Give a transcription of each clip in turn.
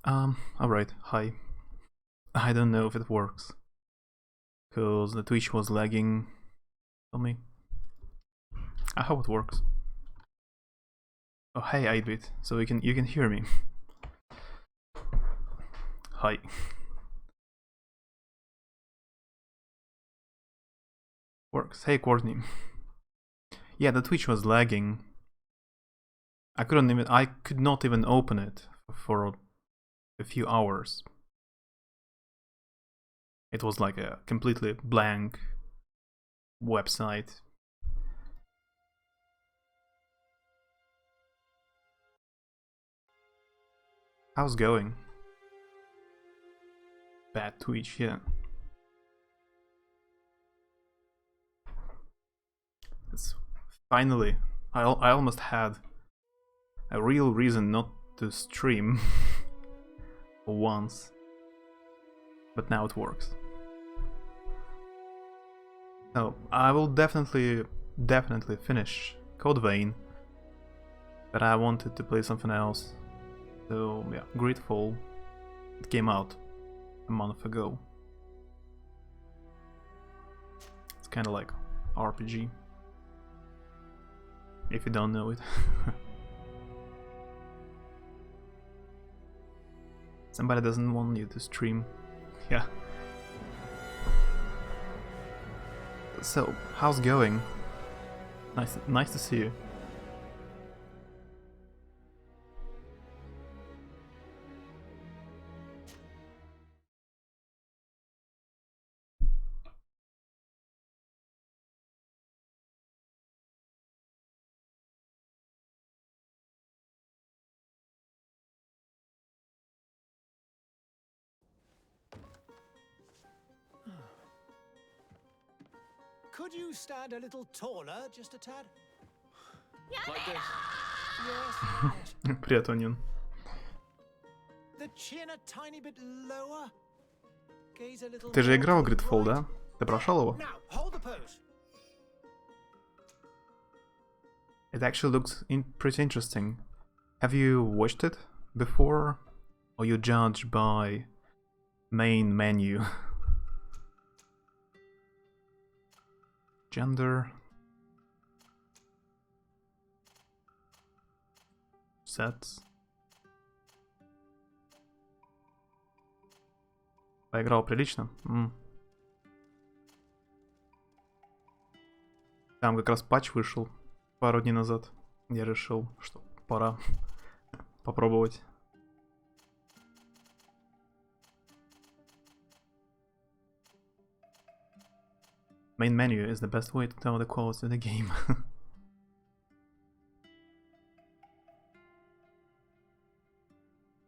Alright, hi. I don't know if it works. Cause the Twitch was lagging on me. I hope it works. Oh hey 8-bit, so you can hear me. Hi. Works. Hey Courtney. Yeah, the Twitch was lagging. I could not even open it for a few hours. It was like a completely blank website. How's going? Bad Twitch, yeah. It's finally, I almost had a real reason not to stream for once, but now it works. So I will definitely finish Code Vein, but I wanted to play something else. So yeah, GreedFall, it came out a month ago. It's kind of like RPG, if you don't know it. Somebody doesn't want you to stream. Yeah. So, how's it going? Nice to see you. Could you stand a little taller, just a tad? Like this. Yes. Привет, Onion. The chin a tiny bit lower. Gaze a little. Ты же играл в more to the GreedFall, right. да? Ты прошел его? Now, hold the pose. It actually looks pretty interesting. Have you watched it before? Or you judge by main menu? Gender. Sets. Поиграл прилично? Там как раз патч вышел пару дней назад. Я решил, что пора попробовать. Main menu is the best way to tell the quality of the game.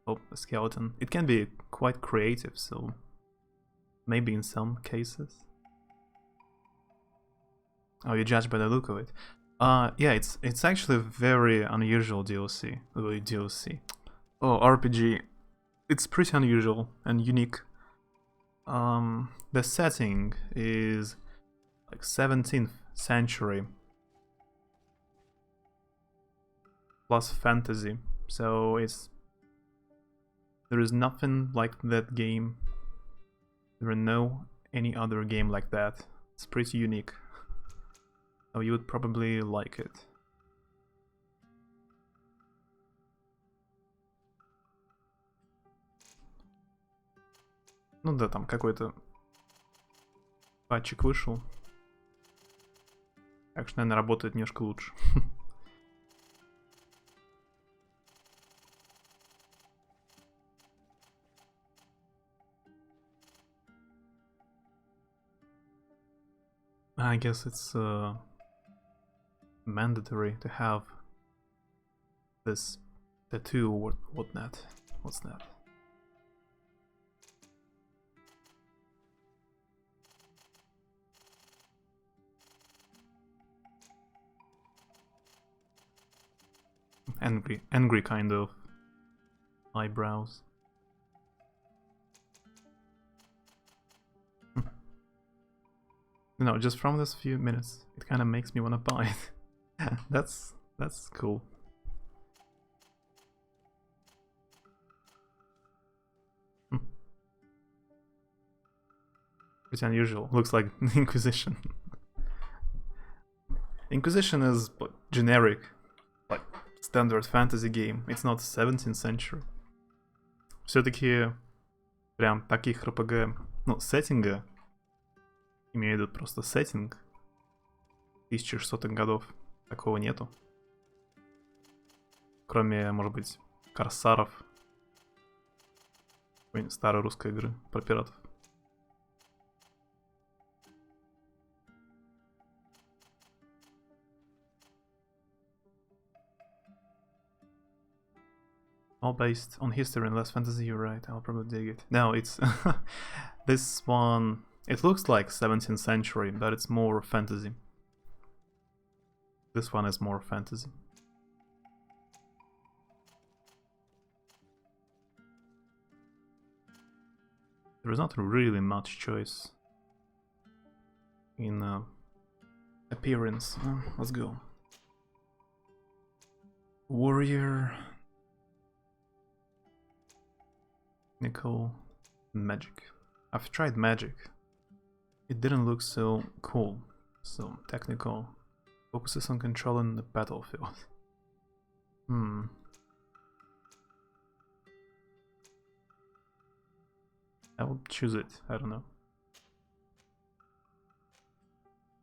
Oh, a skeleton. It can be quite creative, so maybe in some cases. Oh, you judge by the look of it. Yeah, it's actually a very unusual DLC. Oh, RPG. It's pretty unusual and unique. The setting is like 17th century plus fantasy, so there is nothing like that game. There are no any other game like that. It's pretty unique. So you would probably like it. Ну да, там какой-то патчик вышел. Так что, наверное, работает немножко лучше. I guess it's mandatory to have this tattoo or whatnot. What's that? Angry kind of eyebrows. No, just from this few minutes, it kind of makes me want to buy it. That's cool. Pretty unusual. Looks like Inquisition. Inquisition is generic, like standard fantasy game. It's not 17th century. Все-таки прям таких РПГ, ну, сеттинга, имею в виду просто сеттинг 1600-х годов, такого нету. Кроме, может быть, Корсаров, какой-нибудь старой русской игры про пиратов. All based on history and less fantasy, you're right, I'll probably dig it. No, it's... this one... It looks like 17th century, but it's more fantasy. This one is more fantasy. There is not really much choice in appearance. Let's go. Warrior... Technical... Magic. I've tried magic. It didn't look so cool. So technical. Focuses on controlling the battlefield. I will choose it. I don't know.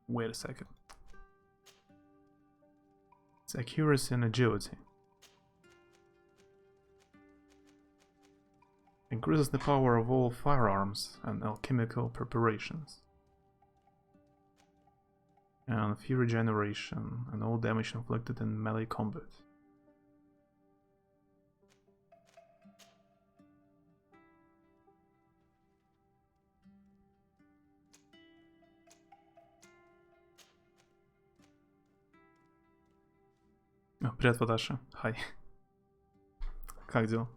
Wait a second. It's accuracy and agility. Increases the power of all firearms and alchemical preparations. And fury generation and all damage inflicted in melee combat. Привет, Ваташа. Хай. Как дела?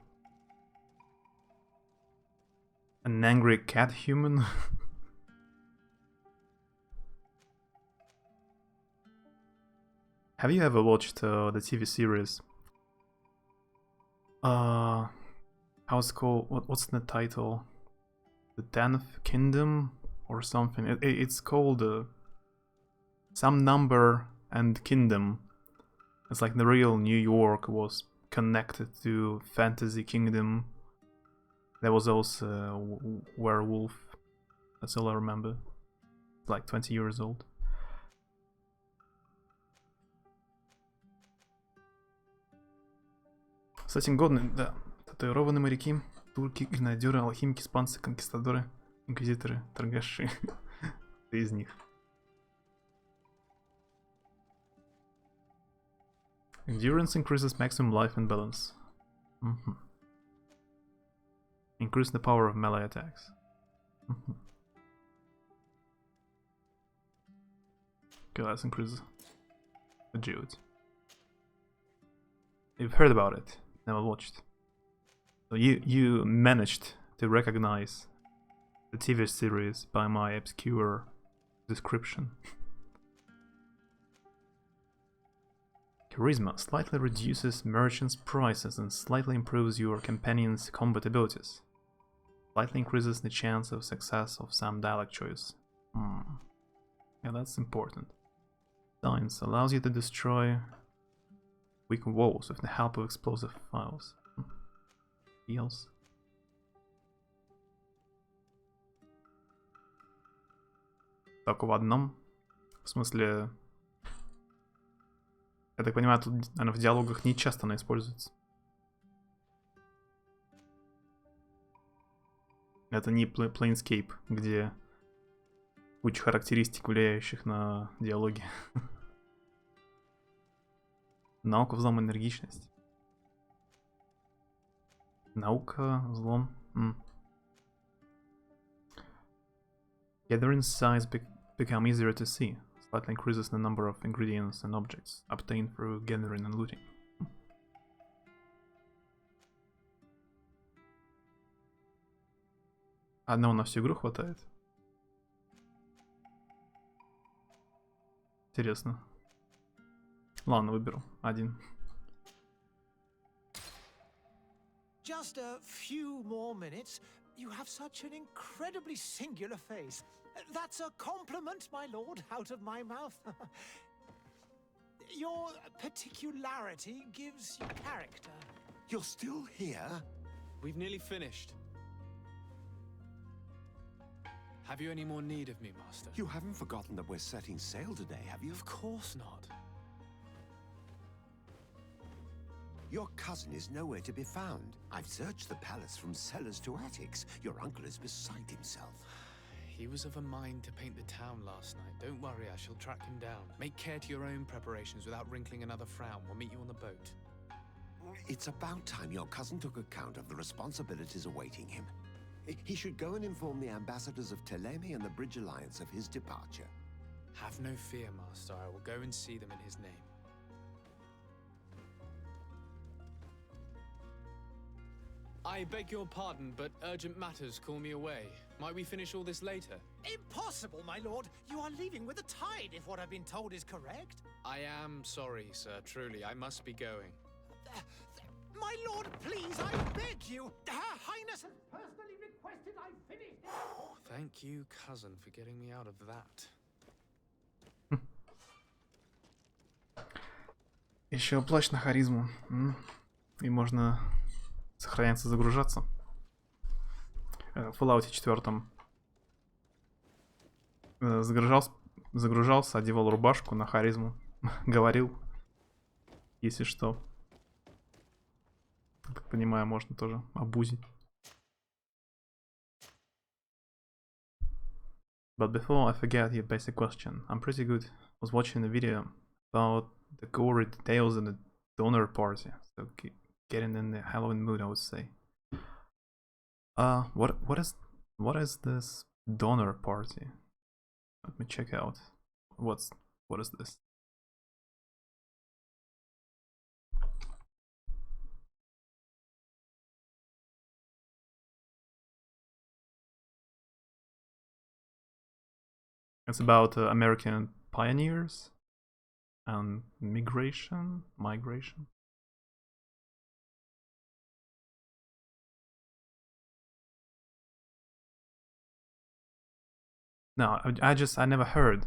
An angry cat human? Have you ever watched the TV series? How's it called? What's the title? The 10th Kingdom or something? It's called some number and kingdom. It's like the real New York was connected to Fantasy Kingdom. There was also a werewolf. That's all I remember. Like 20 years old. Сеттинг годный, да. Татуированные моряки, турки, гренадеры, алхимики, испанцы, конкистадоры, инквизиторы, торгаши. Ты из них. Endurance increases maximum life and balance. Increase the power of melee attacks. Okay, let's increase agility. You've heard about it, never watched. So you managed to recognize the TV series by my obscure description. Charisma slightly reduces merchants' prices and slightly improves your companion's combat abilities. Slightly increases the chance of success of some dialogue choice. Yeah, that's important. Science allows you to destroy weak walls with the help of explosive files. Heals. Только в одном. В смысле... Я так понимаю, тут, наверное, в диалогах не часто она используется. Это не Planescape, где куча характеристик, влияющих на диалоги. Наука, взлом, энергичность. Наука, взлом. Gathering size become easier to see. Slightly increases the number of ingredients and objects obtained through gathering and looting. Одного на всю игру хватает. Интересно. Ладно, выберу один. Just a few more minutes. You have such an incredibly singular face. That's a compliment, my lord, out of my mouth. Your particularity gives you character. You're still here? We've nearly finished. Have you any more need of me, Master? You haven't forgotten that we're setting sail today, have you? Of course not. Your cousin is nowhere to be found. I've searched the palace from cellars to attics. Your uncle is beside himself. He was of a mind to paint the town last night. Don't worry, I shall track him down. Make care to your own preparations without wrinkling another frown. We'll meet you on the boat. It's about time your cousin took account of the responsibilities awaiting him. He should go and inform the ambassadors of Telemi and the Bridge Alliance of his departure. Have no fear, Master. I will go and see them in his name. I beg your pardon, but urgent matters call me away. Might we finish all this later? Impossible, my lord. You are leaving with the tide, if what I've been told is correct. I am sorry, sir. Truly, I must be going. My lord, please, I beg you. Her Highness has personally requested I finish this. Thank you, cousin, for getting me out of that. Еще плащ на харизму. И можно сохраняться, загружаться. В Fallout 4 загружался, одевал рубашку на харизму. Говорил, если что. Как понимаю, можно тоже абузить. But before I forget your basic question, I'm pretty good. Was watching a video about the gory details in the donor party, so getting in the Halloween mood, I would say. What is this donor party? Let me check out. What is this? It's about American pioneers and migration. No, I never heard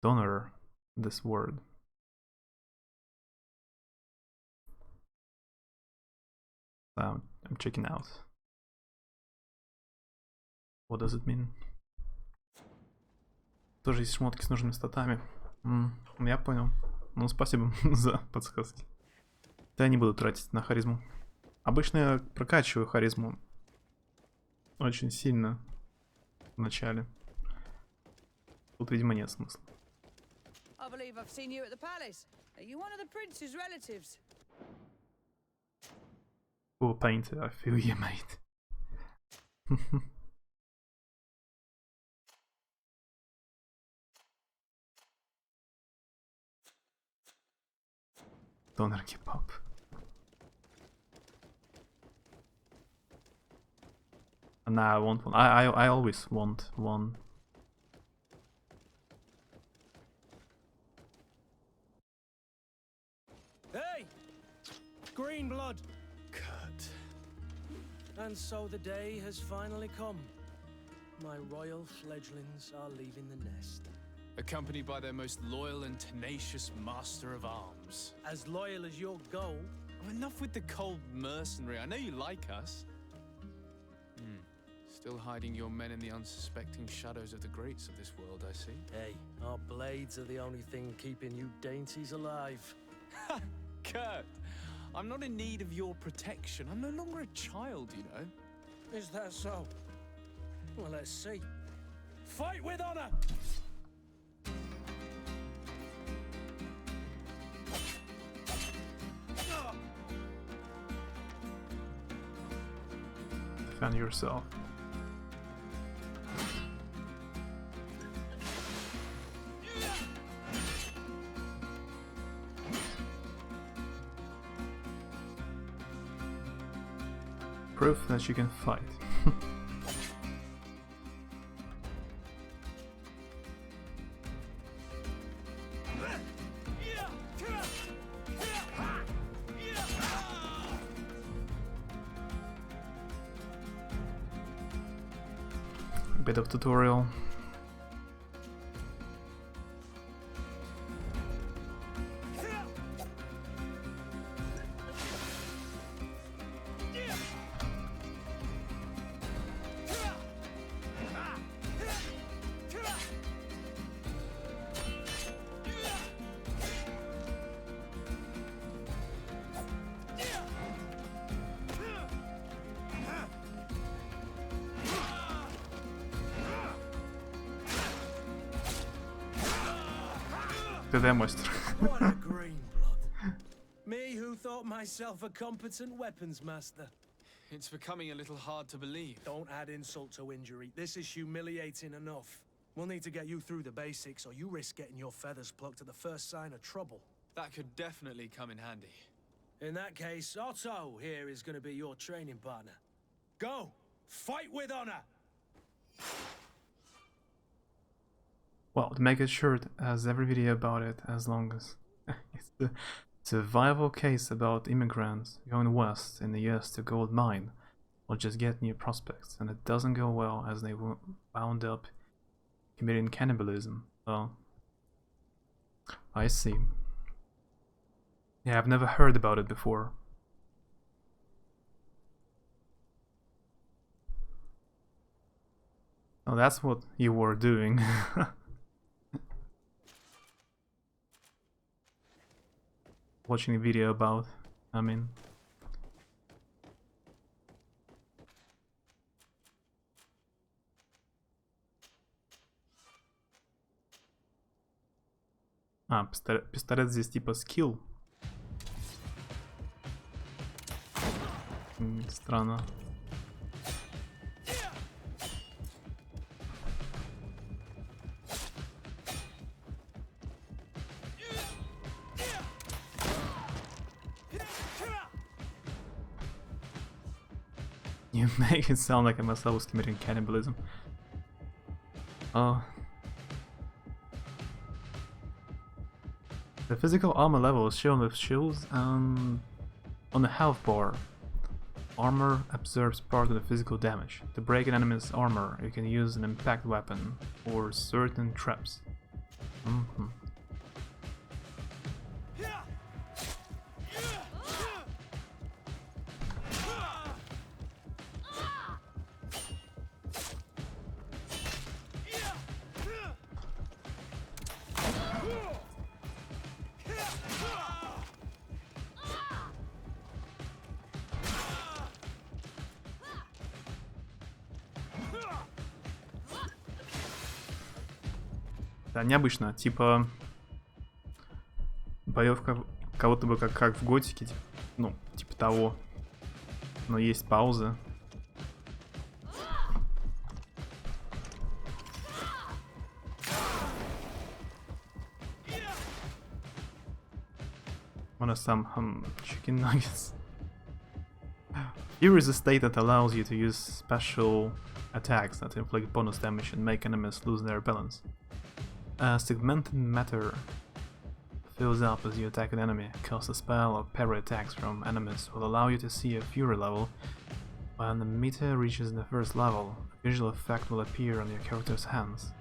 donor, this word. So I'm checking out. What does it mean? Тоже есть шмотки с нужными статами. Я понял. Ну, спасибо за подсказки. Да, я не буду тратить на харизму. Обычно я прокачиваю харизму очень сильно в начале. Тут, видимо, нет смысла. Cool painter, I feel you, mate. Donor kebab. Nah, I want one. I always want one. Hey! Green blood! Kurt. And so the day has finally come. My royal fledglings are leaving the nest. Accompanied by their most loyal and tenacious master of arms. As loyal as your gold. Oh, enough with the cold mercenary. I know you like us. Still hiding your men in the unsuspecting shadows of the greats of this world, I see. Hey, our blades are the only thing keeping you dainties alive. Kurt, I'm not in need of your protection. I'm no longer a child, you know. Is that so? Well, let's see. Fight with honor! Defend yourself. Proof that you can fight. Bit of tutorial. ТД мастер. What a green blood. Me who thought myself a competent weapons master. It's becoming a little hard to believe. Don't add insult to injury. This is humiliating enough. We'll need to get you through the basics, or you risk getting your feathers plucked at the first sign of trouble. That could definitely come in handy. In that case, Otto here is going to be your training partner. Go! Fight with honor! Well, the Mega Shirt has every video about it, as long as it's a survival case about immigrants going west in the US to gold mine or just get new prospects, and it doesn't go well as they wound up committing cannibalism. Well, I see. Yeah, I've never heard about it before. Oh, that's what you were doing. Watching a video about, I mean. А, пистолет здесь типа скилл. Странно. You make it sound like I myself was committing cannibalism. Oh. The physical armor level is shown with shields on the health bar. Armor absorbs part of the physical damage. To break an enemy's armor, you can use an impact weapon or certain traps. Да, необычно, типа боевка кого-то бы как в готике, ну, типа того, но есть пауза. Want some chicken nuggets? Here is a state that allows you to use special attacks that inflict bonus damage and make enemies lose their balance. Segmented matter fills up as you attack an enemy. Cast a spell or parry attacks from enemies will allow you to see a fury level. When the meter reaches the first level, a visual effect will appear on your character's hands.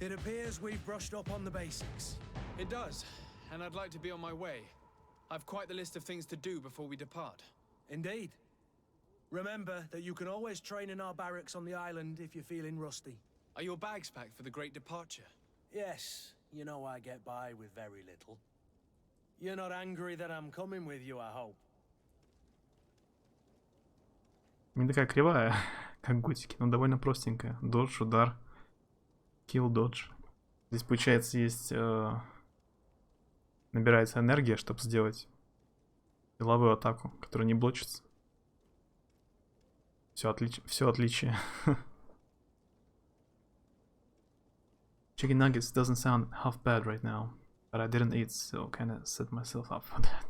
It appears we've brushed up on the basics. It does, and I'd like to be on my way. I've quite the list of things to do before we depart. Indeed. Remember that you can always train in our barracks on the island if you're feeling rusty. Are your bags packed for the great departure? Yes, you know I get by with very little. You're not angry that I'm coming with you, I hope. Не такая кривая, как готики, но довольно простенькая. Додж, удар, килл, додж. Здесь, получается, есть... набирается энергия, чтобы сделать силовую атаку, которая не блочится. Все отличие. Chicken nuggets doesn't sound half bad right now, but I didn't eat, so kinda set myself up for that.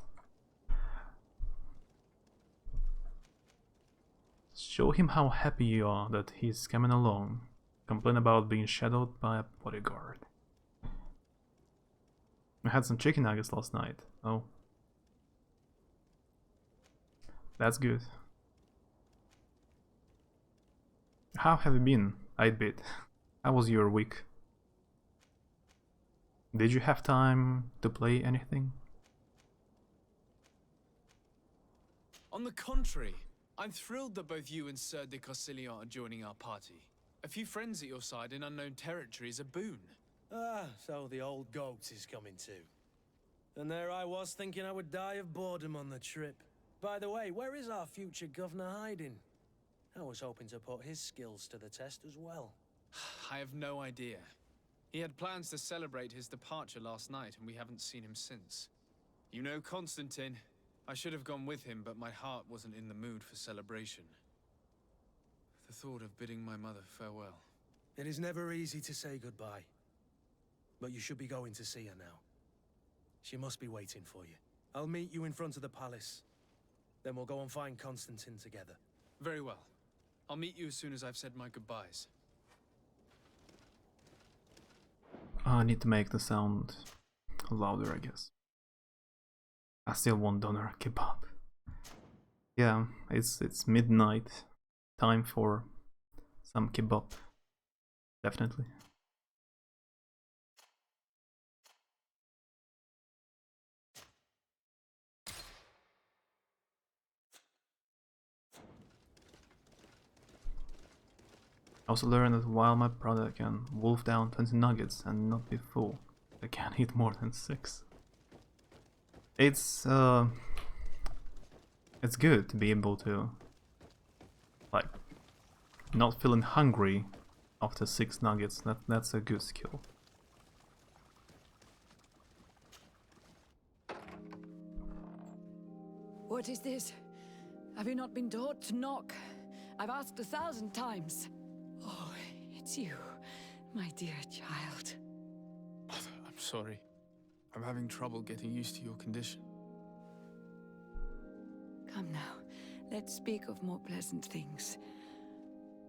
Show him how happy you are that he's coming along. Complain about being shadowed by a bodyguard. I had some chicken nuggets last night. Oh. That's good. How have you been, 8-bit? How was your week? Did you have time to play anything? On the contrary, I'm thrilled that both you and Sir de Cossilion are joining our party. A few friends at your side in unknown territory is a boon. Ah, so the old goat is coming too. And there I was thinking I would die of boredom on the trip. By the way, where is our future governor hiding? I was hoping to put his skills to the test as well. I have no idea. He had plans to celebrate his departure last night, and we haven't seen him since. You know Constantine. I should have gone with him, but my heart wasn't in the mood for celebration. The thought of bidding my mother farewell. It is never easy to say goodbye. But you should be going to see her now. She must be waiting for you. I'll meet you in front of the palace. Then we'll go and find Constantine together. Very well. I'll meet you as soon as I've said my goodbyes. I need to make the sound louder, I guess. I still want doner kebab. Yeah, it's midnight. Time for some kebab. Definitely. I also learned that while my brother can wolf down 20 nuggets and not be full, I can't eat more than 6. It's good to be able to, like, not feeling hungry after 6 nuggets. That's a good skill. What is this? Have you not been taught to knock? I've asked 1,000 times. Oh, it's you, my dear child. Mother, I'm sorry. I'm having trouble getting used to your condition. Come now, let's speak of more pleasant things.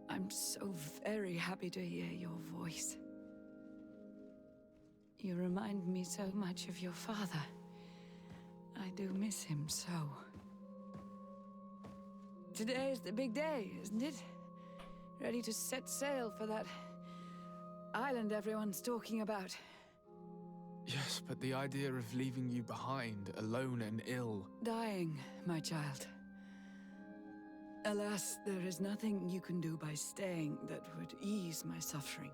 I'm so very happy to hear your voice. You remind me so much of your father. I do miss him so. Today is the big day, isn't it? Ready to set sail for that island everyone's talking about. Yes, but the idea of leaving you behind, alone and ill... Dying, my child. Alas, there is nothing you can do by staying that would ease my suffering.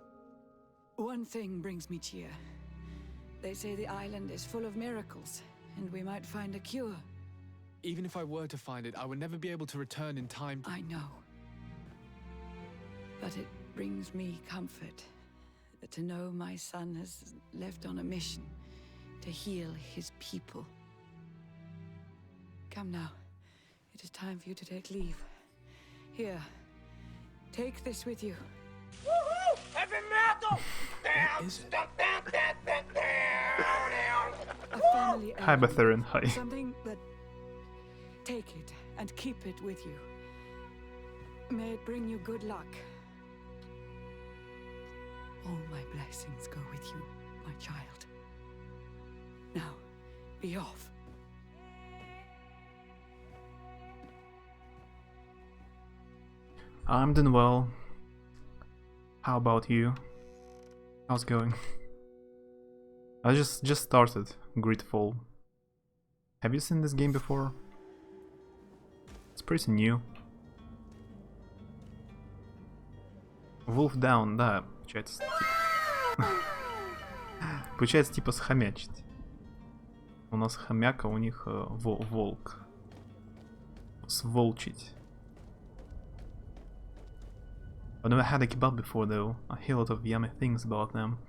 One thing brings me cheer. They say the island is full of miracles, and we might find a cure. Even if I were to find it, I would never be able to return in time to... I know. But it brings me comfort to know my son has left on a mission to heal his people. Come now. It is time for you to take leave. Here, take this with you. Woohoo! Heavy metal! What is it? A family Hi, heirloom. Betharian, hi. Something that... Take it and keep it with you. May it bring you good luck. All my blessings go with you, my child. Now, be off. I'm doing well. How about you? How's it going? I just started GreedFall. Have you seen this game before? It's pretty new. Wolf Down, да, получается. Получается типа схомячить. У нас хомяк, а у них волк. Сволчить. I've never had a kebab before though. I hear a lot of yummy things about them.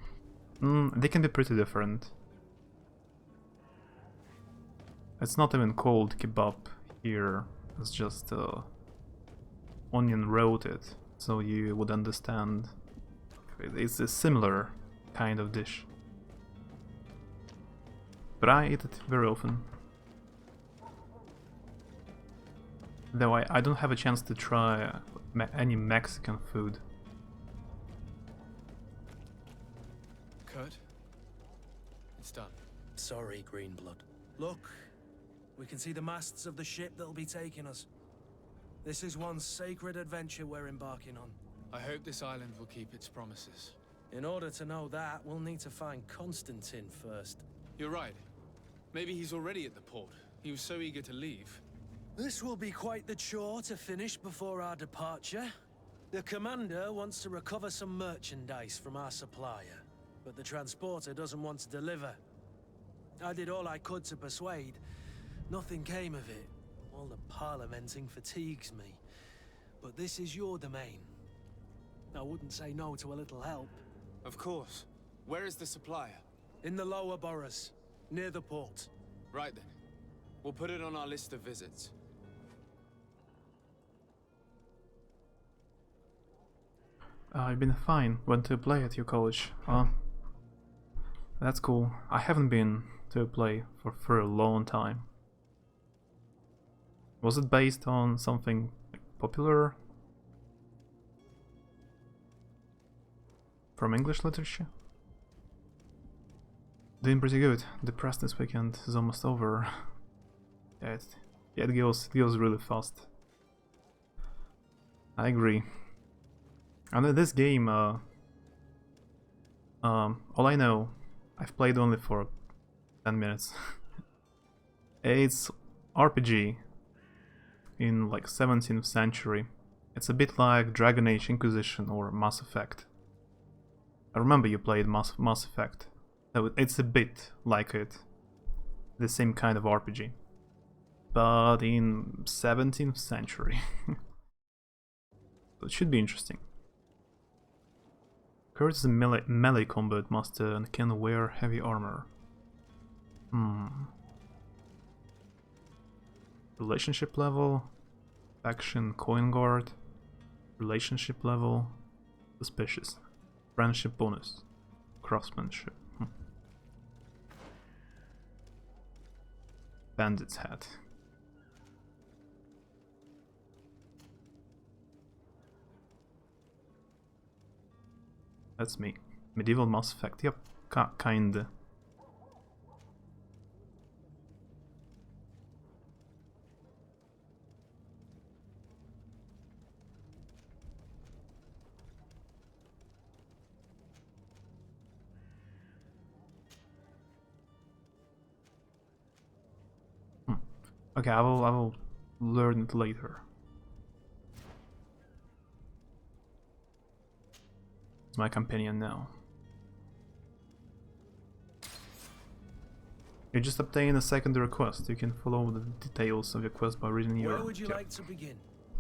They can be pretty different. It's not even called kebab here. It's just onion roasted, so you would understand. It's a similar kind of dish. But I eat it very often. Though I don't have a chance to try any Mexican food. Kurt? It's done. Sorry, Greenblood. Look, we can see the masts of the ship that'll be taking us. This is one sacred adventure we're embarking on. I hope this island will keep its promises. In order to know that, we'll need to find Constantine first. You're right. Maybe he's already at the port. He was so eager to leave. This will be quite the chore to finish before our departure. The commander wants to recover some merchandise from our supplier, but the transporter doesn't want to deliver. I did all I could to persuade. Nothing came of it. All the parliamenting fatigues me. But this is your domain. I wouldn't say no to a little help. Of course. Where is the supplier? In the lower boroughs, near the port. Right then. We'll put it on our list of visits. I've been fine. Went to play at your college. That's cool. I haven't been to a play for a long time. Was it based on something popular from English literature? Doing pretty good. Depressed this weekend is almost over. Yeah, it goes really fast. I agree. And this game, all I know, I've played only for 10 minutes. It's RPG in like 17th century. It's a bit like Dragon Age Inquisition or Mass Effect. I remember you played Mass Effect. So it's a bit like it. The same kind of RPG. But in 17th century. So it should be interesting. Kurt is a melee combat master and can wear heavy armor. Relationship level, faction, coin guard, relationship level, suspicious, friendship bonus, craftsmanship. Bandit's hat. That's me. Medieval Mass Effect. Yep, kinda. Okay, I will learn it later. It's my companion now. You just obtain a secondary quest. You can follow the details of your quest by reading your... Where would you like to begin?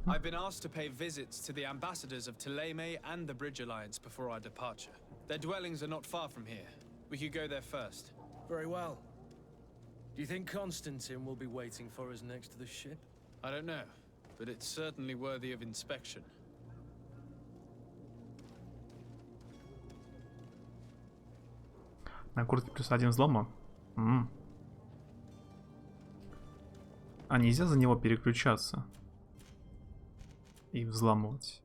I've been asked to pay visits to the ambassadors of Thélème and the Bridge Alliance before our departure. Their dwellings are not far from here. We could go there first. Very well. Do you think Constantine will be waiting for us next to the ship? I don't know, but it's certainly worthy of inspection. На куртке +1 взлома? А нельзя за него переключаться и взламывать?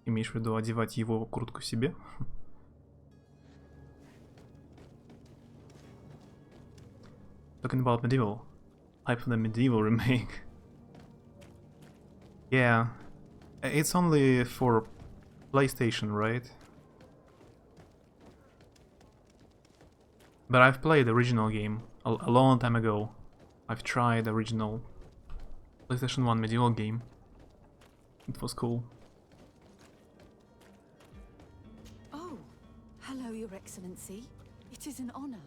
Имеешь в виду одевать его куртку себе? Talking about medieval. Hype for the medieval remake. Yeah. It's only for PlayStation, right? But I've played the original game a long time ago. I've tried the original PlayStation 1 medieval game. It was cool. Oh, hello, Your Excellency. It is an honor.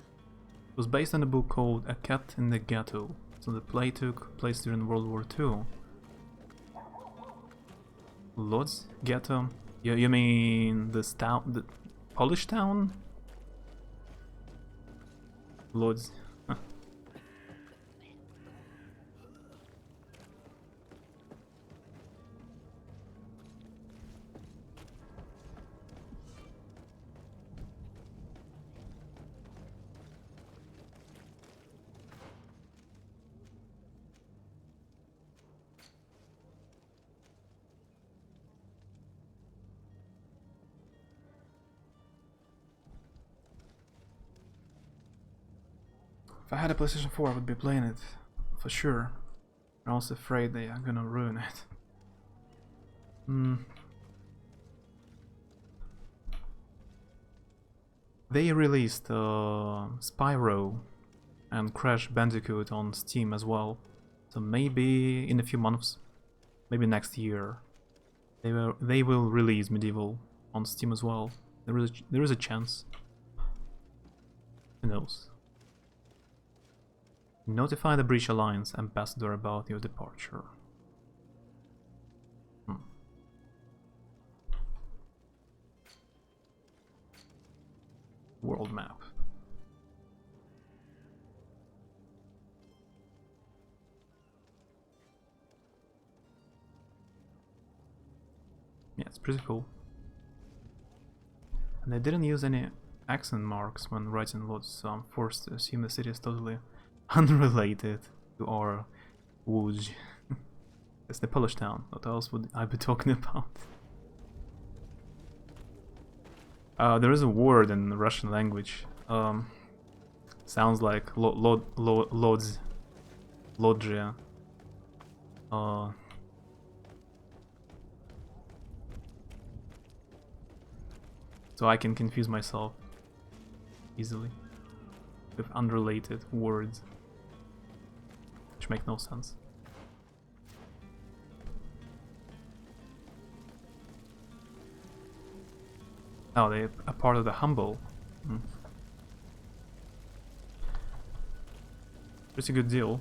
It was based on a book called A Cat in the Ghetto, so the play took place during World War II. Lodz Ghetto? You mean this town, the Polish town? Lodz. Huh. If I had a PlayStation 4, I would be playing it, for sure. I'm also afraid they are gonna ruin it. They released Spyro and Crash Bandicoot on Steam as well, So maybe in a few months, maybe next year, they will release Medieval on Steam as well. There is a chance. Who knows? Notify the Breach Alliance ambassador about your departure. World map. Yeah, it's pretty cool. And I didn't use any accent marks when writing loads, so I'm forced to assume the city is totally unrelated to our Łódź. It's the Polish town. What else would I be talking about? There is a word in the Russian language. Sounds like Lodz, Lodria. So I can confuse myself easily with unrelated words, which make no sense. Oh, they are part of the Humble. Pretty good deal.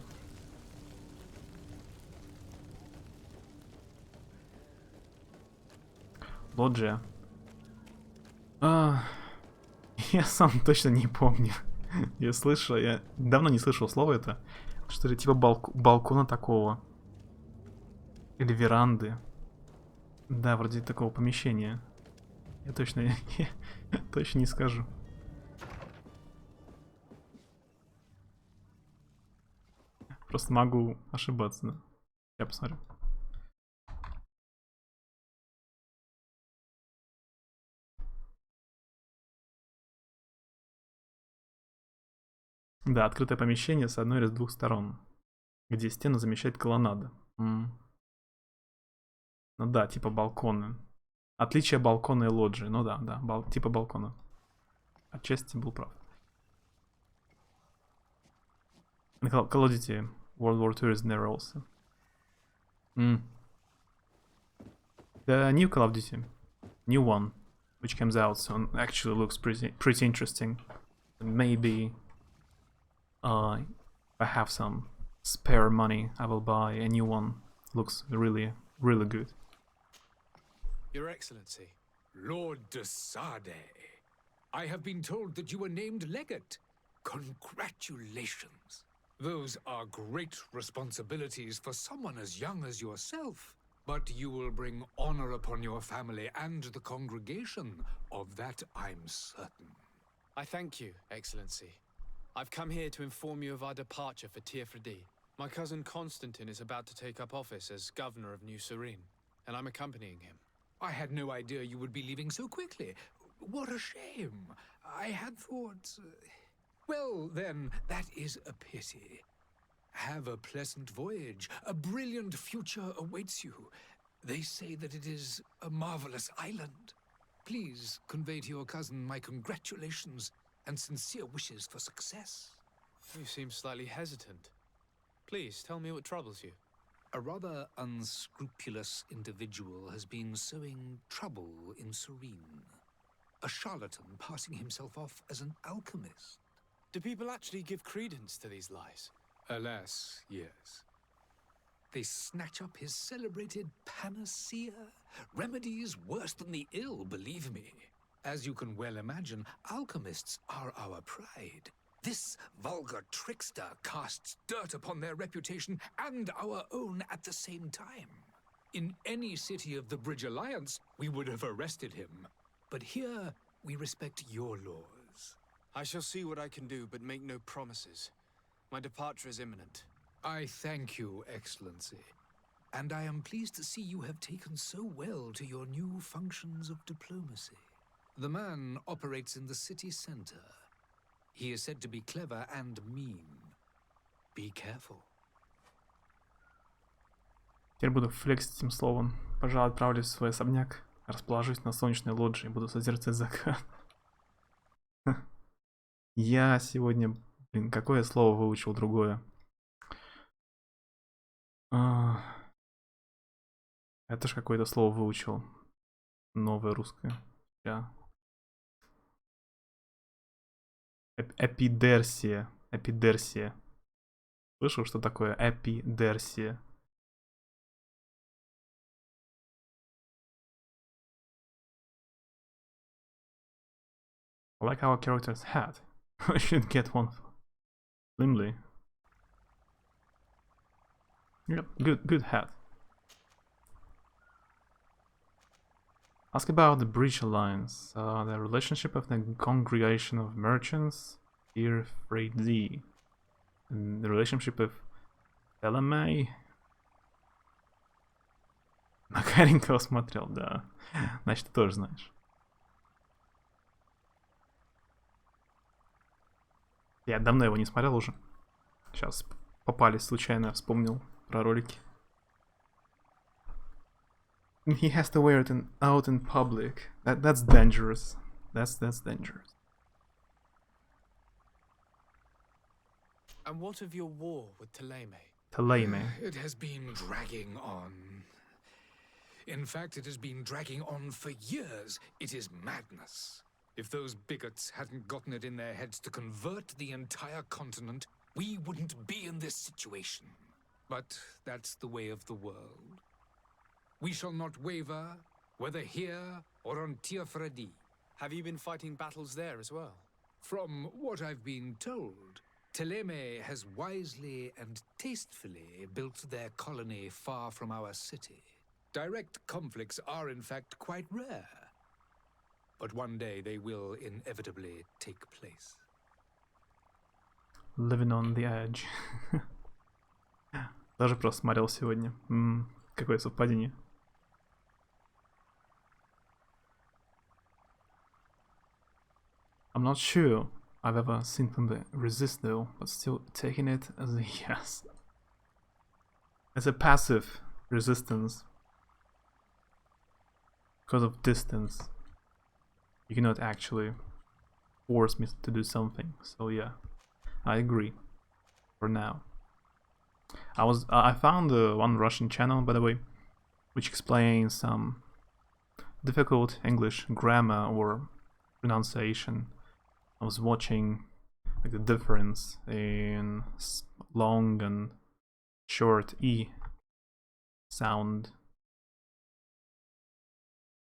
Лоджия. Я сам точно не помню. Я давно не слышал слова это. Что ли, типа балкона такого. Или веранды. Да, вроде такого помещения. Я точно не скажу. Просто могу ошибаться, да. Я посмотрю. Да, открытое помещение с одной или с двух сторон, где стену замещает колоннада. Ну да, типа балконы. Отличие балкона и лоджии. Ну да, типа балкона. Отчасти был прав. Call of Duty World War II is there also. The new Call of Duty, new one, which comes out soon, actually looks pretty interesting. Maybe if I have some spare money, I will buy a new one. Looks really good. Your Excellency. Lord de Sade, I have been told that you were named legate. Congratulations. Those are great responsibilities for someone as young as yourself. But you will bring honor upon your family and the congregation. Of that, I'm certain. I thank you, Excellency. I've come here to inform you of our departure for Tiefredi. My cousin Constantine is about to take up office as governor of New Serene, and I'm accompanying him. I had no idea you would be leaving so quickly. What a shame. I had thought... Well, then, that is a pity. Have a pleasant voyage. A brilliant future awaits you. They say that it is a marvelous island. Please convey to your cousin my congratulations and sincere wishes for success. You seem slightly hesitant. Please, tell me what troubles you. A rather unscrupulous individual has been sowing trouble in Serene. A charlatan passing himself off as an alchemist. Do people actually give credence to these lies? Alas, yes. They snatch up his celebrated panacea. Remedies worse than the ill, believe me. As you can well imagine, alchemists are our pride. This vulgar trickster casts dirt upon their reputation and our own at the same time. In any city of the Bridge Alliance, we would have arrested him. But here, we respect your laws. I shall see what I can do, but make no promises. My departure is imminent. I thank you, Excellency. And I am pleased to see you have taken so well to your new functions of diplomacy. The man operates in the city center. He is said to be clever and mean. Be careful. Теперь буду флексить этим словом. Пожалуй, отправлюсь в свой особняк, расположусь на солнечной лоджии и буду созерцать закат. Я сегодня, блин, какое слово выучил другое? Это ж какое-то слово выучил. Новое русское. Я. Эпидерсия. Эпидерсия. Слышал, что такое эпидерсия? I like our character's hat. I should get one. Slimly. Yep, good hat. Ask about the Breach Alliance, the relationship of the Congregation of Merchants, here 3D, and the relationship of Telemay. Макаренького смотрел, да. Значит, ты тоже знаешь. Я давно его не смотрел уже. Сейчас попались случайно, вспомнил про ролики. He has to wear it out in public. That's dangerous. That's dangerous. And what of your war with Thélème? Thélème. It has been dragging on. In fact, it has been dragging on for years. It is madness. If those bigots hadn't gotten it in their heads to convert the entire continent, we wouldn't be in this situation. But that's the way of the world. We shall not waver, whether here or on Tiafredi. Have you been fighting battles there as well? From what I've been told, Thélème has wisely and tastefully built their colony far from our city. Direct conflicts are in fact quite rare. But one day they will inevitably take place. Living on the edge. Даже просто смотрел сегодня. Какое совпадение. I'm not sure I've ever seen them resist though, but still taking it as a yes. As a passive resistance. Because of distance. You cannot actually force me to do something. So yeah, I agree. For now. I found one Russian channel, by the way, which explains some difficult English grammar or pronunciation. I was watching like the difference in long and short E sound,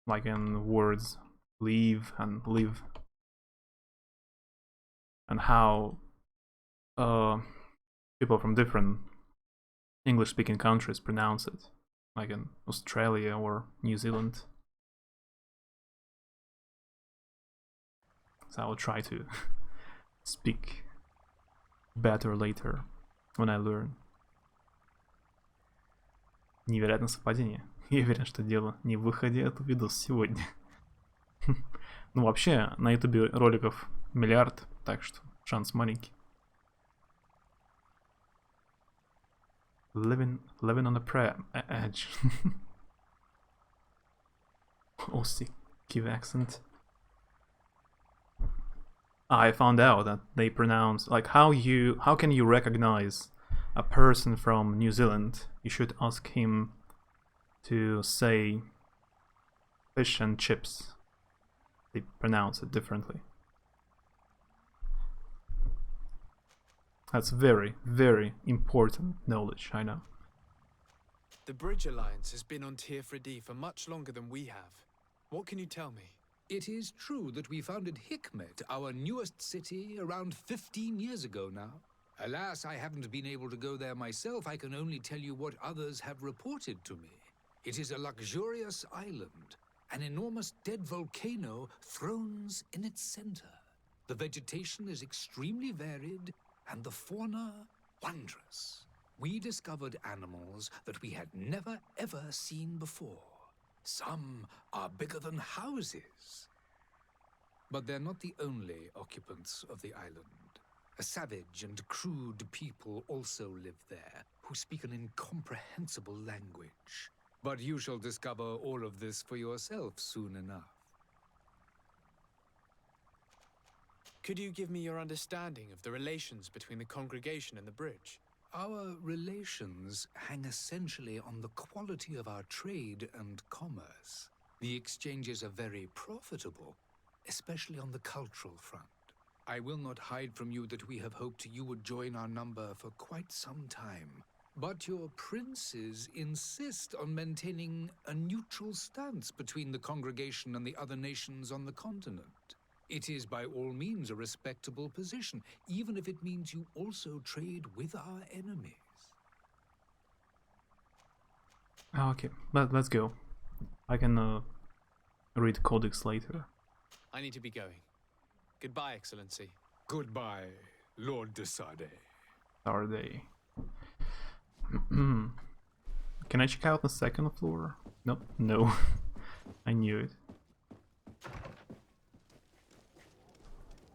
like in words leave and live, and how people from different English-speaking countries pronounce it, like in Australia or New Zealand. So I will try to speak better later when I learn. Невероятное совпадение. Я уверен, что дело не в выходе этого видоса сегодня. Ну вообще, на ютубе роликов миллиард, так что шанс маленький. Living on the edge. Aussie Kiev accent. I found out that they pronounce like how can you recognize a person from New Zealand? You should ask him to say fish and chips. They pronounce it differently. That's very, very important knowledge, I know. The Bridge Alliance has been on Tiafredi for much longer than we have. What can you tell me? It is true that we founded Hikmet, our newest city, around 15 years ago now. Alas, I haven't been able to go there myself. I can only tell you what others have reported to me. It is a luxurious island. An enormous dead volcano thrones in its center. The vegetation is extremely varied, and the fauna wondrous. We discovered animals that we had never ever seen before. Some are bigger than houses. But they're not the only occupants of the island. A savage and crude people also live there, who speak an incomprehensible language. But you shall discover all of this for yourself soon enough. Could you give me your understanding of the relations between the congregation and the bridge? Our relations hang essentially on the quality of our trade and commerce. The exchanges are very profitable, especially on the cultural front. I will not hide from you that we have hoped you would join our number for quite some time. But your princes insist on maintaining a neutral stance between the congregation and the other nations on the continent. It is by all means a respectable position, even if it means you also trade with our enemies. Okay, let's go. I can read Codex later. I need to be going. Goodbye, Excellency. Goodbye, Lord de Sade. Are they? Can I check out the second floor? Nope, no. I knew it.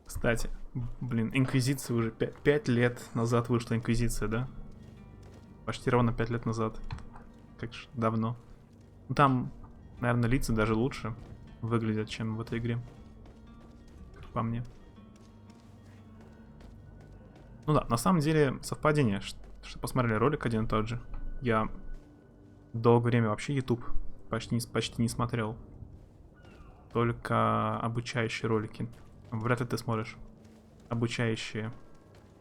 Кстати, блин, Инквизиция уже 5 лет назад вышла Инквизиция, да? Почти ровно 5 лет назад. Как же давно. Ну, там, наверное, лица даже лучше выглядят, чем в этой игре. Как по мне. Ну да, на самом деле совпадение, что посмотрели ролик один и тот же. Я долгое время вообще YouTube почти не смотрел. Только обучающие ролики. Вряд ли ты смотришь обучающие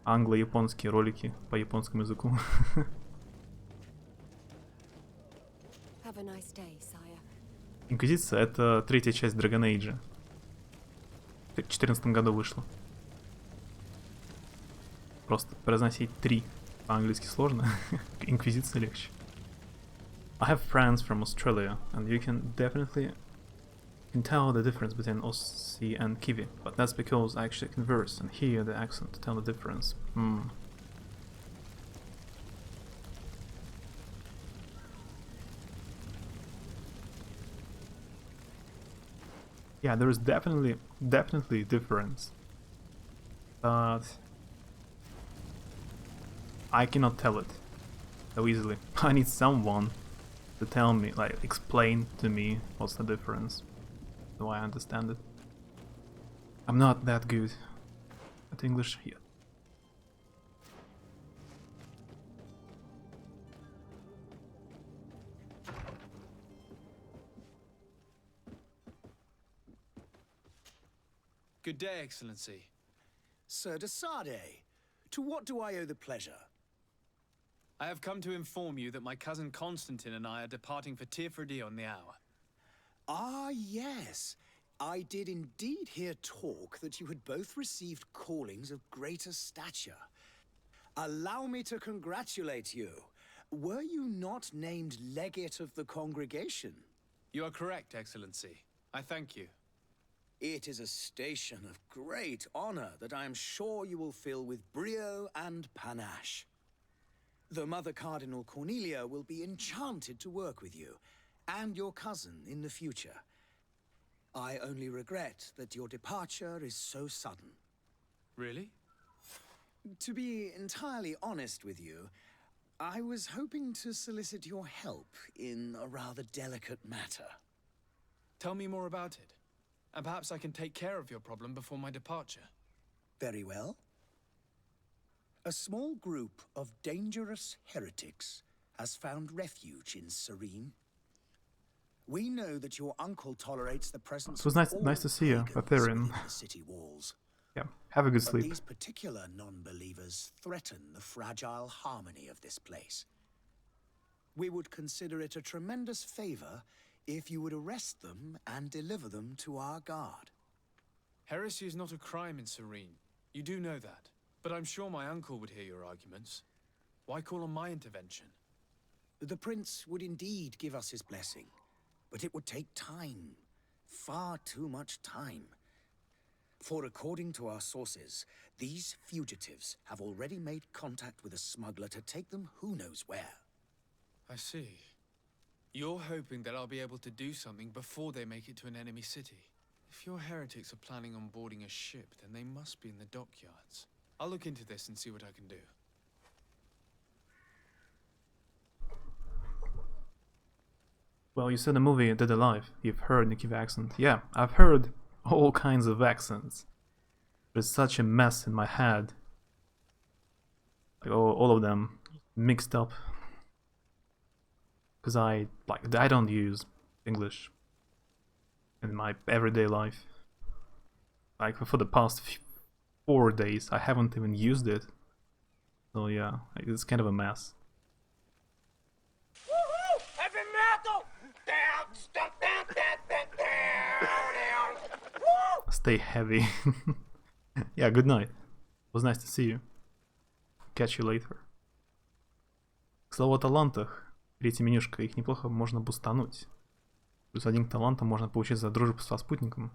англо-японские ролики по японскому языку. Инквизиция — это третья часть Dragon Age. В 2014 году вышла. Просто произносить 3 по-английски сложно. Инквизиция легче. I have friends from Australia, and you can definitely tell the difference between Aussie and Kiwi, but that's because I actually converse and hear the accent to tell the difference. Yeah, there is definitely a difference, but I cannot tell it so easily. I need someone to tell me, like, explain to me what's the difference, so I understand it. I'm not that good at English yet. Good day, Excellency. Sir de Sade, to what do I owe the pleasure? I have come to inform you that my cousin Constantine and I are departing for Tirfredi on the hour. Ah, yes. I did indeed hear talk that you had both received callings of greater stature. Allow me to congratulate you. Were you not named legate of the congregation? You are correct, Excellency. I thank you. It is a station of great honor that I am sure you will fill with brio and panache. The Mother Cardinal Cornelia will be enchanted to work with you, and your cousin in the future. I only regret that your departure is so sudden. Really? To be entirely honest with you, I was hoping to solicit your help in a rather delicate matter. Tell me more about it, and perhaps I can take care of your problem before my departure. Very well. A small group of dangerous heretics has found refuge in Serene. We know that your uncle tolerates the presence It was of nice to see you, pagans Ethereum. within the city walls. Yeah, have a good But sleep. these particular non-believers threaten the fragile harmony of this place. We would consider it a tremendous favor if you would arrest them and deliver them to our guard. Heresy is not a crime in Serene. You do know that. But I'm sure my uncle would hear your arguments. Why call on my intervention? The prince would indeed give us his blessing, but it would take time. Far too much time. For according to our sources, these fugitives have already made contact with a smuggler to take them who knows where. I see. You're hoping that I'll be able to do something before they make it to an enemy city. If your heretics are planning on boarding a ship, then they must be in the dockyards. I'll look into this and see what I can do. Well, you said the movie Dead Alive. You've heard the Kiwi accent. Yeah, I've heard all kinds of accents. There's such a mess in my head. Like all of them mixed up. Because I don't use English in my everyday life. Like for the past 4 days, I haven't even used it. So yeah, it's kind of a mess. Woohoo! Heavy metal! Down, step, down, down, down, down. Woo! Stay heavy. Yeah, good night. It was nice to see you. Catch you later. К слову о талантах. Третья менюшка, их неплохо можно бустануть. +1 к талантам можно получить за дружбу со спутником.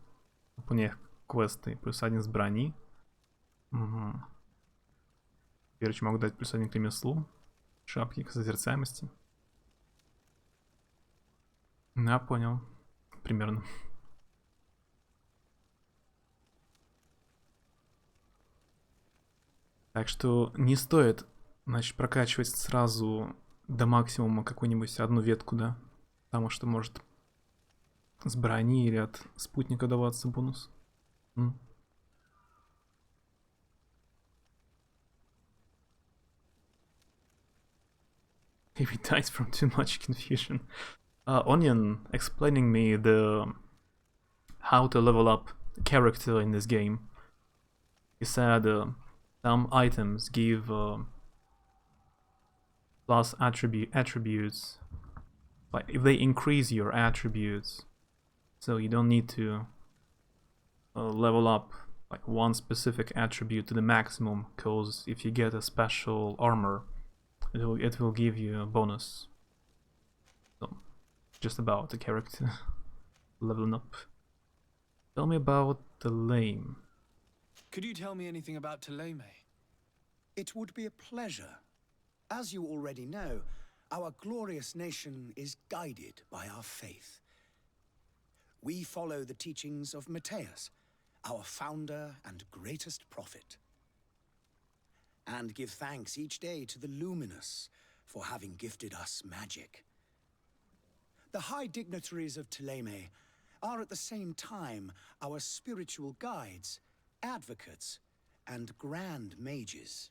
Выполняя квесты. +1 с брони. Угу. Теперь еще могу дать +1 к ремеслу. Шапки к созерцаемости. Я понял. Примерно. Так что не стоит, значит, прокачивать сразу до максимума какую-нибудь одну ветку, да? Потому что может с брони или от спутника даваться бонус. If he dies from too much confusion. Onion explaining me how to level up character in this game. He said some items give plus attributes, like if they increase your attributes, so you don't need to level up like one specific attribute to the maximum, because if you get a special armor, it will give you a bonus. So just about the character leveling up. Tell me about the lame. Could you tell me anything about Thélème? It would be a pleasure. As you already know, our glorious nation is guided by our faith. We follow the teachings of Matthias, our founder and greatest prophet, and give thanks each day to the Luminous for having gifted us magic. The high dignitaries of Thélème are at the same time our spiritual guides, advocates, and grand mages.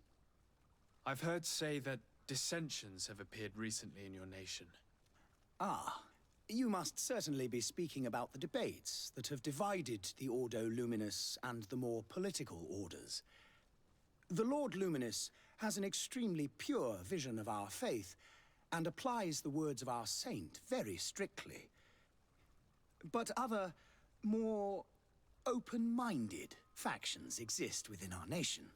I've heard say that dissensions have appeared recently in your nation. Ah, you must certainly be speaking about the debates that have divided the Ordo Luminous and the more political orders. The Lord Luminous has an extremely pure vision of our faith and applies the words of our saint very strictly. But other, more open-minded factions exist within our nation.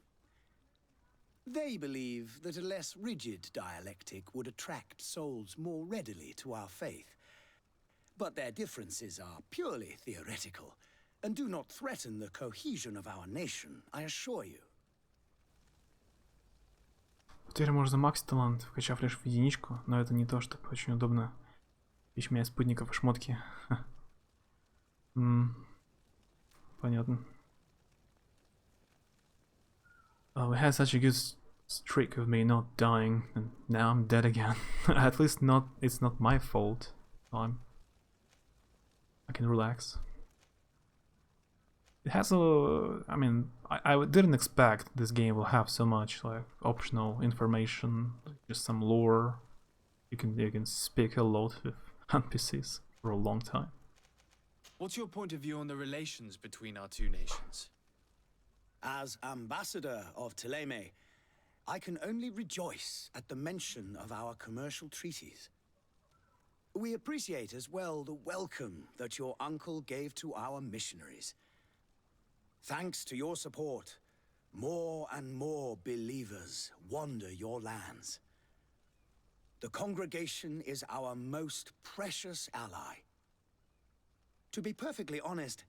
They believe that a less rigid dialectic would attract souls more readily to our faith. But their differences are purely theoretical and do not threaten the cohesion of our nation, I assure you. Теперь можно максить талант, вкачав лишь в единичку, но это не то, чтобы очень удобно менять спутников и шмотки. Понятно. We had such a good streak of me not dying, and now I'm dead again. At least it's not my fault. I can relax. It has I mean, I didn't expect this game will have so much like optional information, just some lore. You can speak a lot with NPCs for a long time. What's your point of view on the relations between our two nations? As ambassador of Thélème, I can only rejoice at the mention of our commercial treaties. We appreciate as well the welcome that your uncle gave to our missionaries. Thanks to your support, more and more believers wander your lands. The congregation is our most precious ally. To be perfectly honest,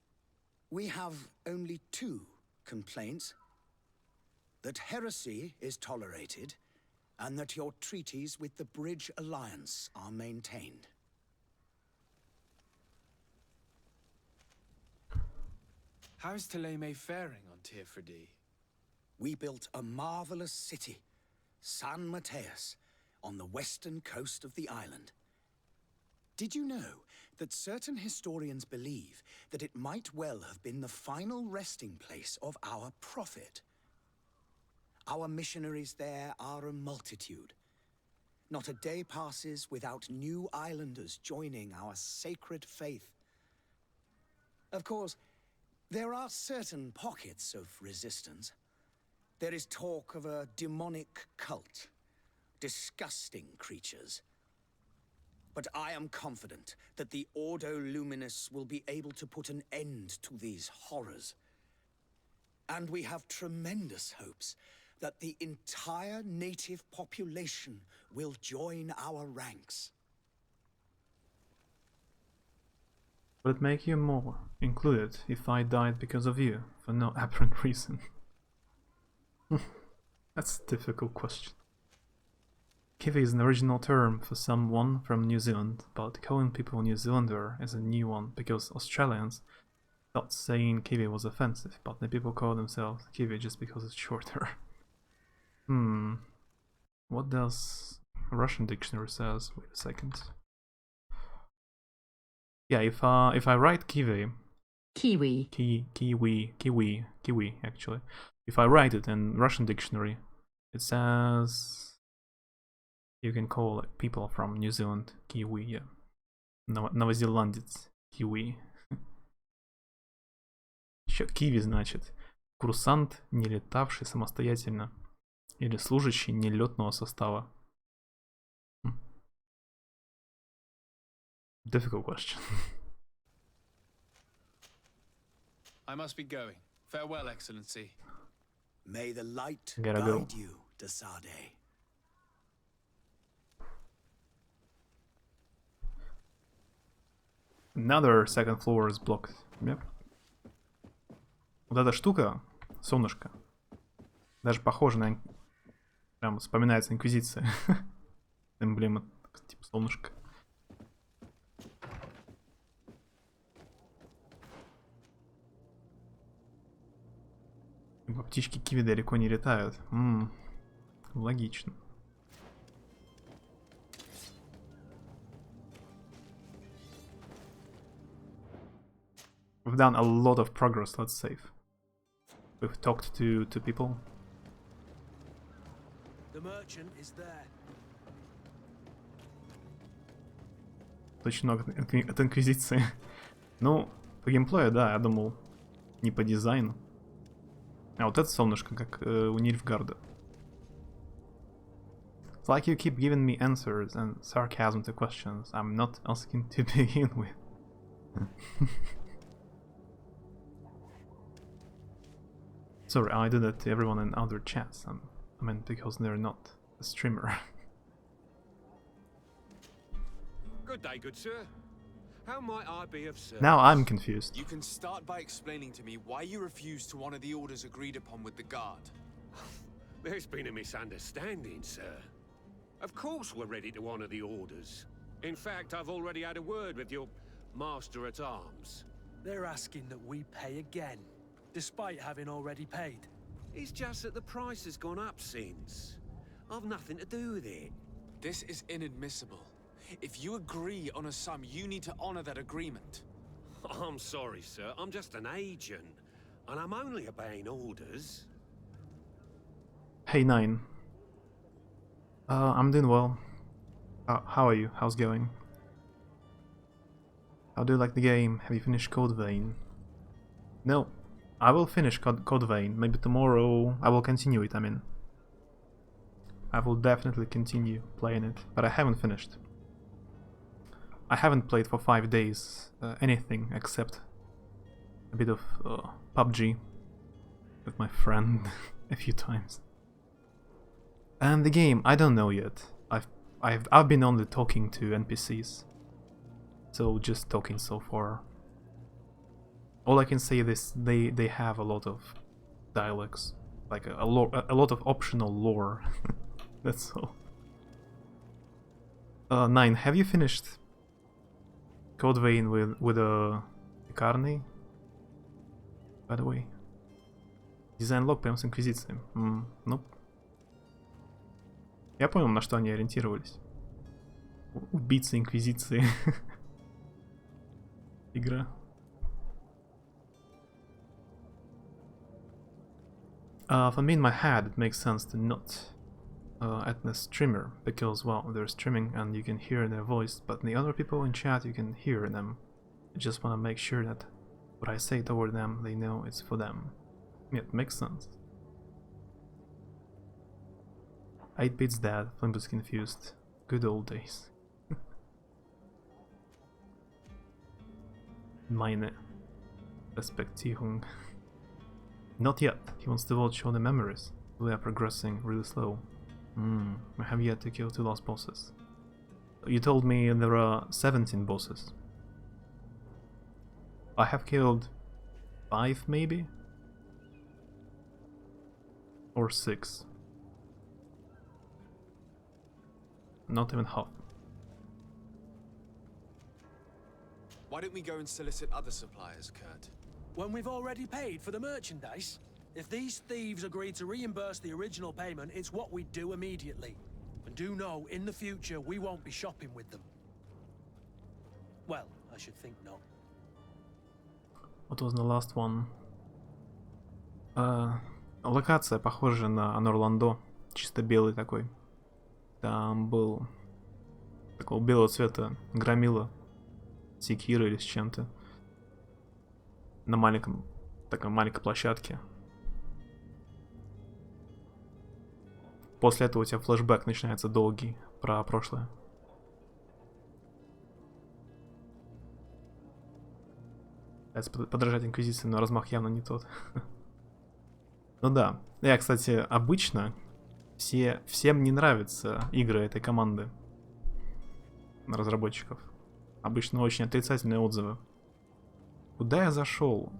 we have only 2 complaints: that heresy is tolerated, and that your treaties with the Bridge Alliance are maintained. How's Thélème faring on Tier We built a marvelous city, San Mateus, on the western coast of the island. Did you know that certain historians believe that it might well have been the final resting place of our prophet? Our missionaries there are a multitude, Not a day passes without new islanders joining our sacred faith. Of course, there are certain pockets of resistance. There is talk of a demonic cult. Disgusting creatures. But I am confident that the Ordo Luminous will be able to put an end to these horrors. And we have tremendous hopes that the entire native population will join our ranks. Would it make you more included if I died because of you, for no apparent reason? That's a difficult question. Kiwi is an original term for someone from New Zealand, but calling people New Zealander is a new one because Australians thought saying Kiwi was offensive, but the people call themselves Kiwi just because it's shorter. What does Russian dictionary says? Wait a second. Yeah, if I write Kiwi, Kiwi actually. If I write it in Russian dictionary, it says you can call like, people from New Zealand Kiwi, yeah. Новозеландец, Kiwi. Еще Kiwi значит курсант, не летавший самостоятельно, или служащий нелетного состава. Difficult question. I must be going. Farewell, Excellency. May the light Gotta guide go. you, Desade. Another second floor is blocked. Yep. Вот эта штука, солнышко, даже похоже на... Прям вспоминается Инквизиция. Эмблема, типа солнышко. Птички киви далеко не летают. Логично. We've done a lot of progress, let's save. We've talked to people. The merchant is there. Очень много от Инквизиции. Ну, по геймплею, да, я думал, не по дизайну. А вот это солнышко, как у Нильфгарда. It's like you keep giving me answers and sarcasm to questions I'm not asking to begin with. Sorry, I do that to everyone in other chats. I mean, because they're not a streamer. Good day, good sir. How might I be of service? Now I'm confused. You can start by explaining to me why you refused to honor the orders agreed upon with the guard. There's been a misunderstanding, sir. Of course we're ready to honor the orders. In fact, I've already had a word with your master-at-arms. They're asking that we pay again, despite having already paid. It's just that the price has gone up since. I've nothing to do with it. This is inadmissible. If you agree on a sum, you need to honor that agreement. I'm sorry, sir. I'm just an agent. And I'm only obeying orders. Hey, Nine. I'm doing well. How are you? How's it going? How do you like the game? Have you finished Code Vein? No. I will finish Code Vein. Maybe tomorrow I will continue it, I mean. I will definitely continue playing it, but I haven't finished. I haven't played for 5 days anything except a bit of PUBG with my friend a few times. And the game, I don't know yet. I've been only talking to NPCs, so just talking so far. All I can say is they have a lot of dialogues, like a lot of optional lore. That's all. 9, have you finished Code Vein with a Carney? By the way, дизайн лог прям с Инквизицией. Nope. Я понял, на что они ориентировались. Убийцы Инквизиции. Игра. For me in my head, it makes sense to not at the streamer, because, well, they're streaming and you can hear their voice, but the other people in chat, you can hear them. I just want to make sure that what I say toward them, they know it's for them. Yeah, it makes sense. 8-bit's dead, Flimp is confused. Good old days. Meine Perspektivung. Not yet. He wants to watch all the memories. We are progressing really slow. I have yet to kill 2 last bosses. You told me there are 17 bosses. I have killed 5 maybe? Or 6. Not even half. Why don't we go and solicit other suppliers, Kurt? When we've already paid for the merchandise? If these thieves agree to reimburse the original payment, it's what we do immediately. And do know, in the future, we won't be shopping with them. Well, I should think not. What was the last one? Локация похожа на Орландо, чисто белый такой. Там был такого белого цвета громила, секира или с чем-то. На такой маленькой площадке. После этого у тебя флешбэк начинается долгий про прошлое. Это подражать Инквизиции, но размах явно не тот. Ну да. Я, кстати, обычно всем не нравятся игры этой команды разработчиков. Обычно очень отрицательные отзывы. Куда я зашел?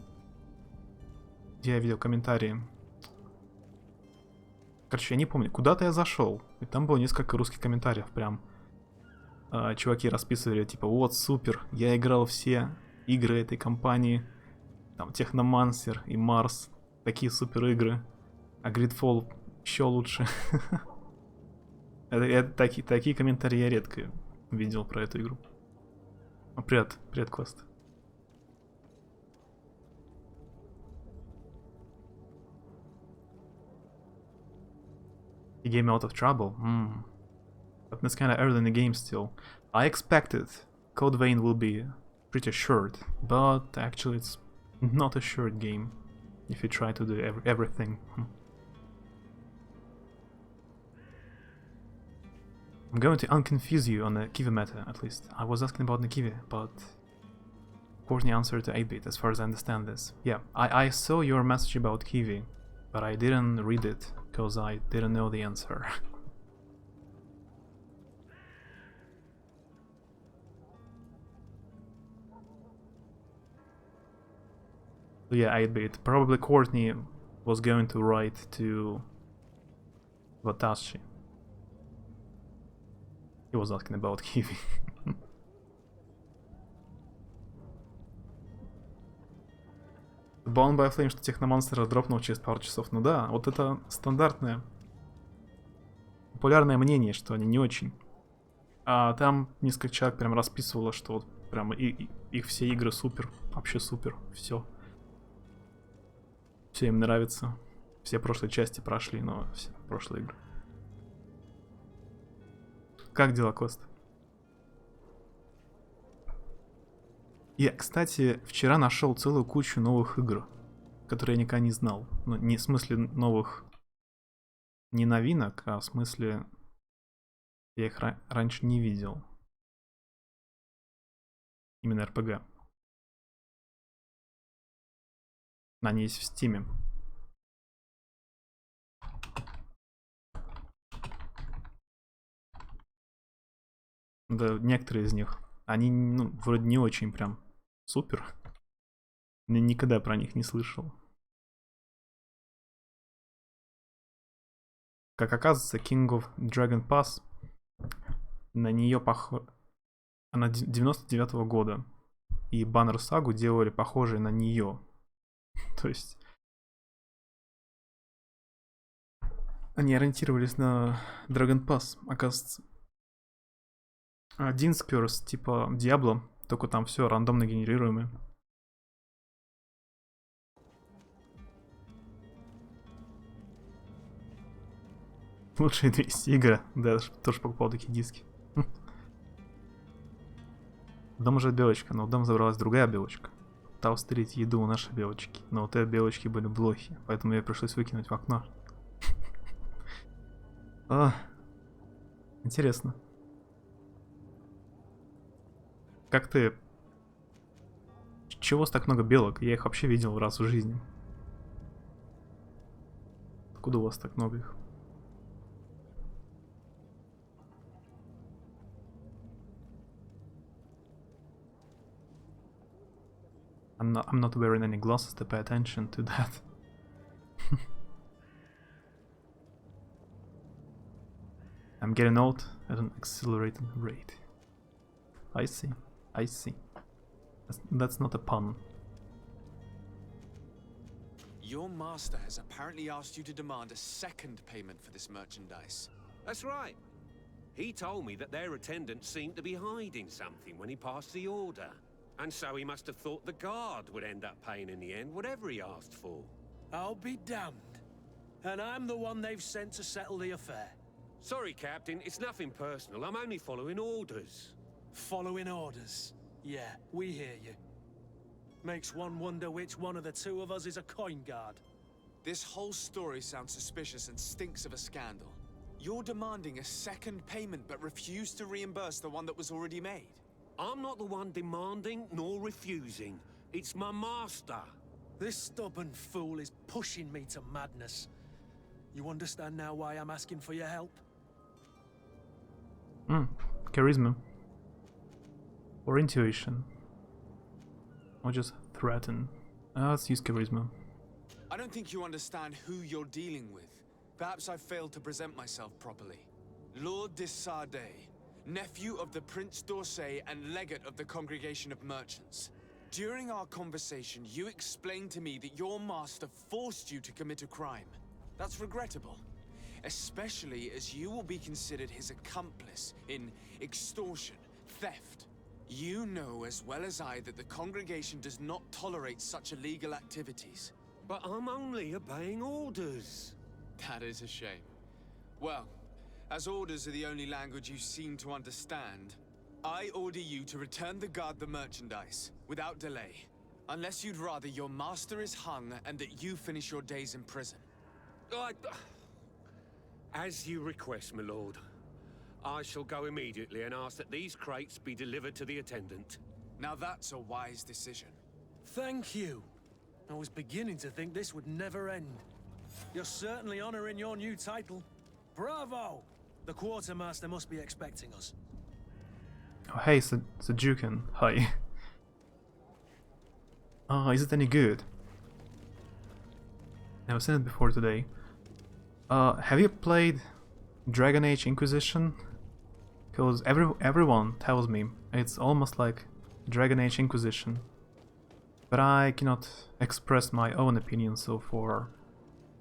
Где я видел комментарии? Короче, я не помню. Куда-то я зашел. И там было несколько русских комментариев прям. Чуваки расписывали, типа, вот, супер, я играл все игры этой компании. Там, Техномансер и Марс. Такие супер игры. А GreedFall еще лучше. Такие комментарии я редко видел про эту игру. Привет, Квест. He gave me out of trouble. But that's kinda early in the game still. I expected Code Vein will be pretty short, but actually it's not a short game if you try to do everything. I'm going to unconfuse you on the Kiwi meta, at least. I was asking about the Kiwi, but Courtney answered to 8-bit as far as I understand this. Yeah, I saw your message about Kiwi, but I didn't read it because I didn't know the answer. So yeah, 8-bit. Probably Courtney was going to write to Watashi. He was asking about Kiwi. Bound by Flame, что Техномонстр дропнул через пару часов. Ну да, вот это стандартное популярное мнение, что они не очень. А там несколько человек прям расписывало, что вот прям их все игры супер, вообще супер, все. Все им нравится. Все прошлые части прошли, но все прошлые игры. Как дела, Кост? Я, кстати, вчера нашел целую кучу новых игр, которые я никогда не знал. Ну, не в смысле новых, не новинок, а в смысле я их раньше не видел. Именно RPG. Они есть в Стиме. Да, некоторые из них, они, ну, вроде не очень прям супер. Никогда про них не слышал. Как оказывается, King of Dragon Pass, на нее она 99-го года. И Banner Saga делали похожие на нее. То есть они ориентировались на Dragon Pass, оказывается. Один скверс типа Diablo, только там все рандомно генерируемое. Лучшие 200 игр, да, тоже покупал такие диски. В дом живет белочка, но в дом забралась другая белочка. Стал стырить еду у нашей белочки, но вот эти белочки были блохи, поэтому ее пришлось выкинуть в окно. Интересно. Как ты... Чего у вас так много белок? Я их вообще видел раз в жизни. Откуда у вас так много их? I'm not wearing any glasses to pay attention to that. I'm getting old at an accelerated rate. I see. I see. That's not a pun. Your master has apparently asked you to demand a second payment for this merchandise. That's right. He told me that their attendant seemed to be hiding something when he passed the order. And so he must have thought the guard would end up paying in the end, whatever he asked for. I'll be damned. And I'm the one they've sent to settle the affair. Sorry, Captain, it's nothing personal. I'm only following orders. Following orders? Yeah, we hear you. Makes one wonder which one of the two of us is a coin guard. This whole story sounds suspicious and stinks of a scandal. You're demanding a second payment but refuse to reimburse the one that was already made. I'm not the one demanding nor refusing. It's my master. This stubborn fool is pushing me to madness. You understand now why I'm asking for your help? Charisma. Or intuition. Or just threaten. Let's use charisma. I don't think you understand who you're dealing with. Perhaps I failed to present myself properly. Lord de Sardet, nephew of the Prince d'Orsay and legate of the Congregation of Merchants. During our conversation, you explained to me that your master forced you to commit a crime. That's regrettable, especially as you will be considered his accomplice in extortion, theft. You know as well as I that the Congregation does not tolerate such illegal activities. But I'm only obeying orders. That is a shame. Well, as orders are the only language you seem to understand, I order you to return the guard the merchandise, without delay. Unless you'd rather your master is hung and that you finish your days in prison. As you request, my lord. I shall go immediately and ask that these crates be delivered to the attendant. Now that's a wise decision. Thank you. I was beginning to think this would never end. You're certainly honoring your new title. Bravo! The quartermaster must be expecting us. Oh, hey, Sajuken. Hi. Is it any good? I've seen it before today. Have you played Dragon Age Inquisition? Because everyone tells me it's almost like Dragon Age Inquisition. But I cannot express my own opinion so far.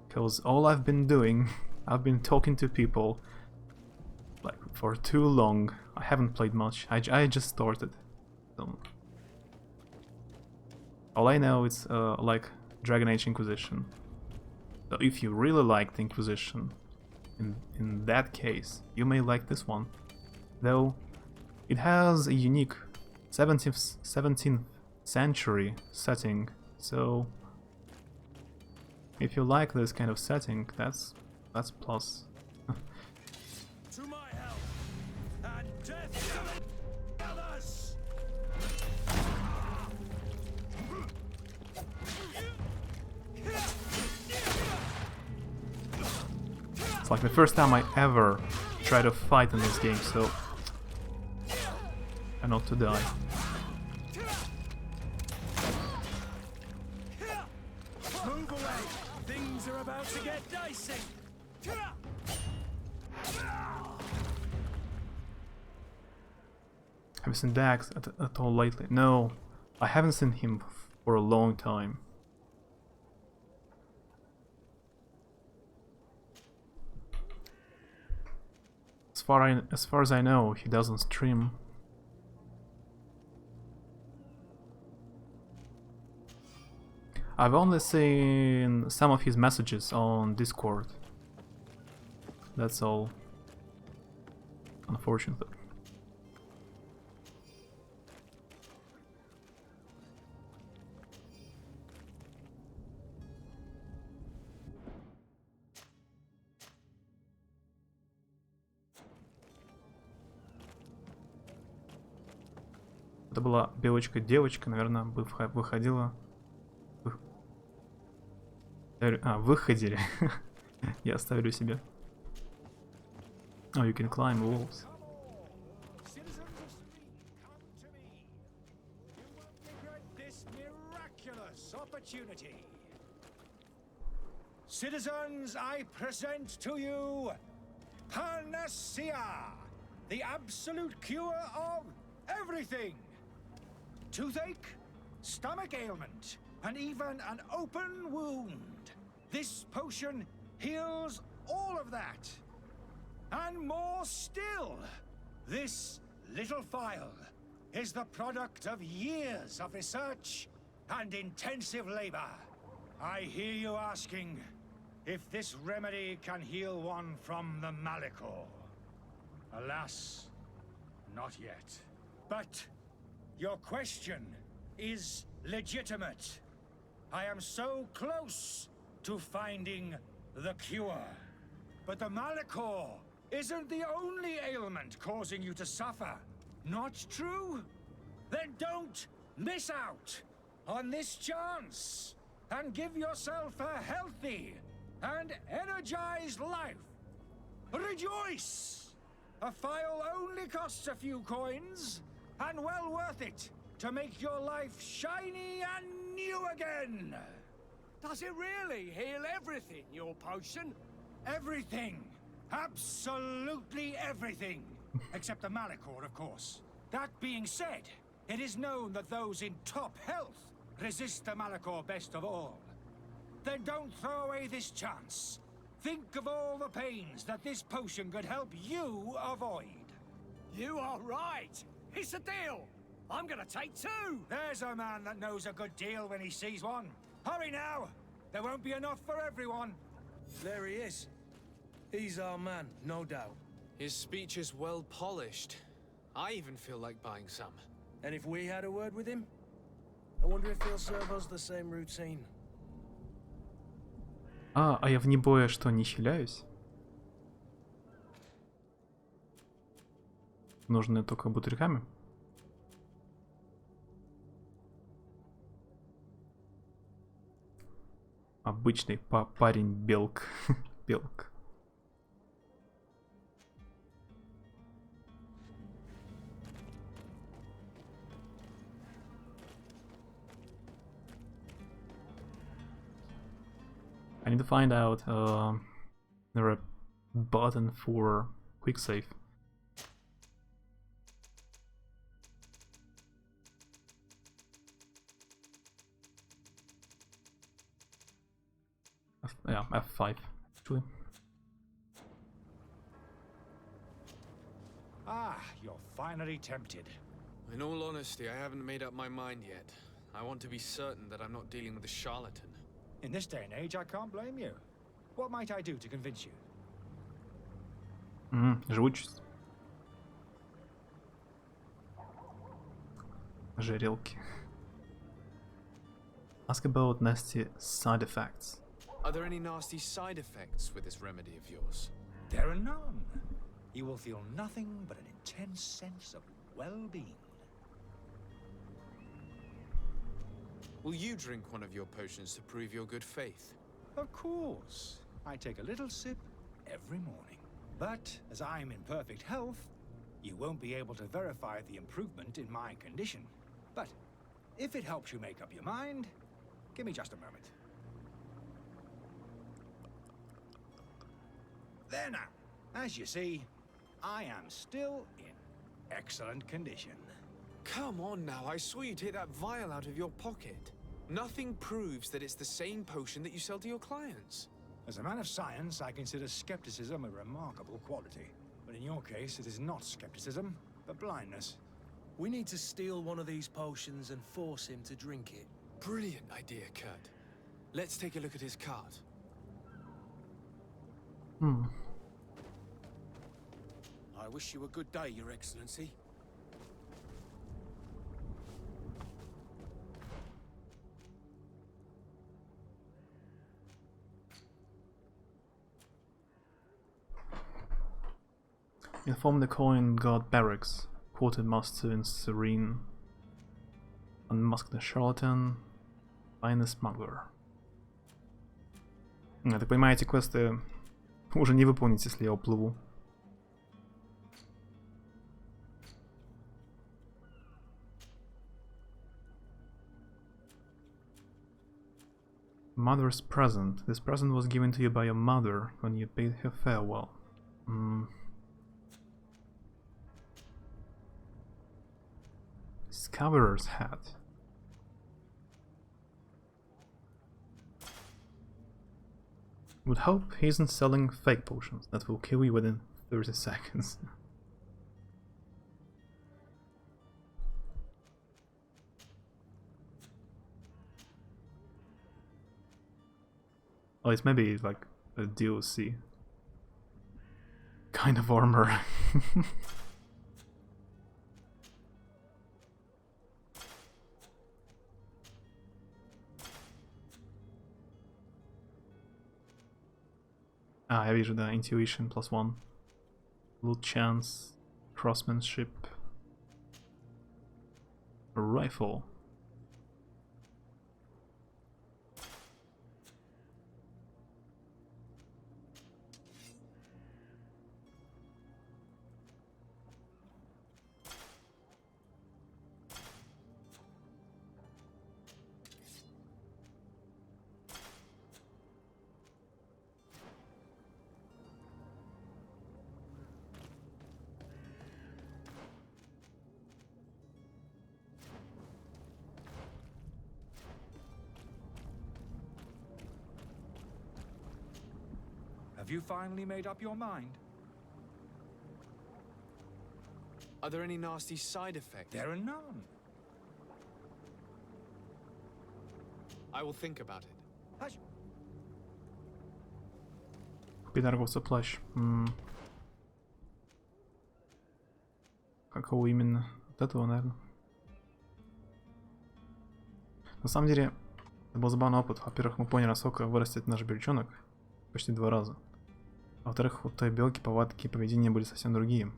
Because all I've been doing, I've been talking to people like for too long. I haven't played much. I just started. So, all I know is like Dragon Age Inquisition. So if you really like the Inquisition, in that case, you may like this one. Though it has a unique 17th century setting, so if you like this kind of setting, that's plus. To my help, and death to the others! It's like the first time I ever try to fight in this game, so and not to die. Move away! Things are about to get dicey! Have you seen Dax at all lately? No, I haven't seen him for a long time. As far as I know, he doesn't stream. I've only seen some of his messages on Discord. That's all. Unfortunately. Это была белочка-девочка, наверное, бы выходила. Выходили. Я оставлю себе. Oh, you can climb walls. Citizens of Sweden, come to me. You won't regret this miraculous opportunity. Citizens, I present to you Panacea, the absolute cure of everything. Toothache, stomach ailment, and even an open wound. This potion heals all of that. And more still, this little phial is the product of years of research and intensive labor. I hear you asking if this remedy can heal one from the Malachor. Alas, not yet. But your question is legitimate. I am so close to finding the cure. But the Malachor isn't the only ailment causing you to suffer. Not true? Then don't miss out on this chance and give yourself a healthy and energized life. Rejoice! A phial only costs a few coins, and well worth it to make your life shiny and new again. Does it really heal everything, your potion? Everything. Absolutely everything. Except the Malachor, of course. That being said, it is known that those in top health resist the Malachor best of all. Then don't throw away this chance. Think of all the pains that this potion could help you avoid. You are right. It's a deal. I'm gonna take two. There's a man that knows a good deal when he sees one. Hurry now. There won't be enough for everyone. There he is. He's our man, no doubt. His speech is well polished. I even feel like buying some. And if we had a word with him? I wonder if he'll serve us the same routine. А я вне боя что, не хиляюсь? Нужны только бутыльками? Обычный парень белк. Белк. I need to find out there a button for quick save. Yeah, F5 actually. Ah, you're finally tempted. In all honesty, I haven't made up my mind yet. I want to be certain that I'm not dealing with a charlatan. In this day and age, I can't blame you. What might I do to convince you? Живучесть. Ожерелки. Ask about nasty side effects. Are there any nasty side effects with this remedy of yours? There are none. You will feel nothing but an intense sense of well-being. Will you drink one of your potions to prove your good faith? Of course. I take a little sip every morning. But as I'm in perfect health, you won't be able to verify the improvement in my condition. But if it helps you make up your mind, give me just a moment. There now. As you see, I am still in excellent condition. Come on now, I saw you take that vial out of your pocket. Nothing proves that it's the same potion that you sell to your clients. As a man of science, I consider skepticism a remarkable quality. But in your case, it is not skepticism, but blindness. We need to steal one of these potions and force him to drink it. Brilliant idea, Kurt. Let's take a look at his cart. I wish you a good day, Your Excellency. Inform the coin guard barracks. Quartermaster in Serene. Unmask the charlatan. Find the smuggler. Я так понимаю, эти квесты уже не выполнить, если я уплыву. Mother's present. This present was given to you by your mother when you paid her farewell. Discoverer's hat. Would hope he isn't selling fake potions that will kill you within 30 seconds. Oh, it's maybe like a DLC kind of armor. Ah, я вижу, да, intuition +1. Loot chance, craftsmanship, rifle. Have you finally made up your mind? Are there any nasty side effects? There are none. I will think about it. Hush. Купи торговца плащ. Какого именно? Вот этого, наверное. На самом деле, это был забавный опыт. Во-первых, мы поняли, насколько вырастет наш бельчонок. Почти 2 раза. Во-вторых, у той белки повадки и поведения были совсем другие.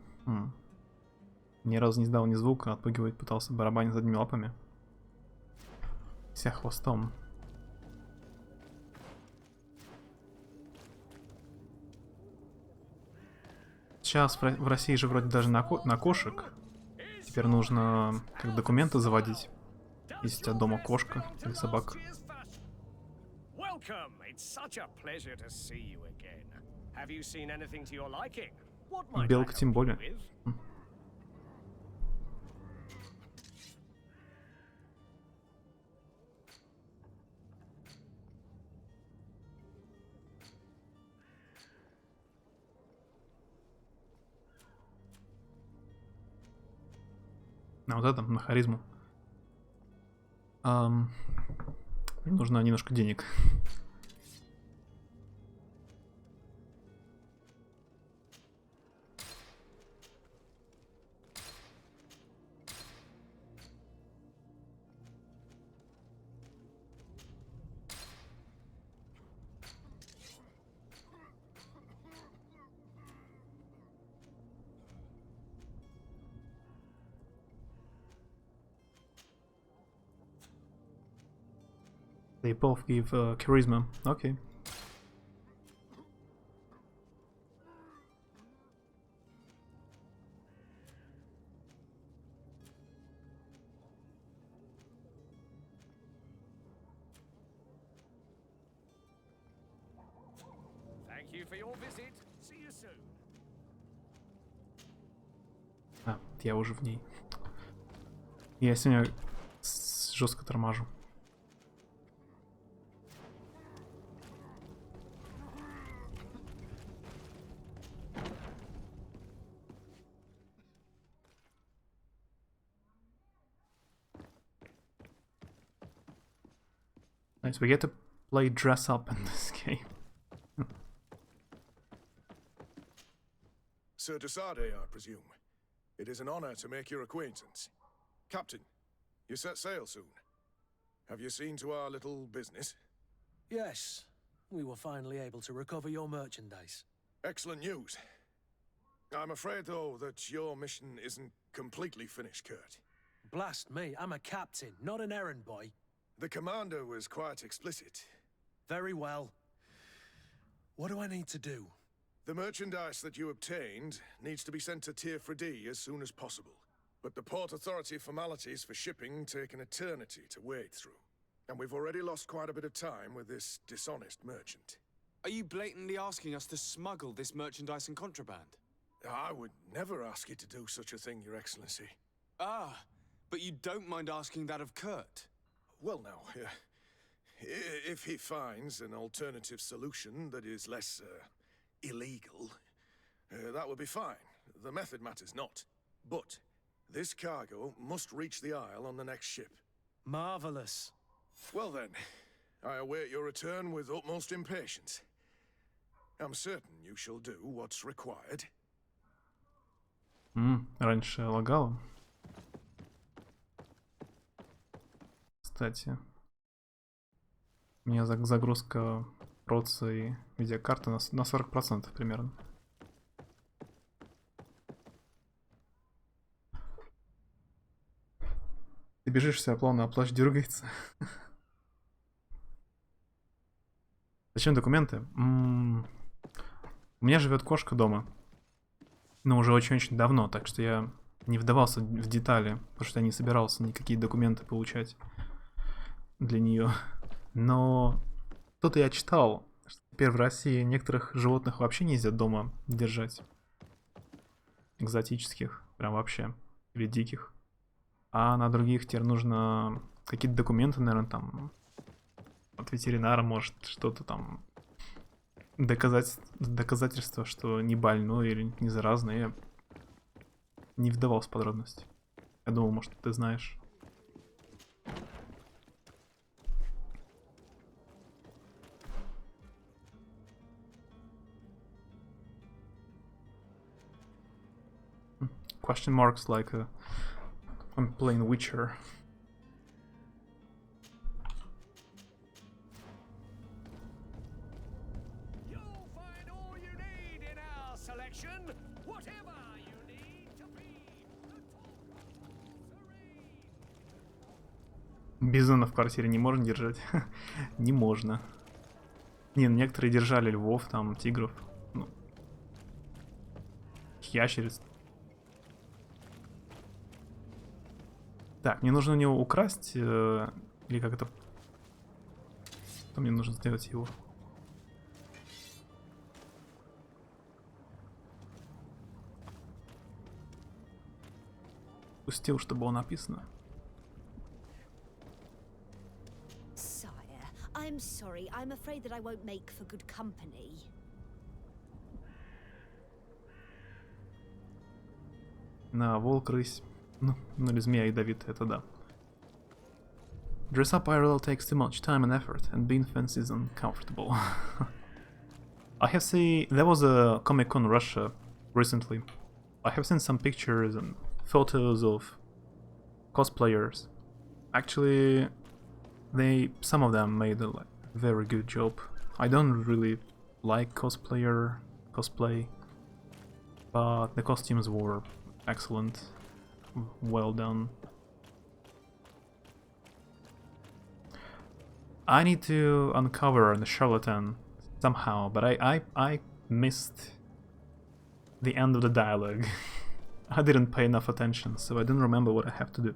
Ни разу не издал ни звука, отпугивать пытался барабанить задними лапами. Вся хвостом. Сейчас в России же вроде даже на кошек. Теперь нужно как документы заводить. Если у тебя дома кошка или собака. Белка тем более. А вот это на харизму. Мне нужно немножко денег. They both give charisma. Okay. Thank you for your visit. See you soon. А, я уже в ней. Я сегодня жестко торможу. Nice, we get to play dress up in this game. Sir Desade, I presume. It is an honor to make your acquaintance. Captain, you set sail soon. Have you seen to our little business? Yes, we were finally able to recover your merchandise. Excellent news. I'm afraid, though, that your mission isn't completely finished, Kurt. Blast me, I'm a captain, not an errand boy. The commander was quite explicit. Very well. What do I need to do? The merchandise that you obtained needs to be sent to Tier 3D as soon as possible. But the Port Authority formalities for shipping take an eternity to wade through. And we've already lost quite a bit of time with this dishonest merchant. Are you blatantly asking us to smuggle this merchandise and contraband? I would never ask you to do such a thing, Your Excellency. Ah, but you don't mind asking that of Kurt? Well, now, if he finds an alternative solution that is less, illegal, that would be fine. The method matters not. But this cargo must reach the Isle on the next ship. Marvelous. Well then, I await your return with utmost impatience. I'm certain you shall do what's required. Раньше лагало. Кстати, у меня загрузка проца и видеокарты на 40% примерно. Ты бежишь себя плавно, а плащ дергается. Зачем документы? У меня живет кошка дома. Но уже очень-очень давно, так что я не вдавался в детали, потому что я не собирался никакие документы получать для нее. Но тут я читал, что теперь в России некоторых животных вообще нельзя дома держать. Экзотических, прям вообще. Или диких. А на других теперь нужно какие-то документы, наверное, там от ветеринара, может, что-то там доказательство, что не больной или не заразный. Я не вдавался в подробности. Я думал, может, ты знаешь. Question marks like I'm playing Witcher. Бизона в квартире не можно держать? Не можно. Не, некоторые держали львов, там, тигров. Ну, ящериц. Так, мне нужно у него украсть, или как это... Что мне нужно сделать его? Пустил, чтобы было написано. I'm sorry. I'm afraid that I won't make for good company. На, волк, рысь. Ну, или змея ядовитая, это да. Dress up IRL takes too much time and effort, and being fancy is uncomfortable. I have seen... There was a Comic-Con Russia recently. I have seen some pictures and photos of cosplayers. Actually... some of them made a very good job. I don't really like cosplay, but the costumes were excellent, well done. I need to uncover the charlatan somehow, but I missed the end of the dialogue. I didn't pay enough attention, so I didn't remember what I have to do.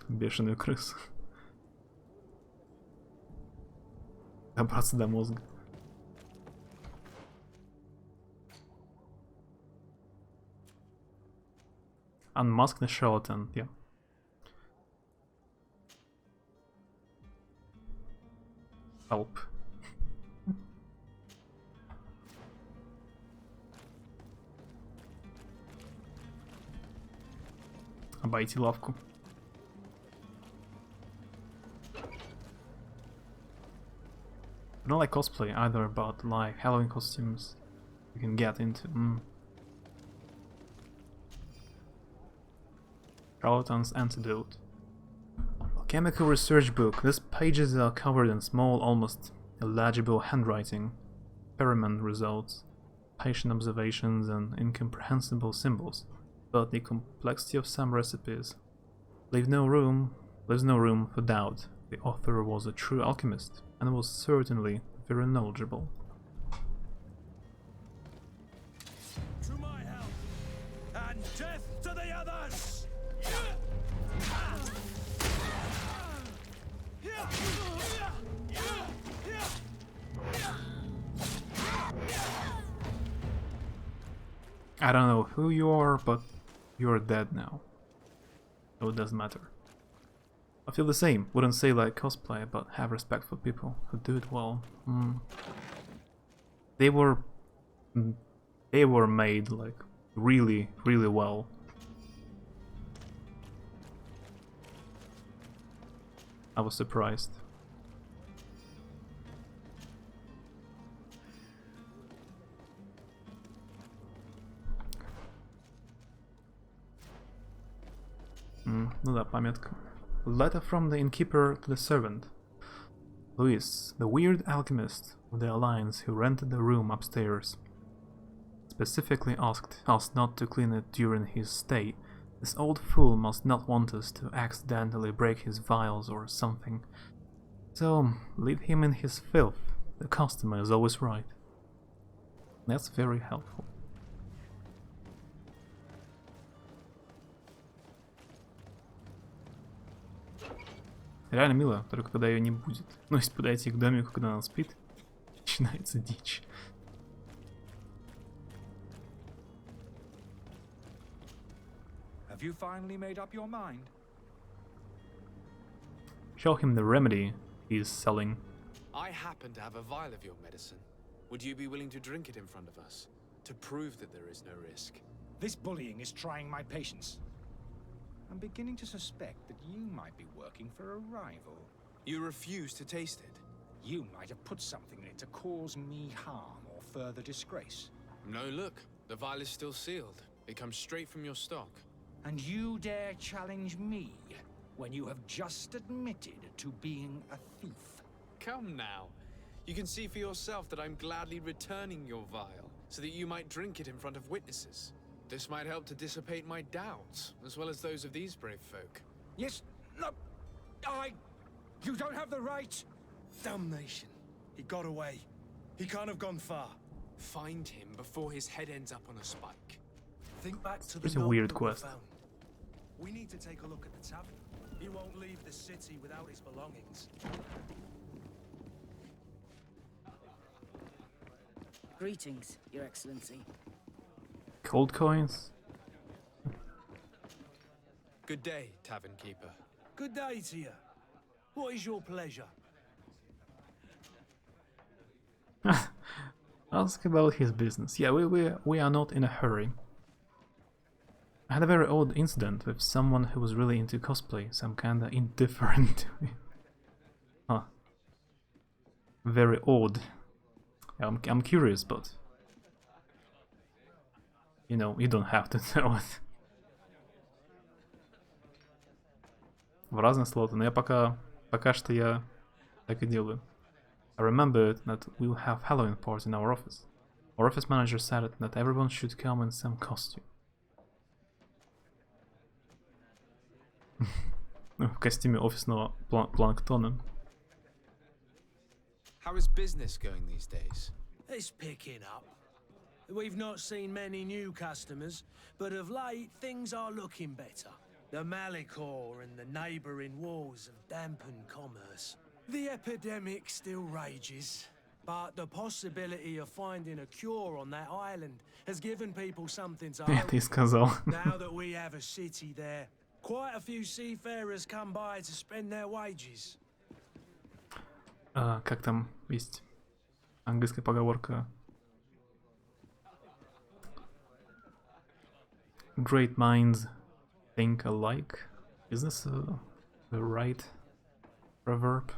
Бешеную крысу. Добраться до мозга. Unmask the charlatan, yeah. Help. Обойти лавку. Not like cosplay either, but like Halloween costumes you can get into. Charlatan's Antidote. Chemical research book. These pages are covered in small, almost illegible handwriting. Experiment results, patient observations, and incomprehensible symbols. But the complexity of some recipes leaves no room for doubt. The author was a true alchemist and was certainly very knowledgeable. To my help, and death to the others! I don't know who you are, but you're dead now. So it doesn't matter. I feel the same. Wouldn't say like cosplay, but have respect for people who do it well. They were made like really, really well. I was surprised. No da, pamiątka. Letter from the innkeeper to the servant. Louis, the weird alchemist of the Alliance who rented the room upstairs, specifically asked us not to clean it during his stay. This old fool must not want us to accidentally break his vials or something. So, leave him in his filth. The customer is always right. That's very helpful. Реально мило, только когда ее не будет. Но если подойти к домику, когда она спит, начинается дичь. Have you finally made up your mind? Show him the remedy he is selling. I happen to have a vial of your medicine. Would you be willing to drink it in front of us, to prove that there is no risk? This bullying is trying my patience. I'm beginning to suspect that you might be working for a rival. You refuse to taste it? You might have put something in it to cause me harm or further disgrace. No, look. The vial is still sealed. It comes straight from your stock. And you dare challenge me when you have just admitted to being a thief? Come now. You can see for yourself that I'm gladly returning your vial, so that you might drink it in front of witnesses. This might help to dissipate my doubts, as well as those of these brave folk. Yes, no, you don't have the right. Damnation. He got away. He can't have gone far. Find him before his head ends up on a spike. Think back to It's the a note weird that we quest. found. We need to take a look at the tavern. He won't leave the city without his belongings. Greetings, Your Excellency. Cold coins? Good day, tavern keeper. Good day to you. What is your pleasure? Ask about his business. Yeah, we are not in a hurry. I had a very odd incident with someone who was really into cosplay, so I'm kinda indifferent to it. Huh. Very odd. Yeah, I'm curious, but you know, you don't have to tell it. В разные слоты, но я пока что я так и делаю. I remembered that we'll have Halloween party in our office. Our office manager said that everyone should come in some costume. В костюме офисного планктона. How is business going these days? It's picking up. We've not seen many new customers, but of late things are looking better. The Malicor and the neighboring wars have dampened commerce. The epidemic still rages, but the possibility of finding a cure on that island has given people something to hope. Ты сказал. Now that we have a city there, quite a few seafarers come by to spend their wages. Как там есть английская поговорка? Great minds think alike. Is this the right proverb?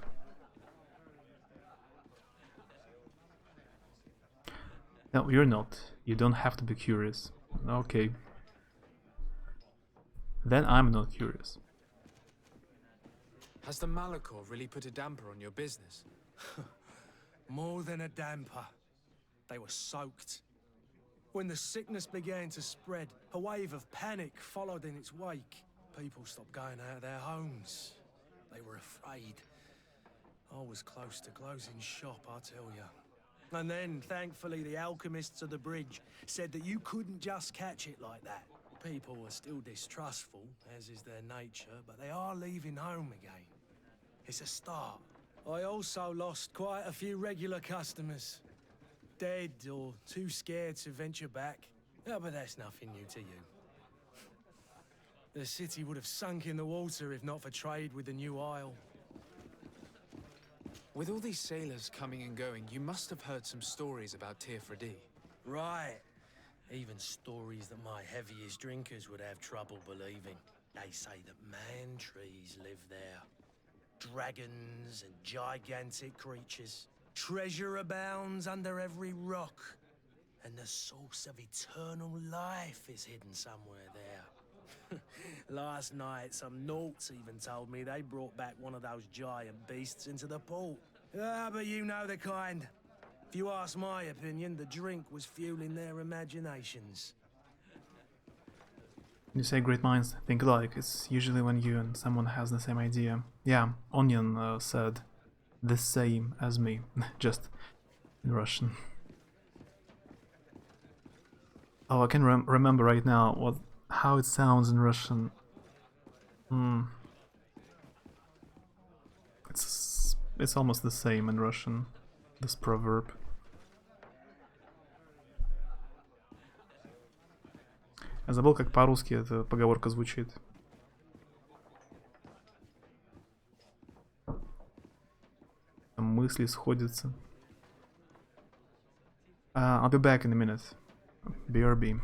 No, you're not. You don't have to be curious. Okay. Then I'm not curious. Has the Malachor really put a damper on your business? More than a damper. They were soaked. When the sickness began to spread, a wave of panic followed in its wake. People stopped going out of their homes. They were afraid. I was close to closing shop, I tell you. And then, thankfully, the alchemists of the bridge said that you couldn't just catch it like that. People are still distrustful, as is their nature, but they are leaving home again. It's a start. I also lost quite a few regular customers. Dead or too scared to venture back. Oh, but that's nothing new to you. The city would have sunk in the water if not for trade with the new isle. With all these sailors coming and going, you must have heard some stories about Tirfredi. Right. Even stories that my heaviest drinkers would have trouble believing. They say that man trees live there. Dragons and gigantic creatures. Treasure abounds under every rock. And the source of eternal life is hidden somewhere there. Last night, some Nauts even told me they brought back one of those giant beasts into the port. Ah, but you know the kind. If you ask my opinion, the drink was fueling their imaginations. You say great minds think alike. It's usually when you and someone has the same idea. Yeah, Onion said the same as me, just in Russian. Oh, I can remember right now how it sounds in Russian. It's almost the same in Russian, this proverb. Я забыл, как по-русски эта поговорка звучит. Там мысли сходятся. I'll be back in a minute. BRB.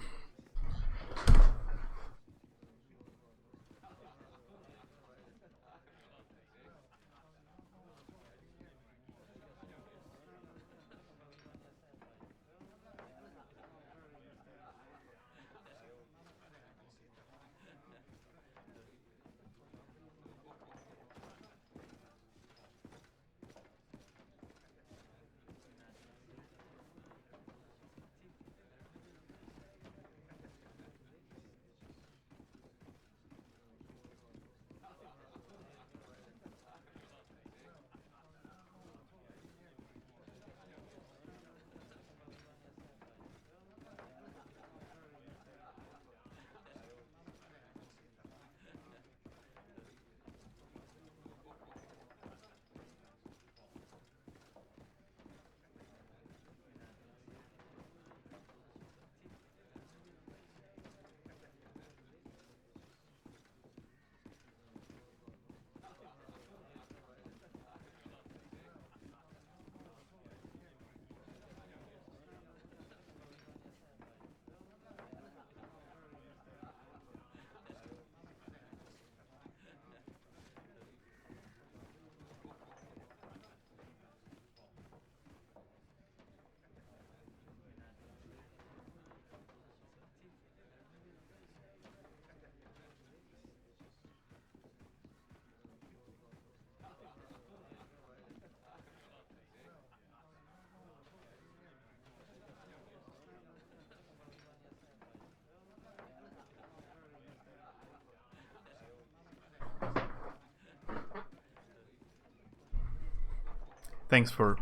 Thanks for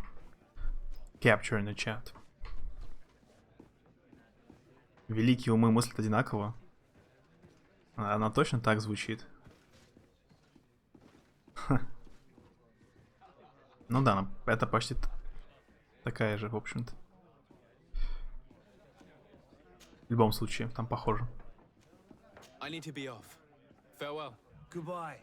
capturing the chat. Великие умы мыслят одинаково. Она точно так звучит. Ну да, это почти такая же, в общем-то. В любом случае, там похоже. I need to be off. Farewell. Goodbye.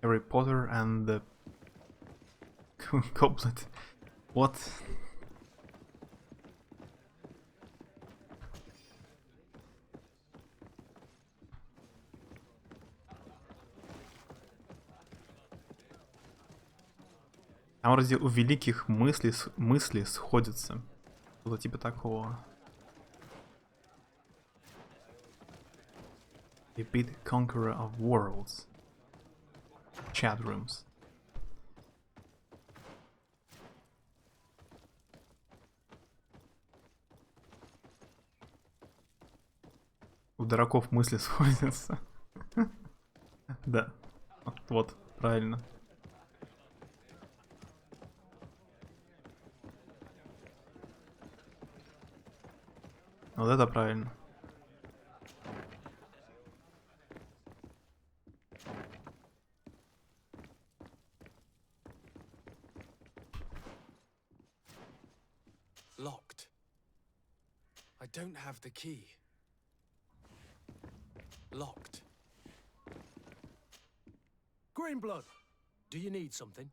Harry Potter and the goblet. What? Там вроде у великих мысли сходятся. Что-то типа такого. The big conqueror of worlds. Chat rooms. У дураков мысли сходятся. Да. Вот, правильно. Вот это правильно. Locked. I don't have the key. Locked. Greenblood, do you need something?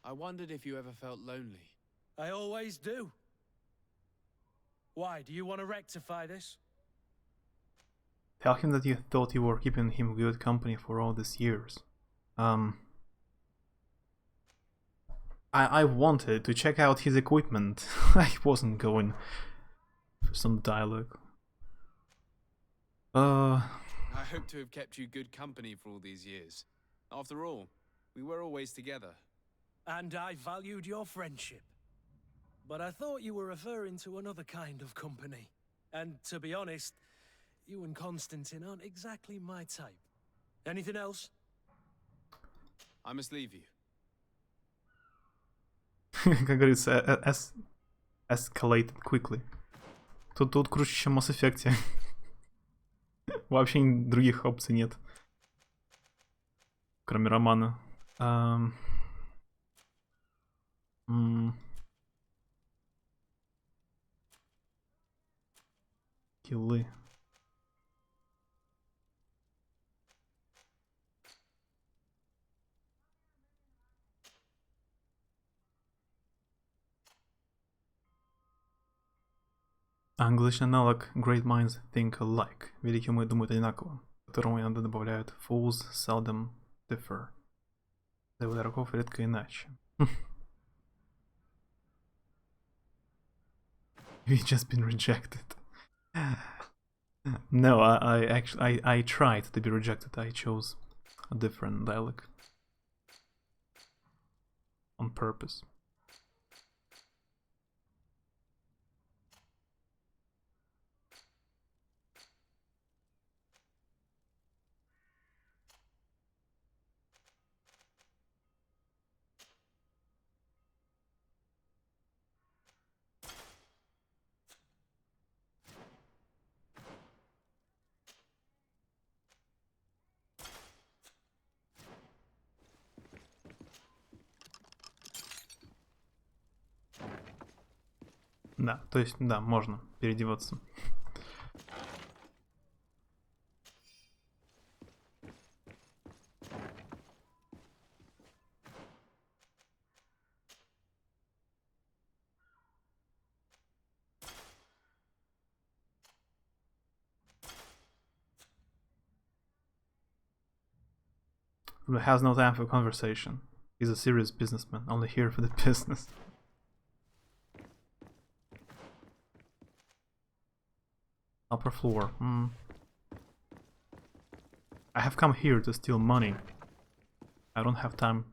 I wondered if you ever felt lonely. I always do. Why, do you want to rectify this? Tell him that you thought you were keeping him good company for all these years. I wanted to check out his equipment. I wasn't going for some dialogue. I hope to have kept you good company for all these years. After all, we were always together. And I valued your friendship. But I thought you were referring to another kind of company. And to be honest, you and Constantine aren't exactly my type. Anything else? I must leave you. Как говорится, escalated quickly. Тут круче, чем в Mass Effect. Вообще других опций нет. Кроме романа. Киллы. English аналог Great Minds Think Alike. Великие умы думают одинаково. Которому иногда добавляют Fools seldom differ. Для игроков редко иначе. We've just been rejected. No, I tried to be rejected. I chose a different dialect. On purpose. Да, то есть, да, можно переодеваться. He has no time for conversation. He's a serious businessman, only here for the business. Upper floor. I have come here to steal money. I don't have time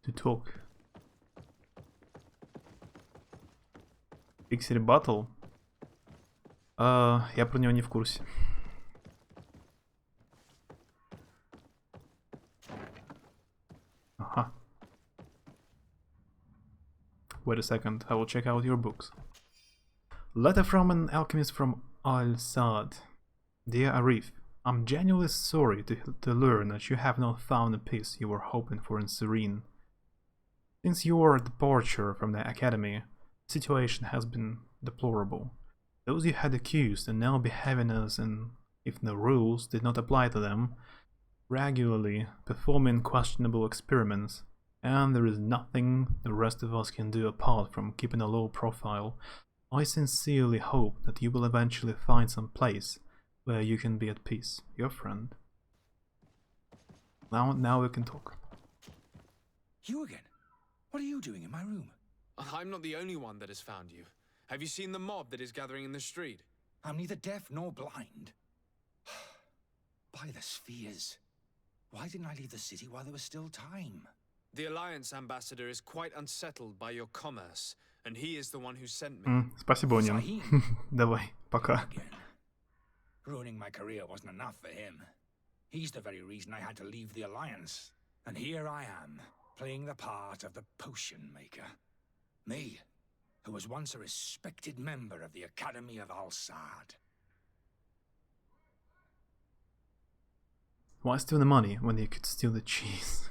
to talk. Pixel Battle? Я про него не в курсе. Ага. Wait a second, I will check out your books. Letter from an alchemist from Al-Sad. Dear Arif, I'm genuinely sorry to learn that you have not found the peace you were hoping for in Serene. Since your departure from the academy, the situation has been deplorable. Those you had accused are now behaving as if the rules did not apply to them, regularly performing questionable experiments, and there is nothing the rest of us can do apart from keeping a low profile. I sincerely hope that you will eventually find some place where you can be at peace. Your friend. Now we can talk. You again? What are you doing in my room? I'm not the only one that has found you. Have you seen the mob that is gathering in the street? I'm neither deaf nor blind. By the spheres. Why didn't I leave the city while there was still time? The Alliance ambassador is quite unsettled by your commerce, and he is the one who sent me. Спасибо, Онин. Давай, пока. Ruining my career wasn't enough for him. He's the very reason I had to leave the Alliance. And here I am, playing the part of the potion maker. Me, who was once a respected member of the Academy of Al-Sad. Why steal the money when you could steal the cheese?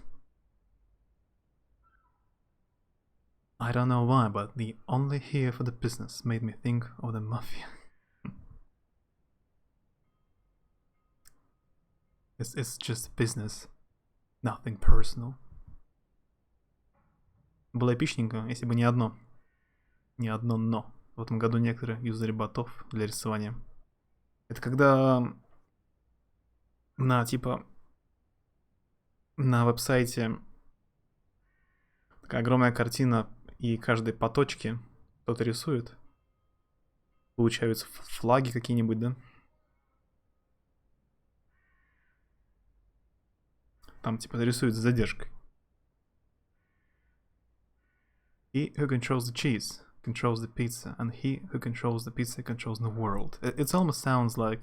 I don't know why, but the only here for the business made me think of the mafia. It's just business, nothing personal. Было эпичненько, если бы не одно но. В этом году некоторые юзали ботов для рисования. Это когда на веб-сайте такая огромная картина, и каждой поточке кто-то рисует. Получаются флаги какие-нибудь, да? Там рисуют с задержкой. He who controls the cheese controls the pizza, and he who controls the pizza controls the world. It almost sounds like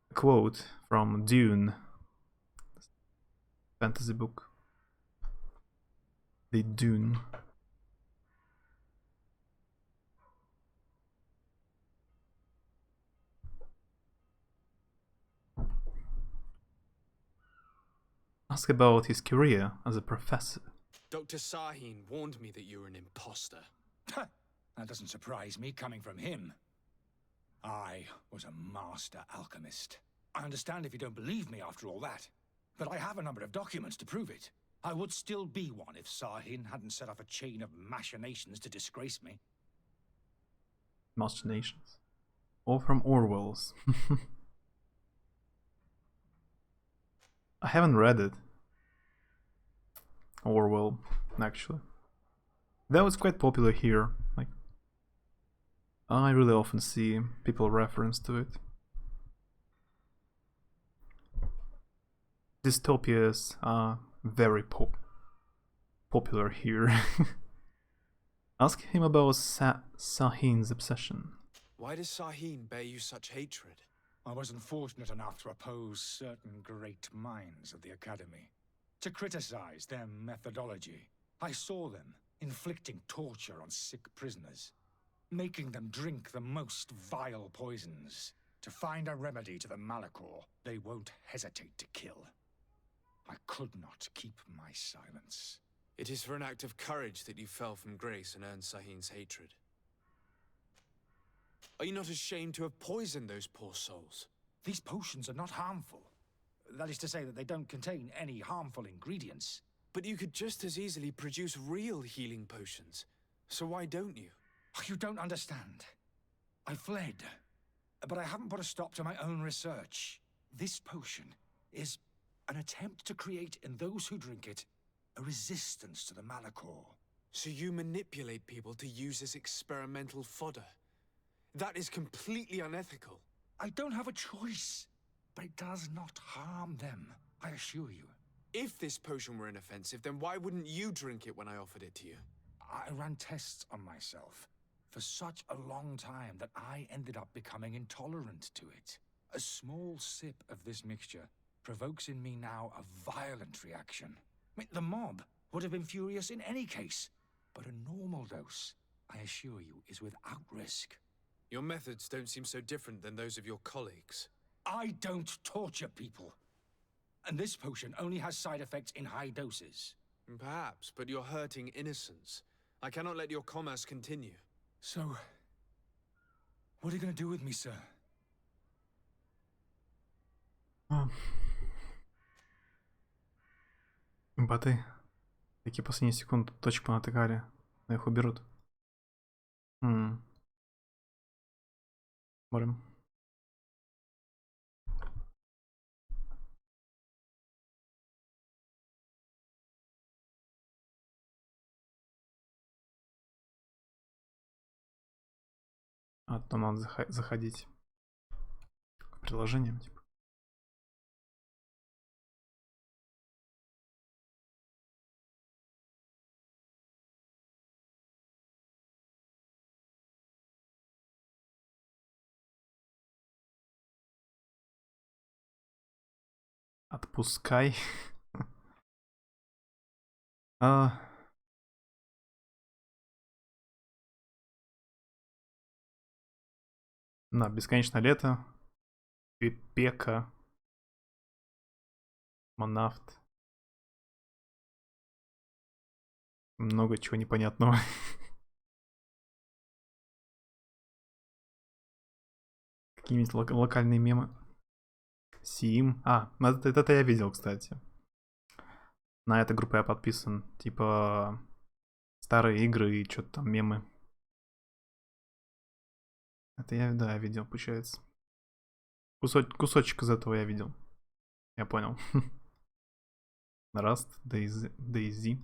a quote from Dune, fantasy book. The Dune. Ask about his career as a professor. Dr. Sahin warned me that you were an imposter. That doesn't surprise me coming from him. I was a master alchemist. I understand if you don't believe me after all that, but I have a number of documents to prove it. I would still be one if Sahin hadn't set off a chain of machinations to disgrace me. Machinations? All from Orwell's. I haven't read it. Orwell, actually. That was quite popular here. Like, I really often see people reference to it. Dystopias are very popular here. Ask him about Sahin's obsession. Why does Sahin bear you such hatred? I wasn't fortunate enough to oppose certain great minds of the Academy. To criticize their methodology. I saw them inflicting torture on sick prisoners, making them drink the most vile poisons. To find a remedy to the Malachor they won't hesitate to kill. I could not keep my silence. It is for an act of courage that you fell from grace and earned Sahin's hatred. Are you not ashamed to have poisoned those poor souls? These potions are not harmful. That is to say that they don't contain any harmful ingredients. But you could just as easily produce real healing potions. So why don't you? You don't understand. I fled. But I haven't put a stop to my own research. This potion is an attempt to create in those who drink it a resistance to the Malachor. So you manipulate people to use as experimental fodder. That is completely unethical. I don't have a choice. But it does not harm them, I assure you. If this potion were inoffensive, then why wouldn't you drink it when I offered it to you? I ran tests on myself for such a long time that I ended up becoming intolerant to it. A small sip of this mixture provokes in me now a violent reaction. I mean, the mob would have been furious in any case, but a normal dose, I assure you, is without risk. Your methods don't seem so different than those of your colleagues. I don't torture people. And this potion only has side effects in high doses. Perhaps, but you're hurting innocents. I cannot let your commerce continue. So, what are you going to do with me, sir? Боты. Такие последние секунды точку натыкали. Но их уберут. Смотрим. А то надо заходить в приложение, типа. Отпускай. На бесконечное лето. Пека. Монавт. Много чего непонятного. Какие-нибудь локальные мемы. Сим. Это я видел, кстати. На эту группу я подписан. Типа старые игры и что-то там мемы. Это я, да, видел, получается. Кусочек из этого я видел. Я понял. Rust, DayZ.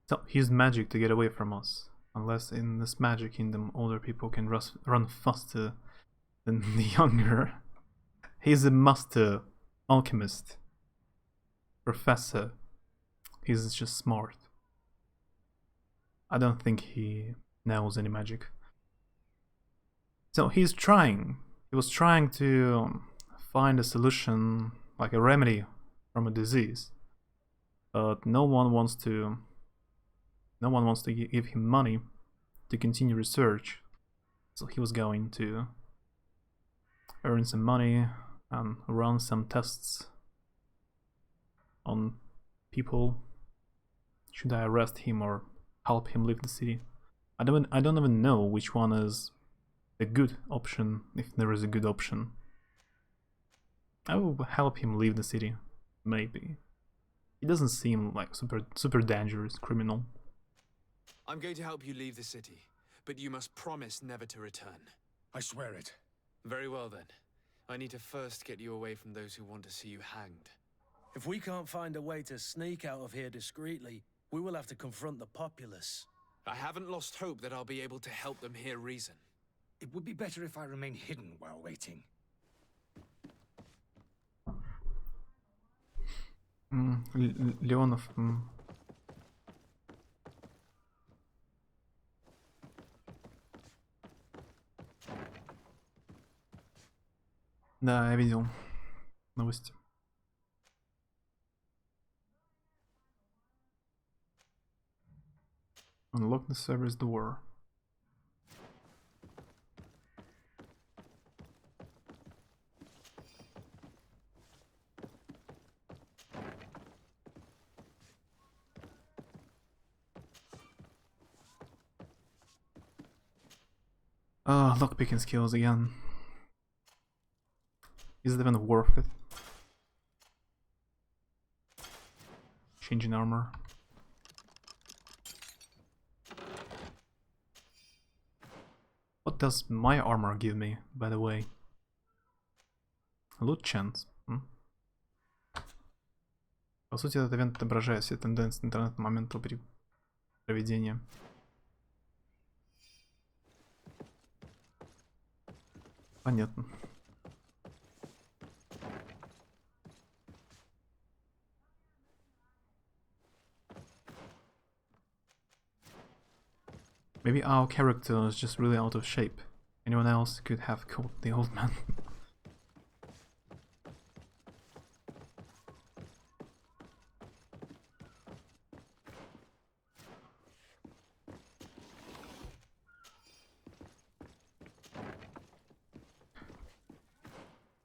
So he's magic to get away from us. Unless in this magic kingdom older people can run faster than the younger. He's a master alchemist. Professor. He's just smart. I don't think he knows any magic. So he's trying. He was trying to find a solution, like a remedy from a disease. But no one wants to give him money to continue research. So he was going to earn some money and run some tests on people. Should I arrest him or help him leave the city? I don't even know which one is the good option, if there is a good option. I will help him leave the city, maybe. He doesn't seem like super dangerous criminal. I'm going to help you leave the city, but you must promise never to return. I swear it. Very well then. I need to first get you away from those who want to see you hanged. If we can't find a way to sneak out of here discreetly, we will have to confront the populace. I haven't lost hope that I'll be able to help them hear reason. It would be better if I remain hidden while waiting. Леонов. Да, я видел новости. Unlock the server's door. Lockpicking skills again. Is it even worth it? Changing armor. What does my armor give me, by the way? Loot chance. По сути, этот ивент отображает все тенденции интернета на момент его проведения. Понятно. Maybe our character is just really out of shape. Anyone else could have caught the old man.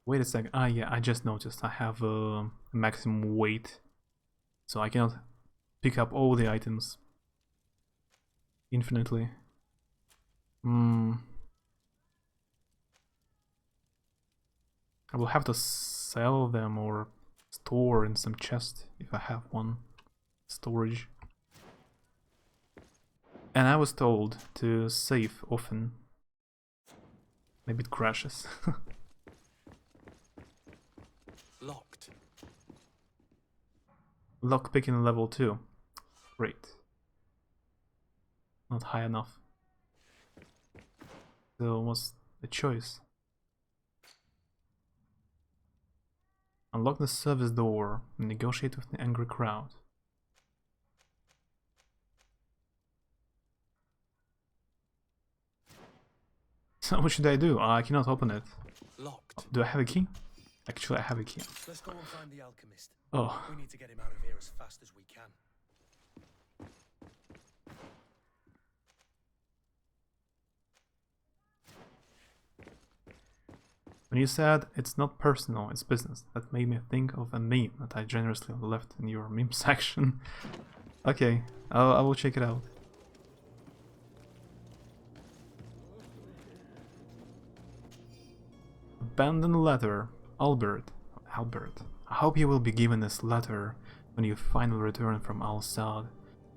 Wait a sec. Yeah, I just noticed I have a maximum weight. So I cannot pick up all the items infinitely. I will have to sell them or store in some chest if I have one. Storage. And I was told to save often Maybe it crashes. Locked. Lockpicking level 2. Great. Not high enough. So what's the choice? Unlock the service door and negotiate with the angry crowd. So what should I do? I cannot open it. Locked. Do I have a key? Actually, I have a key. Let's go and find the alchemist. Oh. We need to get him out of here as fast as we can. When you said it's not personal, it's business, that made me think of a meme that I generously left in your meme section. Okay, I will check it out. Abandoned letter. Albert. I hope you will be given this letter when you finally return from Al-Sad,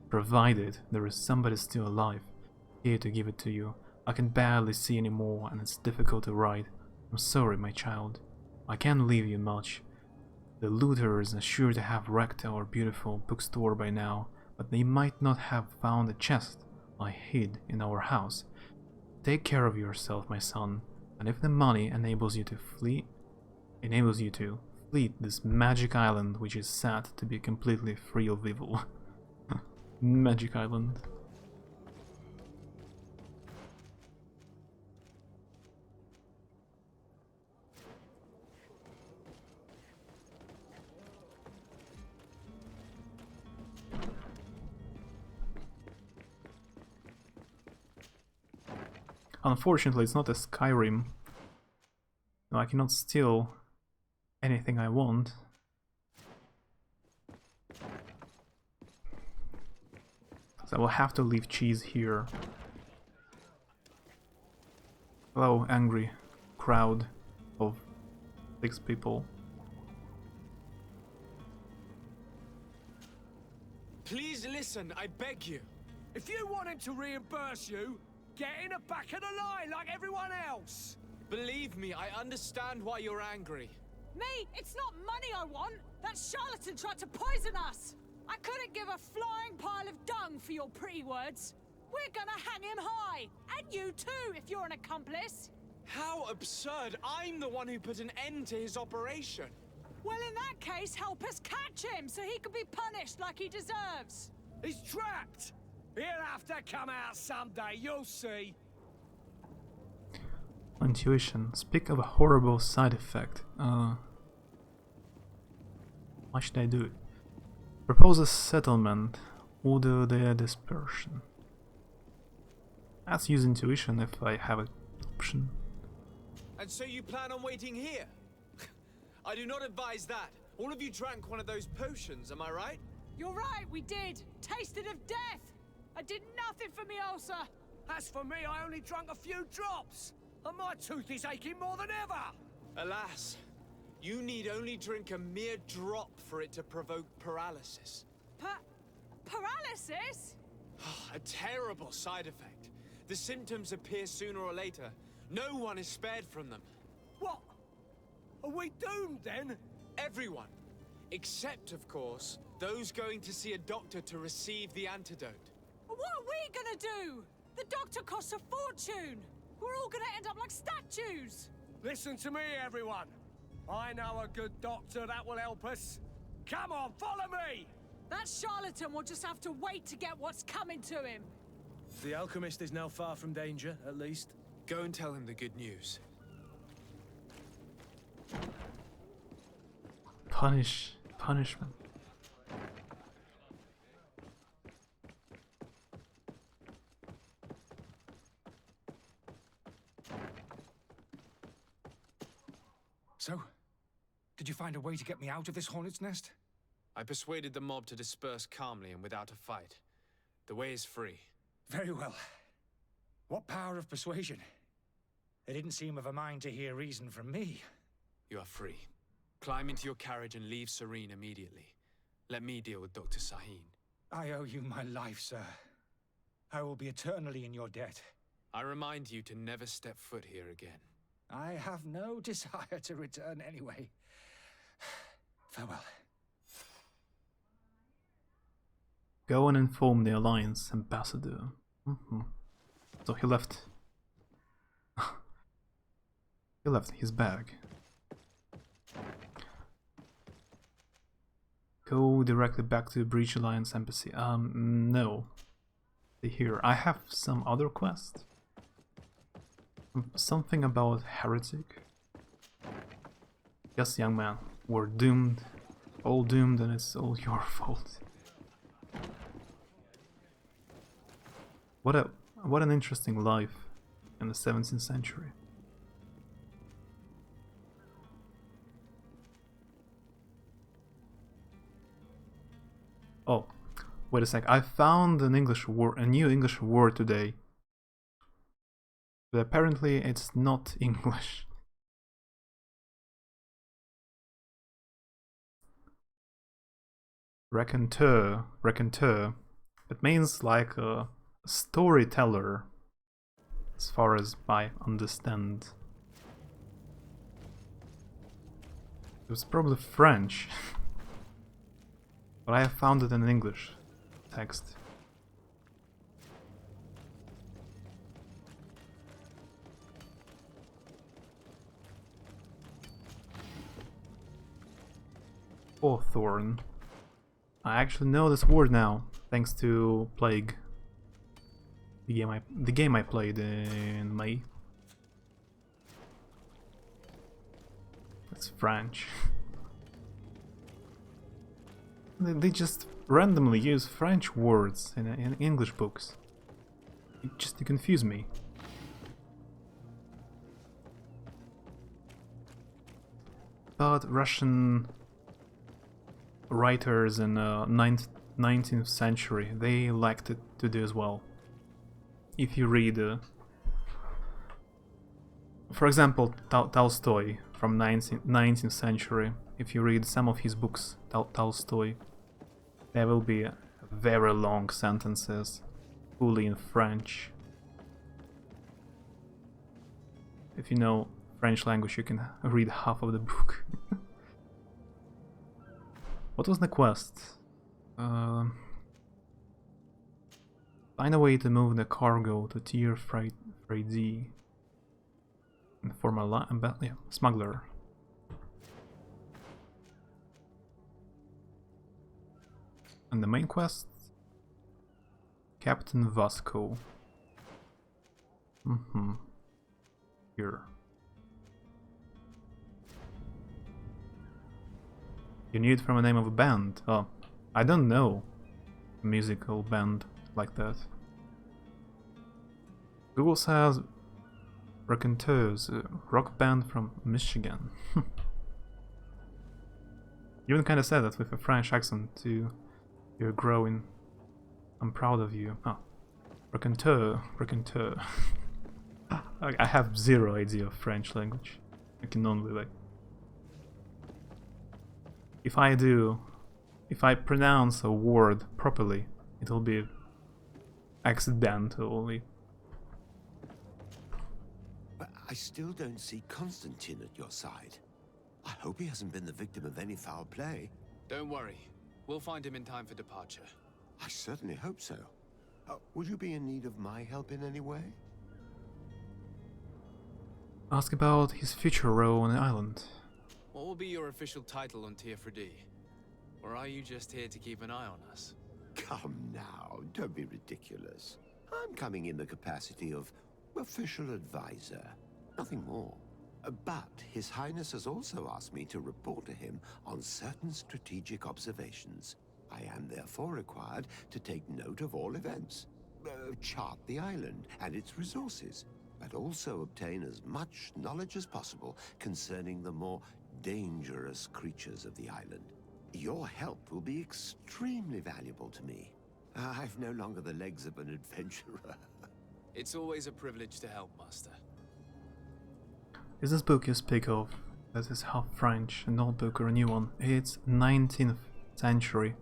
provided there is somebody still alive here to give it to you. I can barely see anymore and it's difficult to write. I'm sorry, my child. I can't leave you much. The looters are sure to have wrecked our beautiful bookstore by now, but they might not have found the chest I hid in our house. Take care of yourself, my son, and if the money enables you to flee this magic island which is sad to be completely free of evil. Magic island. Unfortunately, it's not a Skyrim. No, I cannot steal anything I want. So I will have to leave cheese here. Hello, angry crowd of 6 people. Please listen, I beg you. If you want him to reimburse you, get in the back of the line like everyone else. Believe me, I understand why you're angry. Me? It's not money I want. That charlatan tried to poison us. I couldn't give a flying pile of dung for your pretty words. We're gonna hang him high. And you too, if you're an accomplice. How absurd. I'm the one who put an end to his operation. Well, in that case, help us catch him so he can be punished like he deserves. He's trapped. He'll have to come out someday, you'll see. Intuition. Speak of a horrible side effect. Why should I do it? Propose a settlement. Order their dispersion. Let's use intuition if I have an option. And so you plan on waiting here? I do not advise that. All of you drank one of those potions, am I right? You're right, we did. Tasted of death. I did nothing for me ulcer. As for me, I only drank a few drops. And my tooth is aching more than ever. Alas, you need only drink a mere drop for it to provoke paralysis. Paralysis? A terrible side effect. The symptoms appear sooner or later. No one is spared from them. What? Are we doomed then? Everyone. Except, of course, those going to see a doctor to receive the antidote. What are we gonna do? The doctor costs a fortune. We're all gonna end up like statues. Listen to me, everyone. I know a good doctor that will help us. Come on, follow me! That charlatan will just have to wait to get what's coming to him. The alchemist is now far from danger, at least. Go and tell him the good news. Punishment. So, did you find a way to get me out of this hornet's nest? I persuaded the mob to disperse calmly and without a fight. The way is free. Very well. What power of persuasion? They didn't seem of a mind to hear reason from me. You are free. Climb into your carriage and leave Serene immediately. Let me deal with Dr. Sahin. I owe you my life, sir. I will be eternally in your debt. I remind you to never step foot here again. I have no desire to return anyway. Farewell. Go and inform the Alliance ambassador. So he left. He left his bag. Go directly back to the Breach Alliance embassy. No. Here, I have some other quest. Something about heretic. Yes, young man, we're doomed. All doomed, and it's all your fault. What an interesting life in the 17th century. Oh, wait a sec. I found an English word, a new English word today. But apparently it's not English. Raconteur. It means like a storyteller, as far as I understand. It was probably French. But I have found it in English text. Hawthorn. I actually know this word now, thanks to Plague. The game I played in May. It's French. They just randomly use French words in English books. Just to confuse me. But Russian writers in the 19th century, they liked it to do as well. If you read, for example, Tolstoy from 19th century, if you read some of his books, Tolstoy, there will be very long sentences, fully in French. If you know French language, you can read half of the book. What was the quest? Find a way to move the cargo to Tier Freight D. Inform a smuggler. And the main quest? Captain Vasco. Here. You knew it from the name of a band. Oh, I don't know a musical band like that. Google says Raconteurs, a rock band from Michigan. You even kinda said that with a French accent too. You're growing. I'm proud of you. Oh. Raconteur. I have zero idea of French language. I can only like... If I pronounce a word properly, it'll be accidentally. But I still don't see Constantine at your side. I hope he hasn't been the victim of any foul play. Don't worry. We'll find him in time for departure. I certainly hope so. Would you be in need of my help in any way? Ask about his future role on the island. What will be your official title on Tier D? Or are you just here to keep an eye on us? Come now, don't be ridiculous. I'm coming in the capacity of official advisor, nothing more. But His Highness has also asked me to report to him on certain strategic observations. I am therefore required to take note of all events, chart the island and its resources, but also obtain as much knowledge as possible concerning the more dangerous creatures of the island. Your help will be extremely valuable to me. I've no longer the legs of an adventurer. It's always a privilege to help, Master. Is this book you speak of, that is half French, an old book or a new one? It's 19th century,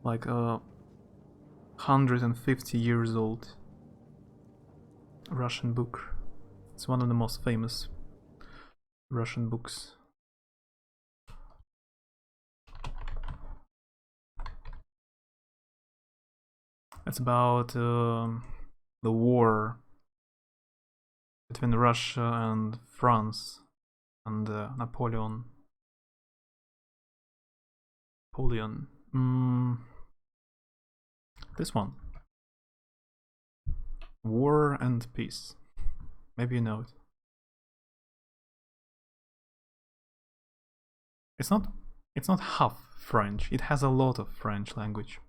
like 150 years old Russian book. It's one of the most famous Russian books. It's about the war between Russia and France and Napoleon. This one. War and Peace. Maybe you know it. It's not half French. It has a lot of French language.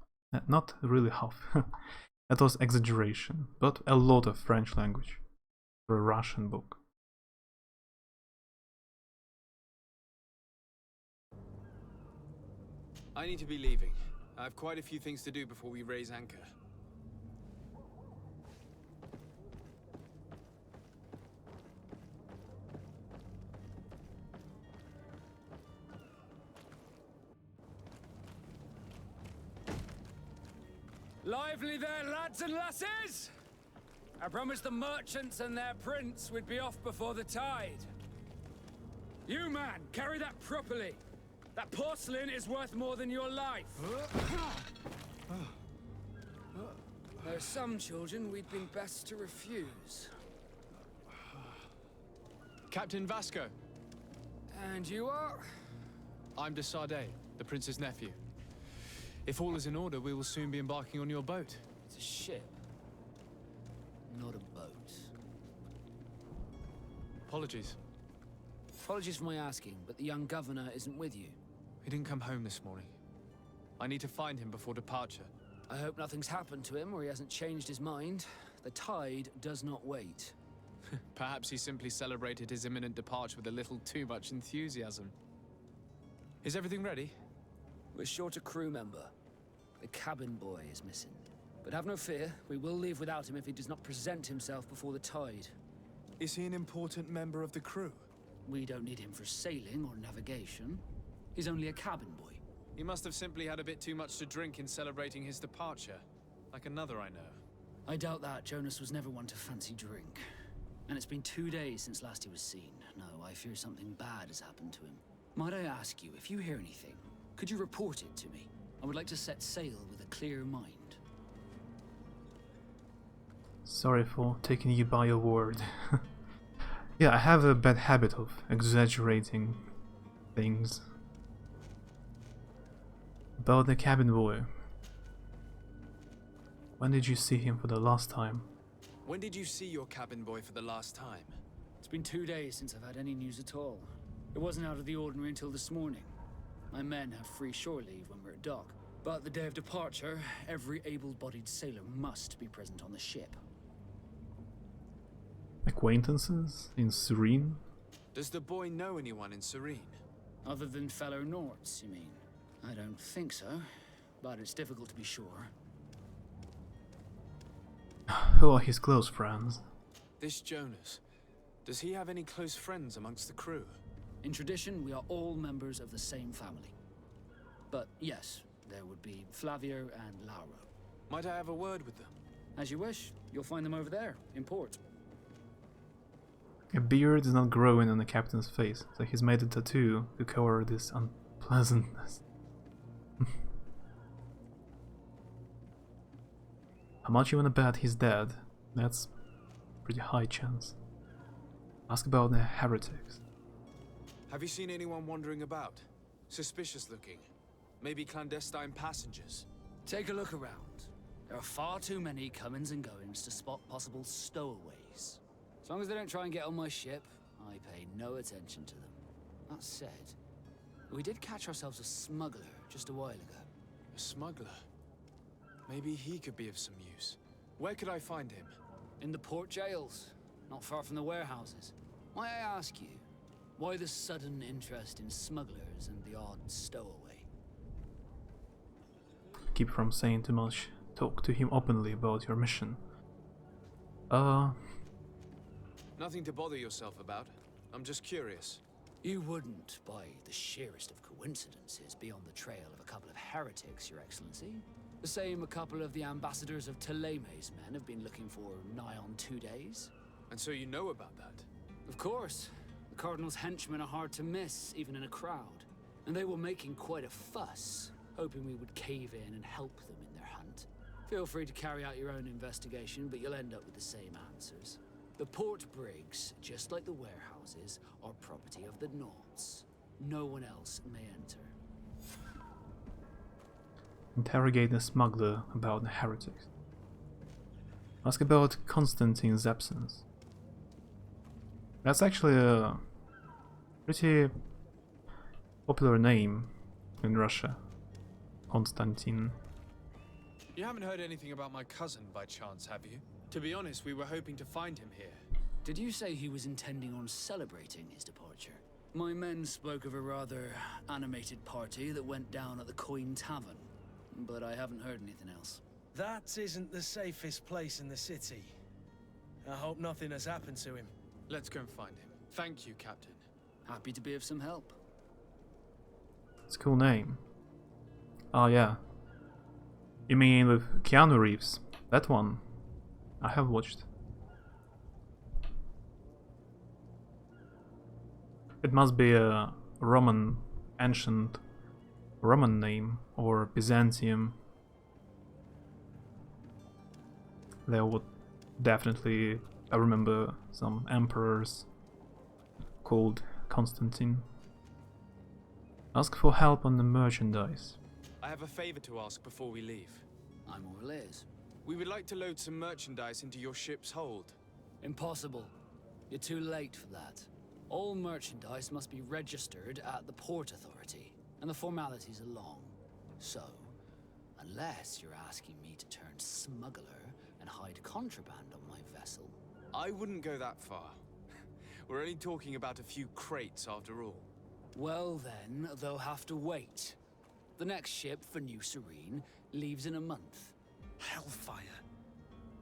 Not really half. That was exaggeration, but a lot of French language for a Russian book. I need to be leaving. I have quite a few things to do before we raise anchor. Lively there, lads and lasses! I promised the merchants and their prince we'd be off before the tide. You, man, carry that properly. That porcelain is worth more than your life. There are some children we'd been best to refuse. Captain Vasco. And you are? I'm de Sardet, the prince's nephew. If all is in order, we will soon be embarking on your boat. It's a ship, not a boat. Apologies. Apologies for my asking, but the young governor isn't with you. He didn't come home this morning. I need to find him before departure. I hope nothing's happened to him or he hasn't changed his mind. The tide does not wait. Perhaps he simply celebrated his imminent departure with a little too much enthusiasm. Is everything ready? We're short a crew member. The cabin boy is missing. But have no fear, we will leave without him if he does not present himself before the tide. Is he an important member of the crew? We don't need him for sailing or navigation. He's only a cabin boy. He must have simply had a bit too much to drink in celebrating his departure. Like another I know. I doubt that. Jonas was never one to fancy drink. And it's been 2 days since last he was seen. No, I fear something bad has happened to him. Might I ask you, if you hear anything, could you report it to me? I would like to set sail with a clear mind. Sorry for taking you by your word. Yeah, I have a bad habit of exaggerating things. About the cabin boy. When did you see him for the last time? When did you see your cabin boy for the last time? It's been 2 days since I've had any news at all. It wasn't out of the ordinary until this morning. My men have free shore leave when we're at dock. But the day of departure, every able-bodied sailor must be present on the ship. Acquaintances in Serene? Does the boy know anyone in Serene? Other than fellow Nords, you mean? I don't think so, but it's difficult to be sure. Who are his close friends? This Jonas, does he have any close friends amongst the crew? In tradition, we are all members of the same family. But yes, there would be Flavio and Lauro. Might I have a word with them? As you wish. You'll find them over there, in port. A beard is not growing on the captain's face, so he's made a tattoo to cover this unpleasantness. How much you wanna bet he's dead? That's pretty high chance. Ask about the heretics. Have you seen anyone wandering about? Suspicious looking? Maybe clandestine passengers? Take a look around. There are far too many comings and goings to spot possible stowaways. As long as they don't try and get on my ship, I pay no attention to them. That said, we did catch ourselves a smuggler just a while ago. A smuggler? Maybe he could be of some use. Where could I find him? In the port jails, not far from the warehouses. Might I ask you, why the sudden interest in smugglers and the odd stowaway? Keep from saying too much. Talk to him openly about your mission. Nothing to bother yourself about. I'm just curious. You wouldn't, by the sheerest of coincidences, be on the trail of a couple of heretics, Your Excellency. The same a couple of the ambassadors of Teleme's men have been looking for nigh on 2 days. And so you know about that? Of course. The Cardinal's henchmen are hard to miss, even in a crowd. And they were making quite a fuss, hoping we would cave in and help them in their hunt. Feel free to carry out your own investigation, but you'll end up with the same answers. The port brigs, just like the warehouses, are property of the Nauts. No one else may enter. Interrogate the smuggler about the heretics. Ask about Constantine's absence. That's actually a pretty popular name in Russia. Constantine. You haven't heard anything about my cousin by chance, have you? To be honest, we were hoping to find him here. Did you say he was intending on celebrating his departure? My men spoke of a rather animated party that went down at the Coin Tavern, but I haven't heard anything else. That isn't the safest place in the city. I hope nothing has happened to him. Let's go and find him. Thank you, Captain. Happy to be of some help. It's a cool name. Oh yeah. You mean with Keanu Reeves? That one. I have watched. It must be a Roman, ancient Roman name, or Byzantium. There would definitely, I remember some emperors called Constantine. Ask for help on the merchandise. I have a favor to ask before we leave. I'm all ears. We would like to load some merchandise into your ship's hold. Impossible. You're too late for that. All merchandise must be registered at the Port Authority, and the formalities are long. So, unless you're asking me to turn smuggler and hide contraband on my vessel... I wouldn't go that far. We're only talking about a few crates after all. Well then, they'll have to wait. The next ship for New Serene leaves in a month. Hellfire.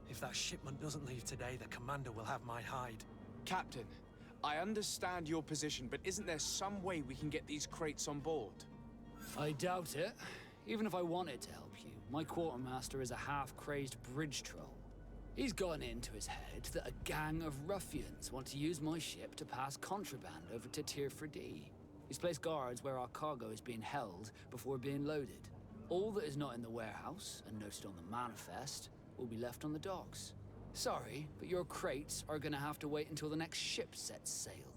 If that shipment doesn't leave today, the commander will have my hide. Captain, I understand your position, but isn't there some way we can get these crates on board? I doubt it. Even if I wanted to help you, my quartermaster is a half-crazed bridge troll. He's gotten into his head that a gang of ruffians want to use my ship to pass contraband over to Tier 4D. He's placed guards where our cargo is being held before being loaded. All that is not in the warehouse, and noted on the manifest, will be left on the docks. Sorry, but your crates are gonna have to wait until the next ship sets sail.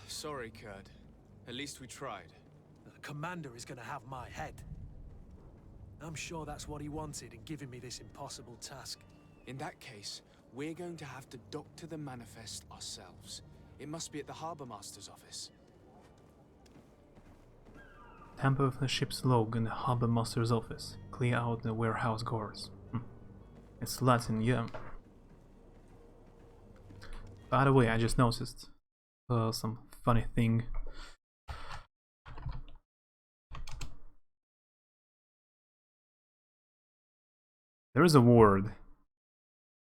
Sorry, Kurd. At least we tried. The commander is gonna have my head. I'm sure that's what he wanted in giving me this impossible task. In that case, we're going to have to dock to the manifest ourselves. It must be at the Harbour Master's office. Tamper with the ship's log in the Harbour Master's office. Clear out the warehouse guards. It's Latin, yeah. By the way, I just noticed some funny thing. There is a word,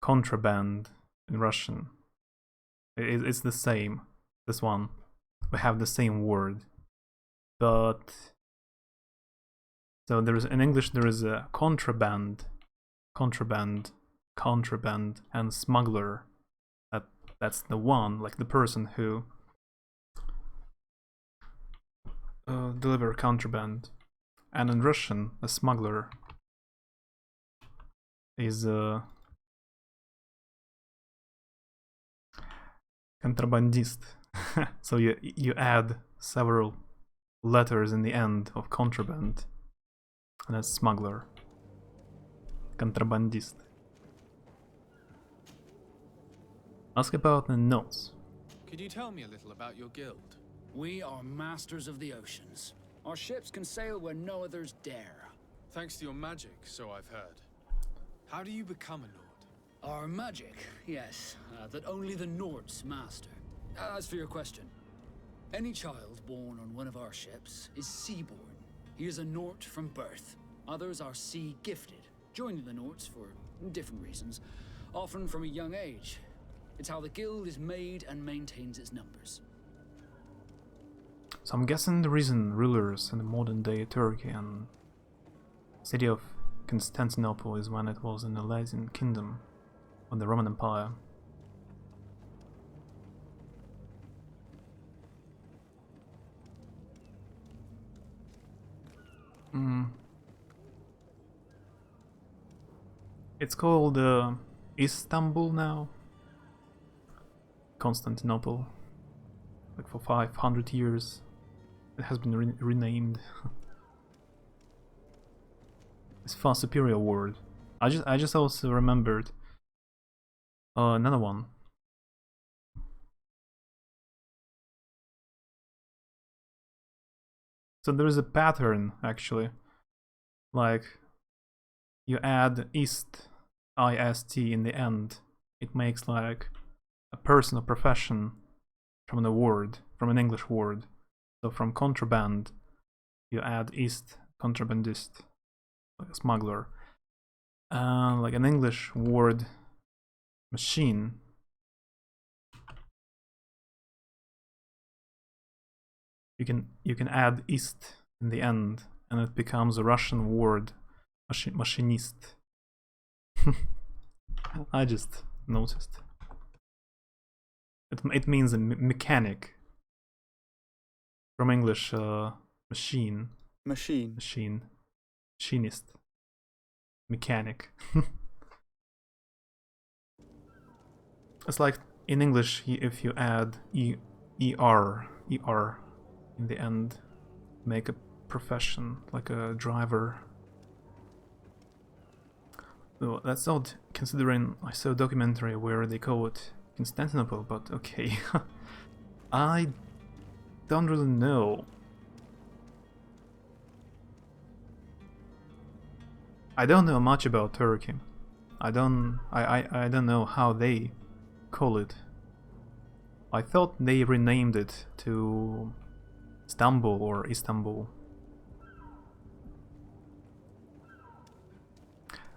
contraband, in Russian. It's the same, this one. We have the same word. But... so there is, in English there is a contraband, and smuggler. That's the one, like the person who deliver contraband. And in Russian, a smuggler is a contrabandist. So you add several letters in the end of contraband, and that's smuggler. Contrabandist. Ask about the notes. Could you tell me a little about your guild? We are masters of the oceans. Our ships can sail where no others dare. Thanks to your magic, so I've heard. How do you become a Nord? Our magic, yes, that only the Nords master. As for your question, any child born on one of our ships is seaborn. He is a Nord from birth. Others are sea-gifted, joining the Nords for different reasons, often from a young age. It's how the guild is made and maintains its numbers. So I'm guessing the reason rulers in the modern day Turkey and city of Constantinople is when it was in the Latin Kingdom, of the Roman Empire. It's called Istanbul now. Constantinople. Like for 500 years. It has been renamed. It's far superior word. I just also remembered another one. So there is a pattern actually. Like you add ist, ist in the end. It makes like a person or profession from the word, from an English word. So from contraband, you add ist, contrabandist, like a smuggler. Like an English word, machine. You can add ist in the end, and it becomes a Russian word, machinist. I just noticed. It means a mechanic. From English, machine. Machinist. Mechanic. It's like in English, if you add er in the end, make a profession, like a driver. Well, that's odd, considering I saw a documentary where they call it Constantinople, but okay. I don't really know. I don't know much about Turkey. I don't know how they call it. I thought they renamed it to Istanbul or Istanbul.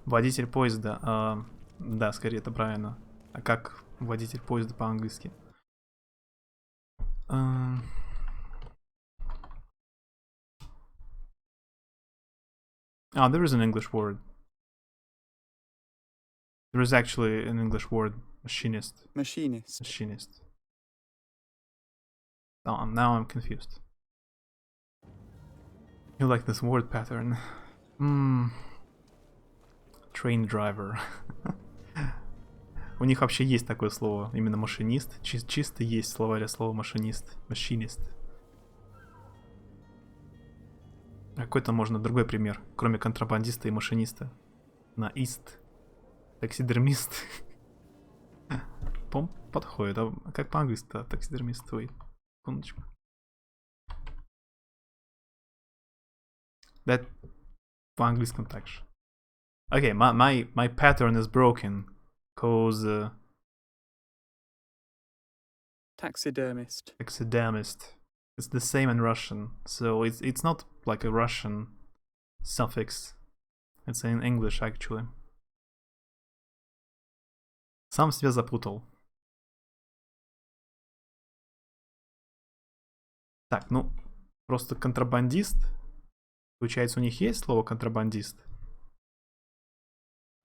Водитель поезда. Да, скорее это правильно. А как водитель поезда по-английски? There is an English word. There is actually an English word, machinist. Machinist. Oh, now I'm confused. You like this word pattern? Train driver. У них вообще есть такое слово, именно машинист. Чисто есть словарь слова машинист. Machinist. Какой-то можно другой пример, кроме контрабандиста и машиниста. На ист. Таксидермист. Подходит. А как по-английски-то таксидермист твой? Секундочку. Да, по-английскому так же. Okay, my pattern is broken. Cause taxidermist. Taxidermist. It's the same in Russian, so it's not like a Russian suffix. It's in English actually. Сам себя запутал. Так, ну, просто контрабандист. Получается, у них есть слово контрабандист?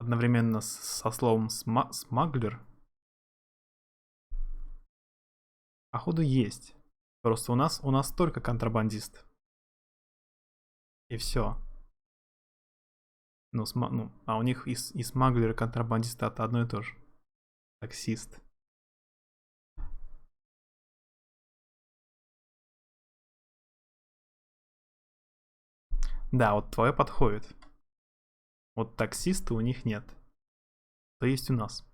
Одновременно со словом смаглер. Походу есть. Просто у нас только контрабандист. И все. А у них и смаглер, и контрабандист это одно и то же. Таксист. Да, вот твое подходит. Вот таксиста у них нет. То есть у нас.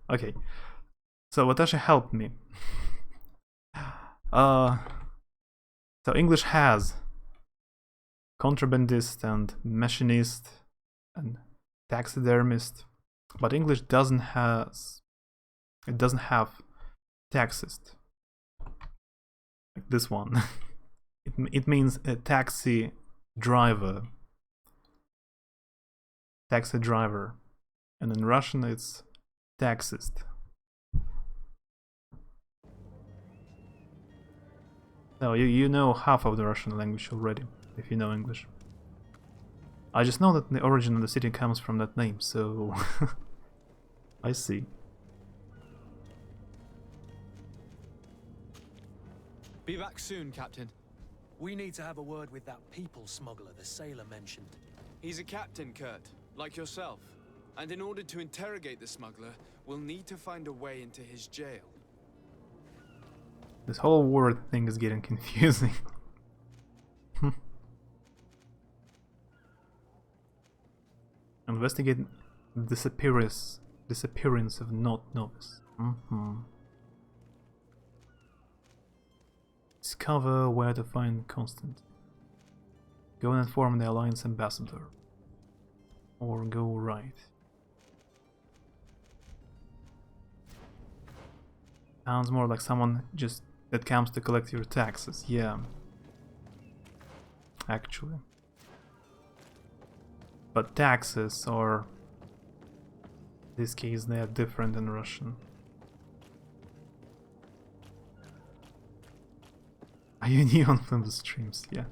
Okay. So what actually helped me? So English has contrabandist and machinist and taxidermist, but English doesn't have taxist. Like this one. It means a taxi driver. Taxi driver. And in Russian it's taxist. So you know half of the Russian language already, if you know English. I just know that the origin of the city comes from that name, so I see. Be back soon, Captain. We need to have a word with that people smuggler the sailor mentioned. He's a captain, Kurt, like yourself. And in order to interrogate the smuggler, we'll need to find a way into his jail. This whole word thing is getting confusing. Investigate disappearance of not novice. Discover where to find Constant. Go and inform the Alliance ambassador. Or go right. Sounds more like someone just that comes to collect your taxes. Yeah. Actually. But taxes are... in this case they are different in Russian. Are you new on film streams? Yeah.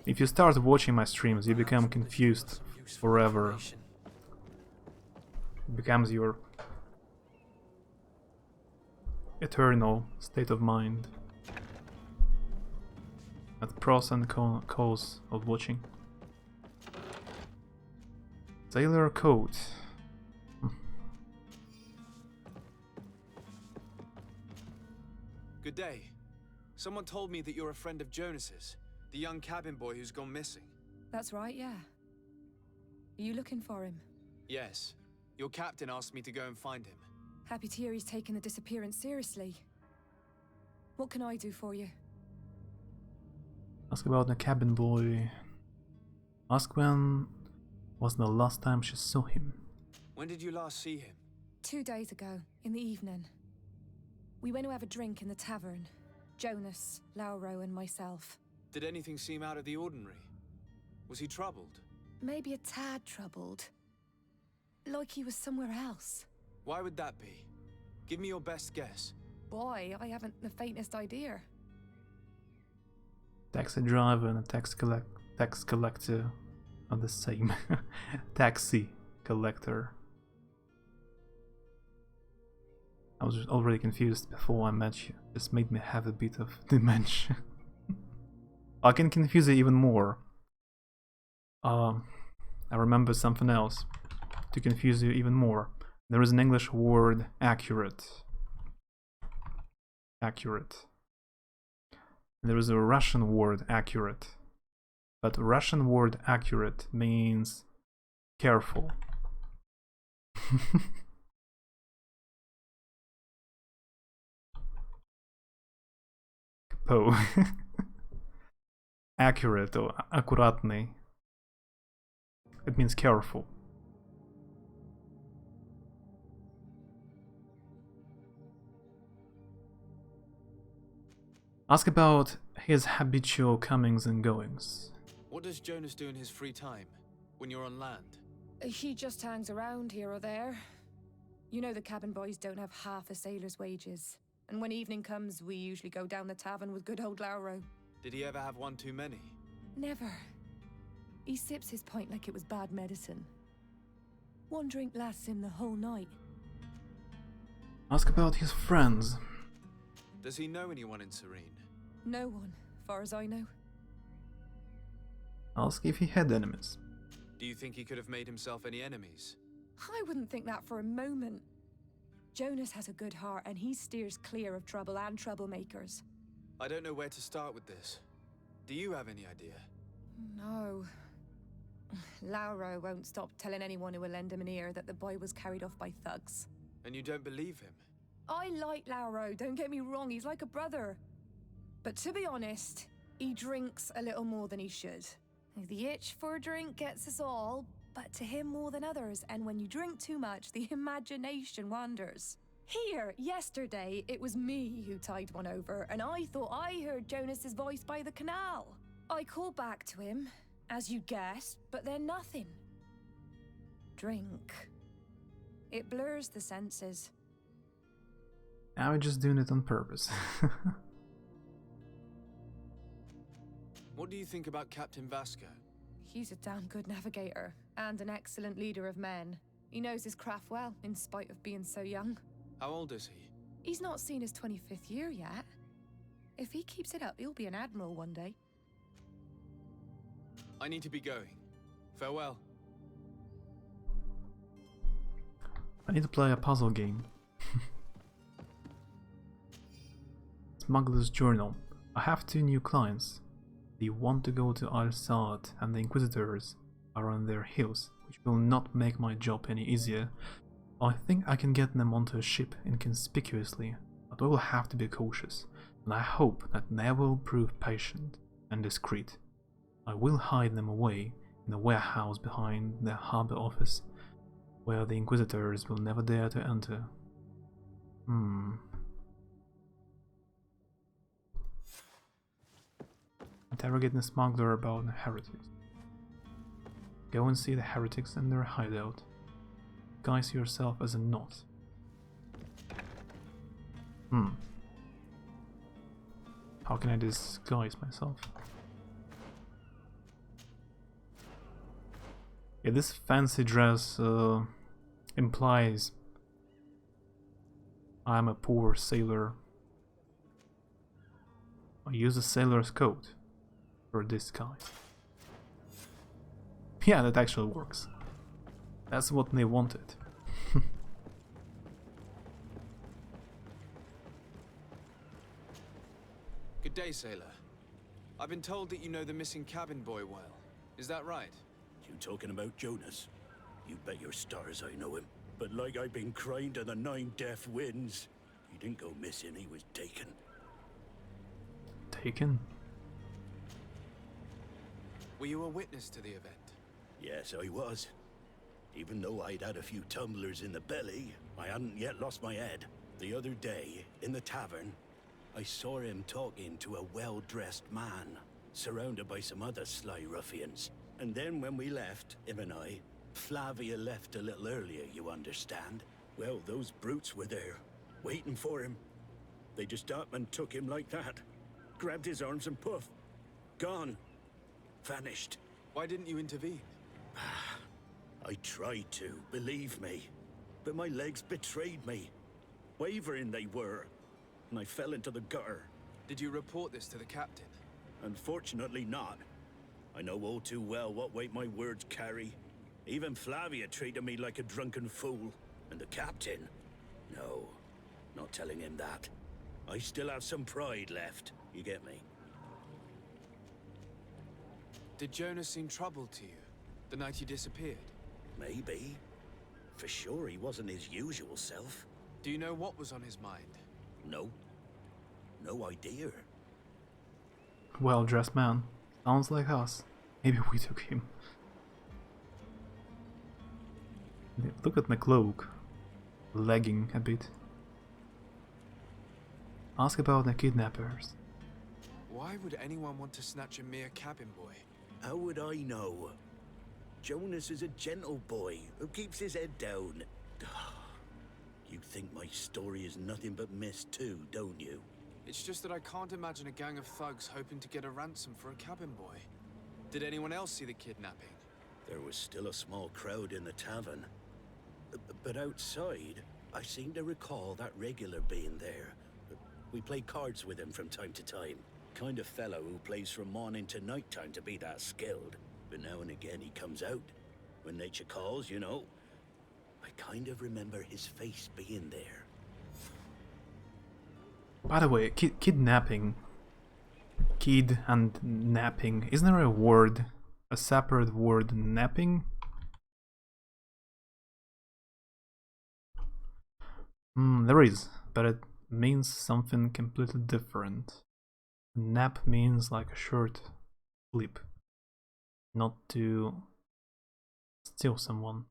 If you start watching my streams, you become confused forever. It becomes your eternal state of mind. That's pros and cons of watching. Sailor coat. Good day. Someone told me that you're a friend of Jonas's, the young cabin boy who's gone missing. That's right, yeah. Are you looking for him? Yes. Your captain asked me to go and find him. Happy to hear he's taken the disappearance seriously. What can I do for you? Ask about the cabin boy. Ask when was the last time she saw him. When did you last see him? 2 days ago, in the evening. We went to have a drink in the tavern. Jonas, Lauro and myself. Did anything seem out of the ordinary? Was he troubled? Maybe a tad troubled. Like he was somewhere else. Why would that be? Give me your best guess. Boy, I haven't the faintest idea. Taxi driver and a tax collector are the same. Taxi collector. I was already confused before I met you. This made me have a bit of dementia. I can confuse it even more. I remember something else to confuse you even more. There is an English word, accurate. Accurate. There is a Russian word, accurate. But Russian word accurate means careful. Po. Accurate or аккуратный. It means careful. Ask about his habitual comings and goings. What does Jonas do in his free time, when you're on land? He just hangs around here or there. You know the cabin boys don't have half a sailor's wages. And when evening comes, we usually go down the tavern with good old Lauro. Did he ever have one too many? Never. He sips his pint like it was bad medicine. One drink lasts him the whole night. Ask about his friends. Does he know anyone in Serene? No one, far as I know. Ask if he had enemies. Do you think he could have made himself any enemies? I wouldn't think that for a moment. Jonas has a good heart and he steers clear of trouble and troublemakers. I don't know where to start with this. Do you have any idea? No. Lauro won't stop telling anyone who will lend him an ear that the boy was carried off by thugs. And you don't believe him? I like Lauro, don't get me wrong, he's like a brother. But to be honest, he drinks a little more than he should. The itch for a drink gets us all, but to him more than others, and when you drink too much, the imagination wanders. Here, yesterday, it was me who tied one over, and I thought I heard Jonas's voice by the canal. I called back to him, as you guessed, but then nothing. Drink. It blurs the senses. Now we're just doing it on purpose. What do you think about Captain Vasco? He's a damn good navigator, and an excellent leader of men. He knows his craft well, in spite of being so young. How old is he? He's not seen his 25th year yet. If he keeps it up, he'll be an admiral one day. I need to be going. Farewell. I need to play a puzzle game. Smuggler's Journal. I have 2 new clients. They want to go to Al Saad, and the Inquisitors are on their heels, which will not make my job any easier. I think I can get them onto a ship inconspicuously, but I will have to be cautious, and I hope that they will prove patient and discreet. I will hide them away in a warehouse behind the harbour office, where the Inquisitors will never dare to enter. Interrogating the smuggler about the heretics. Go and see the heretics in their hideout. Disguise yourself as a knot. How can I disguise myself? Yeah, this fancy dress implies I'm a poor sailor. I use a sailor's coat for disguise. Yeah, that actually works. That's what they wanted. Good day, sailor. I've been told that you know the missing cabin boy well. Is that right? You talking about Jonas? You bet your stars I know him. But like I've been crying to the 9 deaf winds, he didn't go missing, he was taken. Taken? Were you a witness to the event? Yes, I was. Even though I'd had a few tumblers in the belly, I hadn't yet lost my head. The other day, in the tavern, I saw him talking to a well-dressed man, surrounded by some other sly ruffians. And then when we left, him and I, Flavia left a little earlier, you understand? Well, those brutes were there, waiting for him. They just up and took him like that. Grabbed his arms and poof. Gone. Vanished. Why didn't you intervene? I tried to, believe me. But my legs betrayed me. Wavering they were. And I fell into the gutter. Did you report this to the captain? Unfortunately not. I know all too well what weight my words carry. Even Flavia treated me like a drunken fool. And the captain? No, not telling him that. I still have some pride left, you get me? Did Jonas seem troubled to you, the night he disappeared? Maybe. For sure he wasn't his usual self. Do you know what was on his mind? No. No idea. Well-dressed man. Sounds like us. Maybe we took him. Look at my cloak. Lagging a bit. Ask about the kidnappers. Why would anyone want to snatch a mere cabin boy? How would I know? Jonas is a gentle boy who keeps his head down. You think my story is nothing but mist too, don't you? It's just that I can't imagine a gang of thugs hoping to get a ransom for a cabin boy. Did anyone else see the kidnapping? There was still a small crowd in the tavern. But outside, I seem to recall that regular being there. We play cards with him from time to time. Kind of fellow who plays from morning to night time to be that skilled. But now and again he comes out. When nature calls, you know. I kind of remember his face being there. By the way, kidnapping. Kid and napping. Isn't there a word? A separate word, napping? There is, but it means something completely different. Nap means like a short sleep, not to steal someone.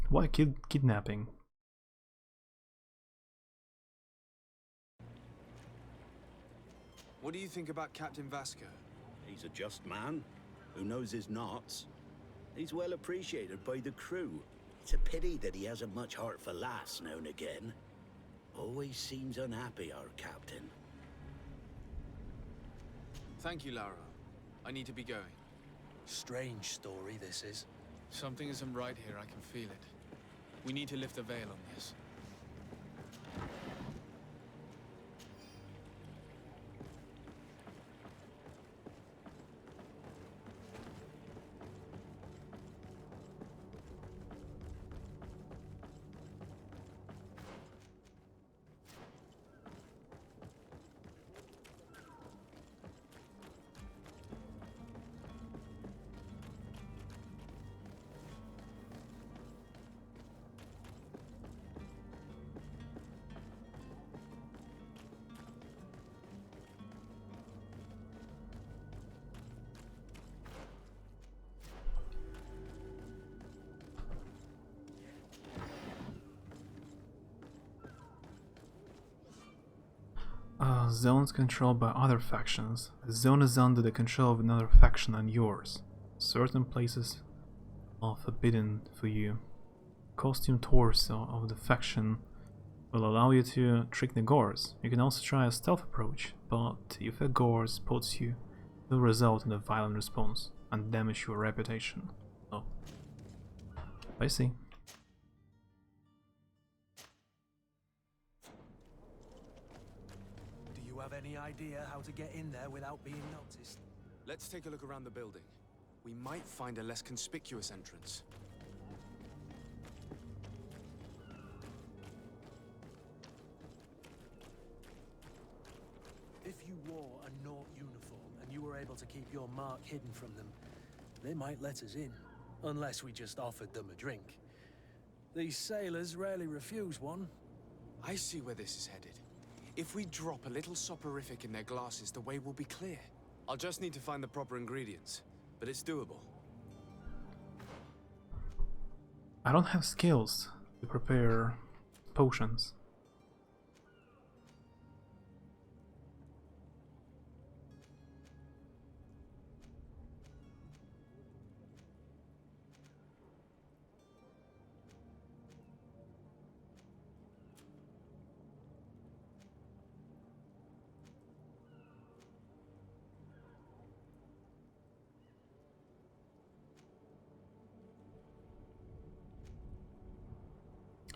Why kidnapping? What do you think about Captain Vasco? He's a just man who knows his knots. He's well appreciated by the crew. It's a pity that he hasn't much heart for laughs now and again. Always seems unhappy, our captain. Thank you, Lara. I need to be going. Strange story, this is. Something isn't right here, I can feel it. We need to lift the veil on this. Zones controlled by other factions. The zone is under the control of another faction than yours. Certain places are forbidden for you. Costume torso of the faction will allow you to trick the Gors. You can also try a stealth approach, but if a Gore spots you, it will result in a violent response and damage your reputation. Oh. I see. Do you have any idea how to get in there without being noticed? Let's take a look around the building. We might find a less conspicuous entrance. If you wore a Nort uniform and you were able to keep your mark hidden from them, they might let us in, unless we just offered them a drink. These sailors rarely refuse one. I see where this is headed. If we drop a little soporific in their glasses, the way will be clear. I'll just need to find the proper ingredients, but it's doable. I don't have skills to prepare potions.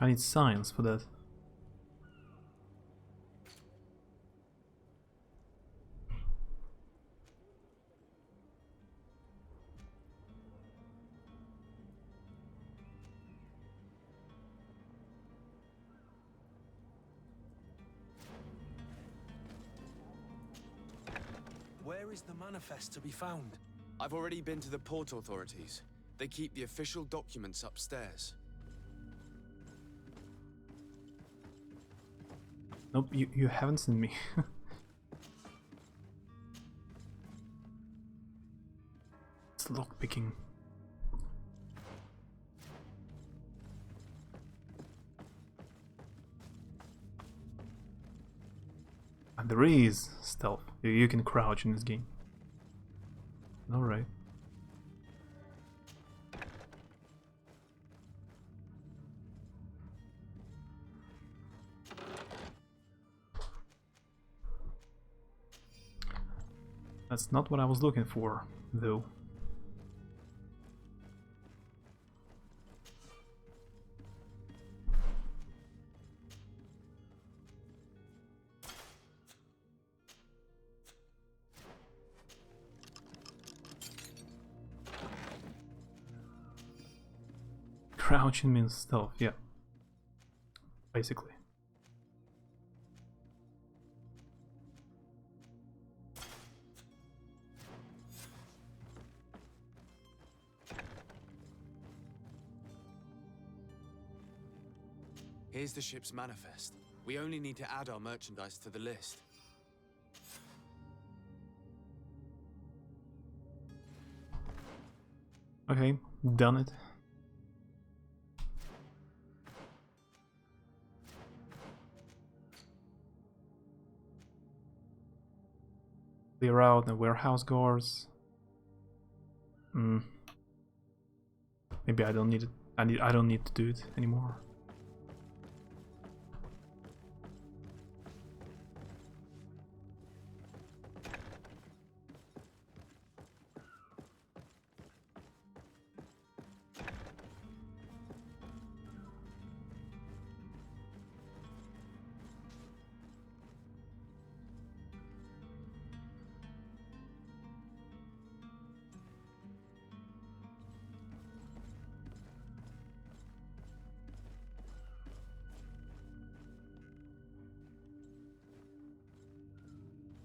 I need science for that. Where is the manifest to be found? I've already been to the port authorities. They keep the official documents upstairs. Nope, you haven't seen me. It's lockpicking. And there is stealth. You can crouch in this game. Alright. That's not what I was looking for, though. Crouching means stealth, yeah. Basically. Here's the ship's manifest. We only need to add our merchandise to the list. Okay, done it. Clear out the warehouse guards. Maybe I don't need it. I don't need to do it anymore.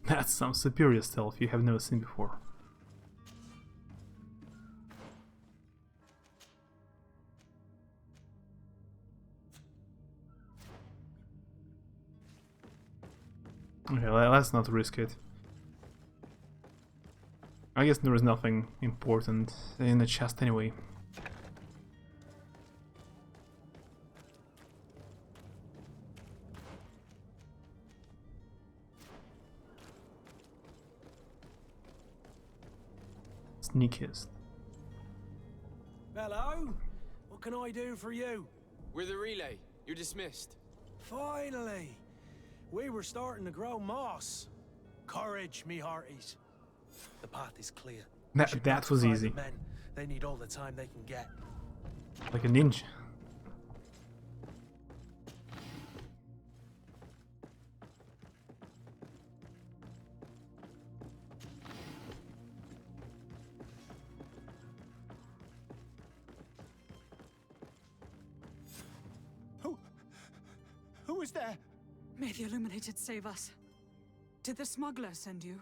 That's some superior stealth you have never seen before. Okay, let's not risk it. I guess there is nothing important in the chest anyway. Sneakiest. Hello? What can I do for you? We're the relay. You're dismissed. Finally! We were starting to grow moss. Courage, me hearties. The path is clear. That was easy. Men. They need all the time they can get. Like a ninja. Who is there? May the Illuminated save us. Did the smuggler send you?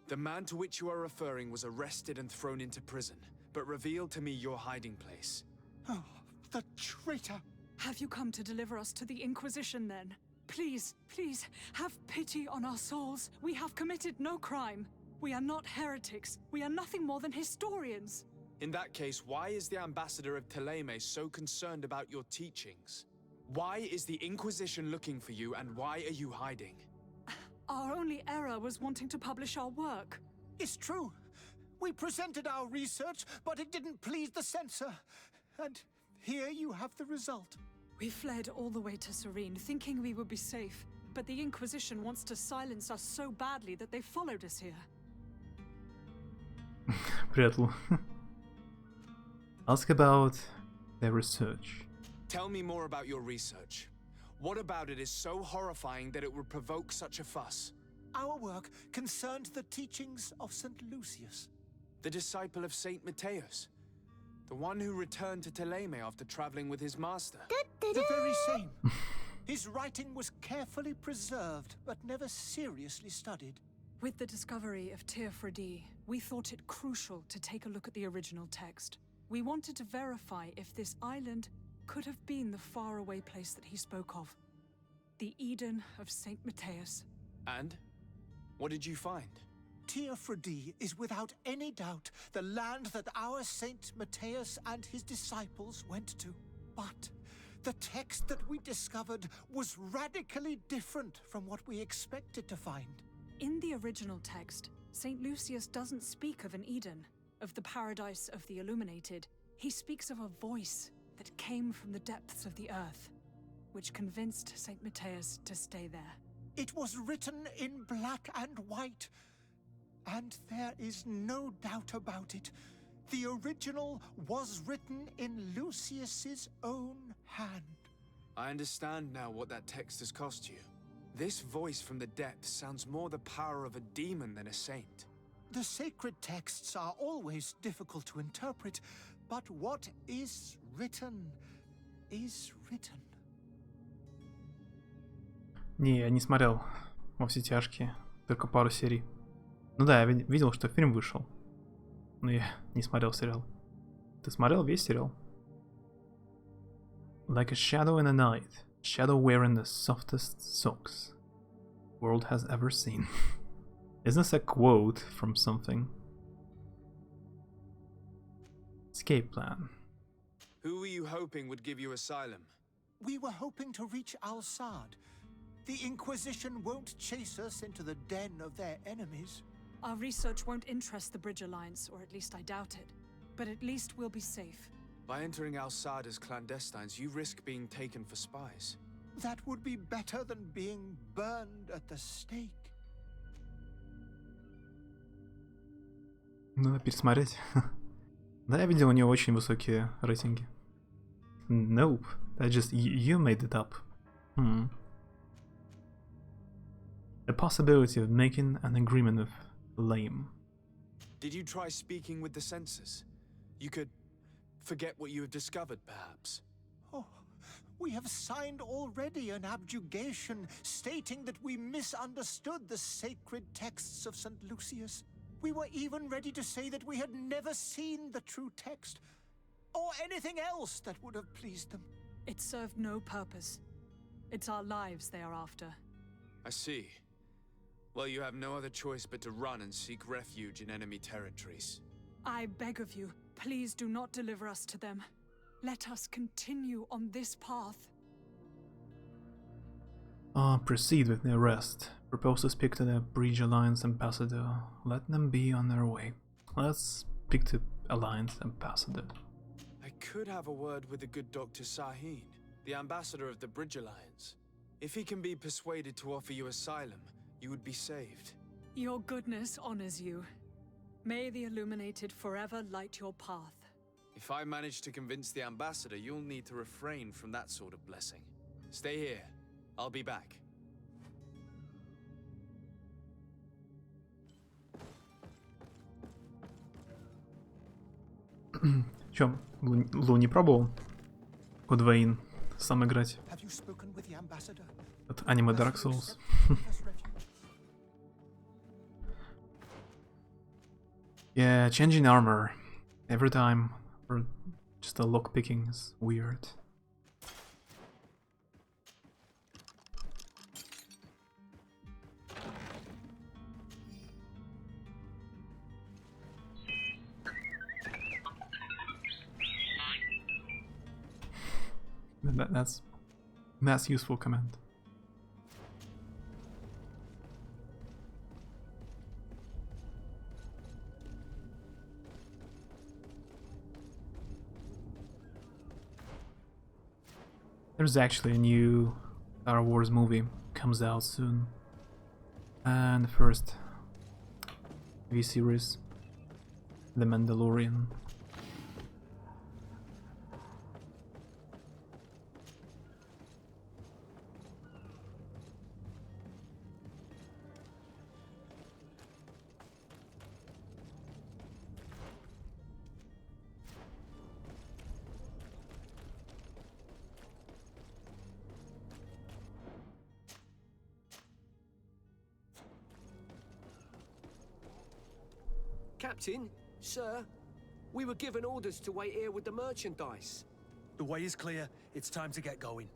The man to which you are referring was arrested and thrown into prison, but revealed to me your hiding place. Oh, the traitor! Have you come to deliver us to the Inquisition then? Please, please, have pity on our souls. We have committed no crime. We are not heretics. We are nothing more than historians. In that case, why is the ambassador of Teleme so concerned about your teachings? Why is the Inquisition looking for you, and why are you hiding? Our only error was wanting to publish our work. It's true. We presented our research, but it didn't please the censor. And here you have the result. We fled all the way to Serene, thinking we would be safe. But the Inquisition wants to silence us so badly that they followed us here. Приятно. Ask about their research. Tell me more about your research. What about it is so horrifying that it would provoke such a fuss? Our work concerned the teachings of St. Lucius. The disciple of Saint Matthias. The one who returned to Teleme after traveling with his master. The very same. His writing was carefully preserved, but never seriously studied. With the discovery of Teofredi, we thought it crucial to take a look at the original text. We wanted to verify if this island could have been the faraway place that he spoke of. The Eden of Saint Matthias. And? What did you find? Teofredi is without any doubt the land that our Saint Matthias and his disciples went to. But the text that we discovered was radically different from what we expected to find. In the original text, Saint Lucius doesn't speak of an Eden, of the paradise of the Illuminated. He speaks of a voice that came from the depths of the earth, which convinced Saint Matthias to stay there. It was written in black and white, and there is no doubt about it. The original was written in Lucius's own hand. I understand now what that text has cost you. This voice from the depths sounds more the power of a demon than a saint. The sacred texts are always difficult to interpret, but what is written is written. Не, я не смотрел «Во все тяжкие», только пару серий. Ну да, я видел, что фильм вышел, но я не смотрел сериал. Ты смотрел весь сериал? Like a shadow in the night, shadow wearing the softest socks world has ever seen. Is this a quote from something? Escape plan. Who were you hoping would give you asylum? We were hoping to reach Al-Sad. The Inquisition won't chase us into the den of their enemies. Our research won't interest the Bridge Alliance, or at least I doubt it. But at least we'll be safe. By entering Al-Sad as clandestines, you risk being taken for spies. That would be better than being burned at the stake. Надо пересмотреть. Да, я видел, у нее очень высокие рейтинги. Nope, that just you made it up. The possibility of making an agreement with lame. Did you try speaking with the censors? You could forget what you have discovered, perhaps. Oh, we have signed already an abjugation stating that we misunderstood the sacred texts of St. Lucius. We were even ready to say that we had never seen the true text, or anything else that would have pleased them. It served no purpose. It's our lives they are after. I see. Well, you have no other choice but to run and seek refuge in enemy territories. I beg of you, please do not deliver us to them. Let us continue on this path. Proceed with the arrest. Propose to speak to the Bridge Alliance ambassador. Let them be on their way. Let's speak to Alliance ambassador. I could have a word with the good Dr. Sahin, the ambassador of the Bridge Alliance. If he can be persuaded to offer you asylum, you would be saved. Your goodness honors you. May the Illuminated forever light your path. If I manage to convince the ambassador, you'll need to refrain from that sort of blessing. Stay here. I'll be back. Чё, Лу не пробовал Код Вейн сам играть? От аниме Dark Souls. Yeah, changing armor every time, or just the lock picking is weird. That's useful command. There's actually a new Star Wars movie comes out soon, and the first V-series, The Mandalorian. Captain, sir, we were given orders to wait here with the merchandise. The way is clear. It's time to get going.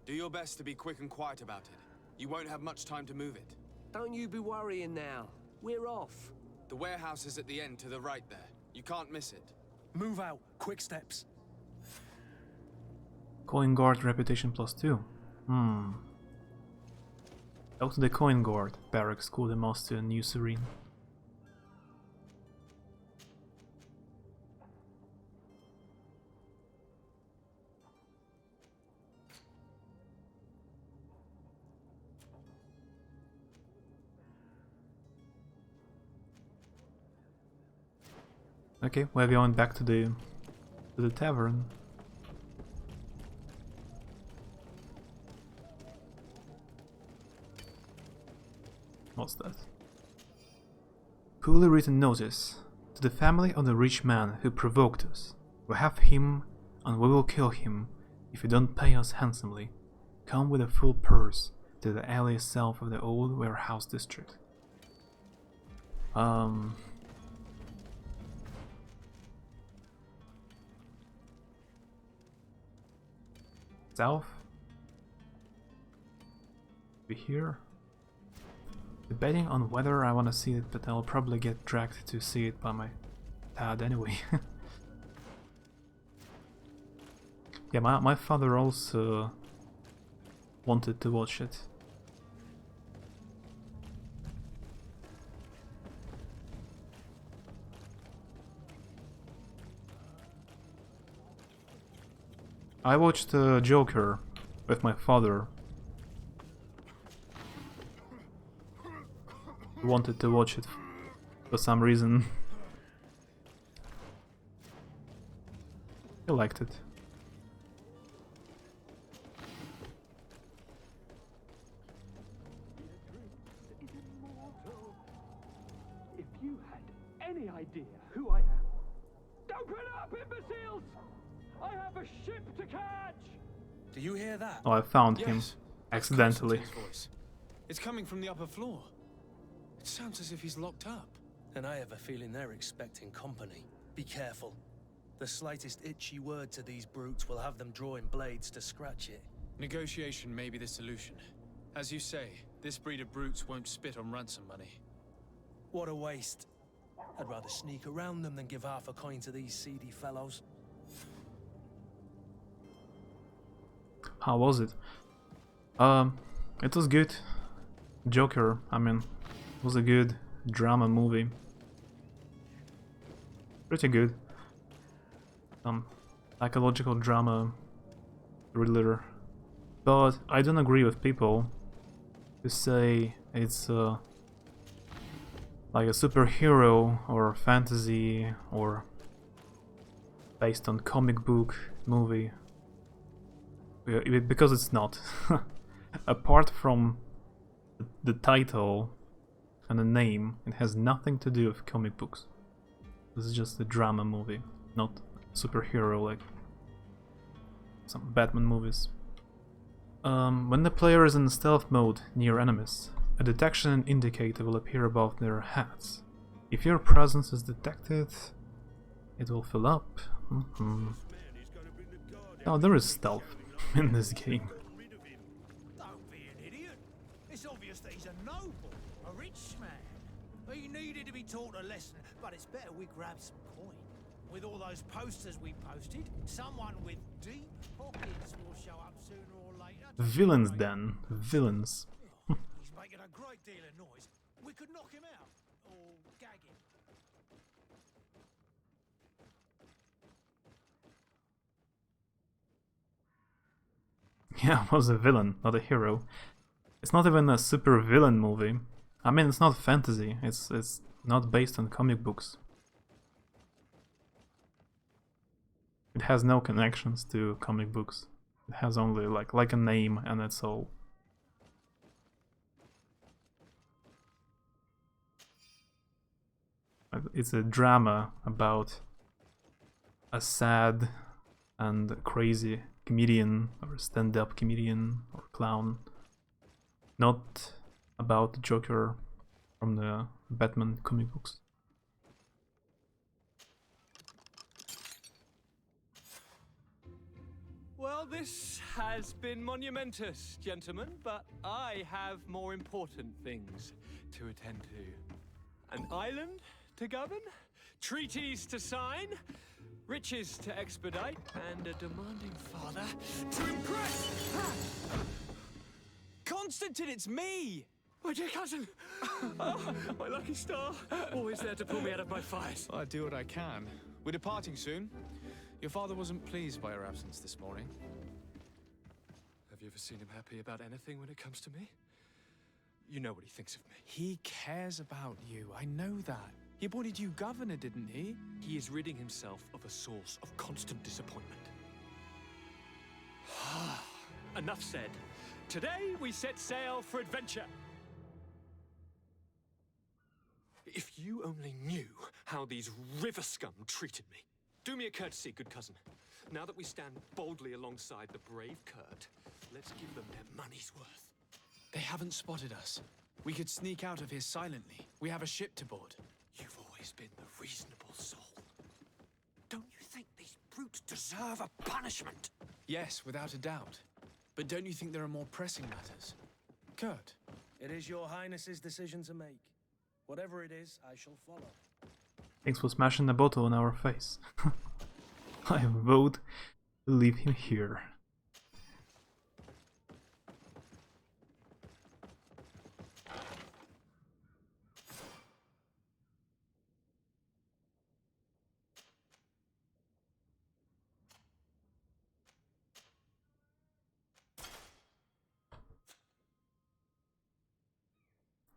Do your best to be quick and quiet about it. You won't have much time to move it. Don't you be worrying now. We're off. The warehouse is at the end to the right there. You can't miss it. Move out. Quick steps. Coin Guard reputation +2. Go to the Coin Guard barracks, call the master and New Serene. Okay, we're going back to the tavern. What's that? Poorly written notice to the family of the rich man who provoked us. We have him, and we will kill him if you don't pay us handsomely. Come with a full purse to the alley south of the old warehouse district. South? Be here? Debating on whether I want to see it, but I'll probably get dragged to see it by my dad anyway. Yeah, my father also wanted to watch it. I watched Joker with my father. He wanted to watch it for some reason. He liked it. If you had any idea who I am. Open up, imbeciles! I have a ship to catch! Do you hear that? Oh, I found him accidentally. It's coming from the upper floor. It sounds as if he's locked up. And I have a feeling they're expecting company. Be careful. The slightest itchy word to these brutes will have them drawing blades to scratch it. Negotiation may be the solution. As you say, this breed of brutes won't spit on ransom money. What a waste. I'd rather sneak around them than give half a coin to these seedy fellows. How was it? It was good. Joker, I mean, was a good drama movie. pretty good. Psychological drama thriller. But I don't agree with people who say it's like a superhero or fantasy or based on comic book movie. Because it's not. Apart from the title and the name, it has nothing to do with comic books. This is just a drama movie, not superhero like some Batman movies. When the player is in stealth mode near enemies, a detection indicator will appear above their heads. If your presence is detected, it will fill up. Oh, there is stealth in this game. Don't be an idiot. It's obvious that he's a noble, a rich man. He needed to be taught a lesson, but it's better we grab some coin. With all those posters we posted, someone with deep pockets will show up sooner or later. Villains then. Villains. He's making a great deal of noise. We could knock him out. Or gag him. Yeah, was a villain, not a hero. It's not even a super villain movie. I mean, it's not fantasy. It's not based on comic books. It has no connections to comic books. It has only like a name, and that's all. It's a drama about a sad and crazy comedian or stand-up comedian or clown, not about the Joker from the Batman comic books. Well, this has been monumentous, gentlemen, but I have more important things to attend to. An island to govern, treaties to sign, riches to expedite, and a demanding father to impress! Constantine, it's me! My dear cousin! Oh, my lucky star! Always there to pull me out of my fight. I do what I can. We're departing soon. Your father wasn't pleased by our absence this morning. Have you ever seen him happy about anything when it comes to me? You know what he thinks of me. He cares about you, I know that. He appointed you governor, didn't he? He is ridding himself of a source of constant disappointment. Enough said. Today we set sail for adventure. If you only knew how these river scum treated me. Do me a courtesy, good cousin. Now that we stand boldly alongside the brave Kurt, let's give them their money's worth. They haven't spotted us. We could sneak out of here silently. We have a ship to board. You've always been the reasonable soul. Don't you think these brutes deserve a punishment? Yes, without a doubt. But don't you think there are more pressing matters? Kurt? It is your highness's decision to make. Whatever it is, I shall follow. Thanks for smashing the bottle in our face. I vote to leave him here.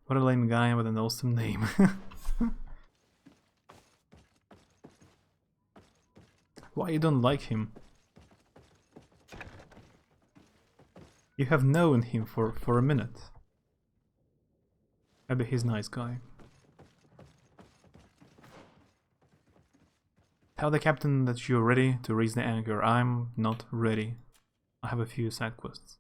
What a lame guy with an awesome name. Why you don't like him? You have known him for a minute. Maybe he's a nice guy. Tell the captain that you're ready to raise the anchor. I'm not ready. I have a few side quests.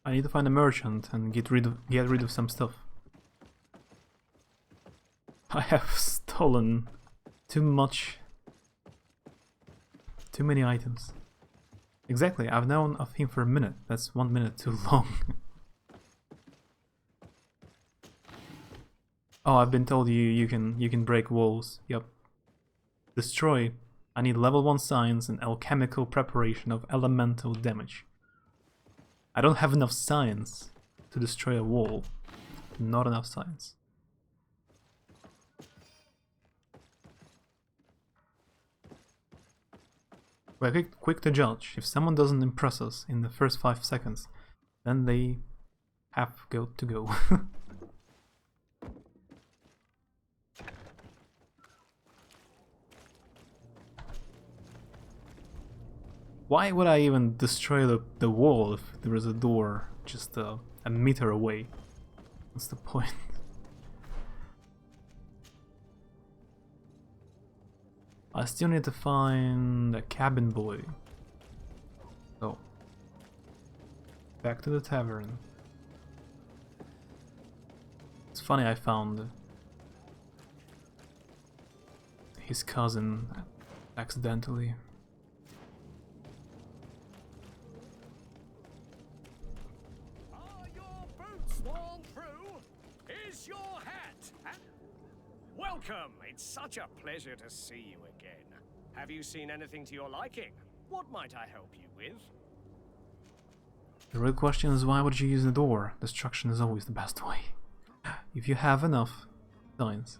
I need to find a merchant and get rid of some stuff. I have stolen too much Too many items. Exactly, I've known of him for a minute. That's 1 minute too long. Oh, I've been told you can break walls. Yep. Destroy. I need level 1 science and alchemical preparation of elemental damage. I don't have enough science to destroy a wall. Not enough science. We're quick to judge. If someone doesn't impress us in the first 5 seconds, then they have got to go. Why would I even destroy the wall if there is a door just a meter away? What's the point? I still need to find a cabin boy. Oh. Back to the tavern. It's funny, I found his cousin accidentally. Is your hat? Welcome! It's such a pleasure to see you again. Have you seen anything to your liking? What might I help you with? The real question is, why would you use the door? Destruction is always the best way. If you have enough science.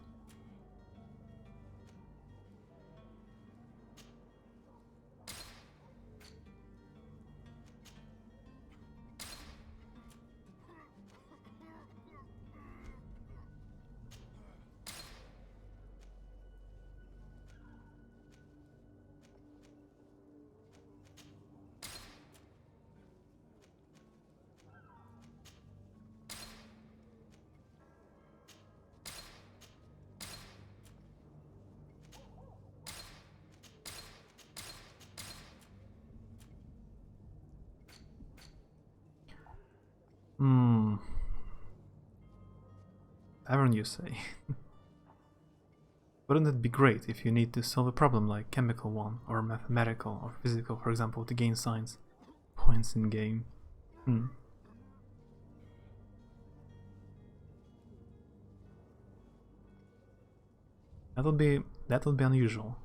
Tavern, you say? Wouldn't it be great if you need to solve a problem like chemical one, or mathematical, or physical, for example, to gain science points in game? That'll be unusual.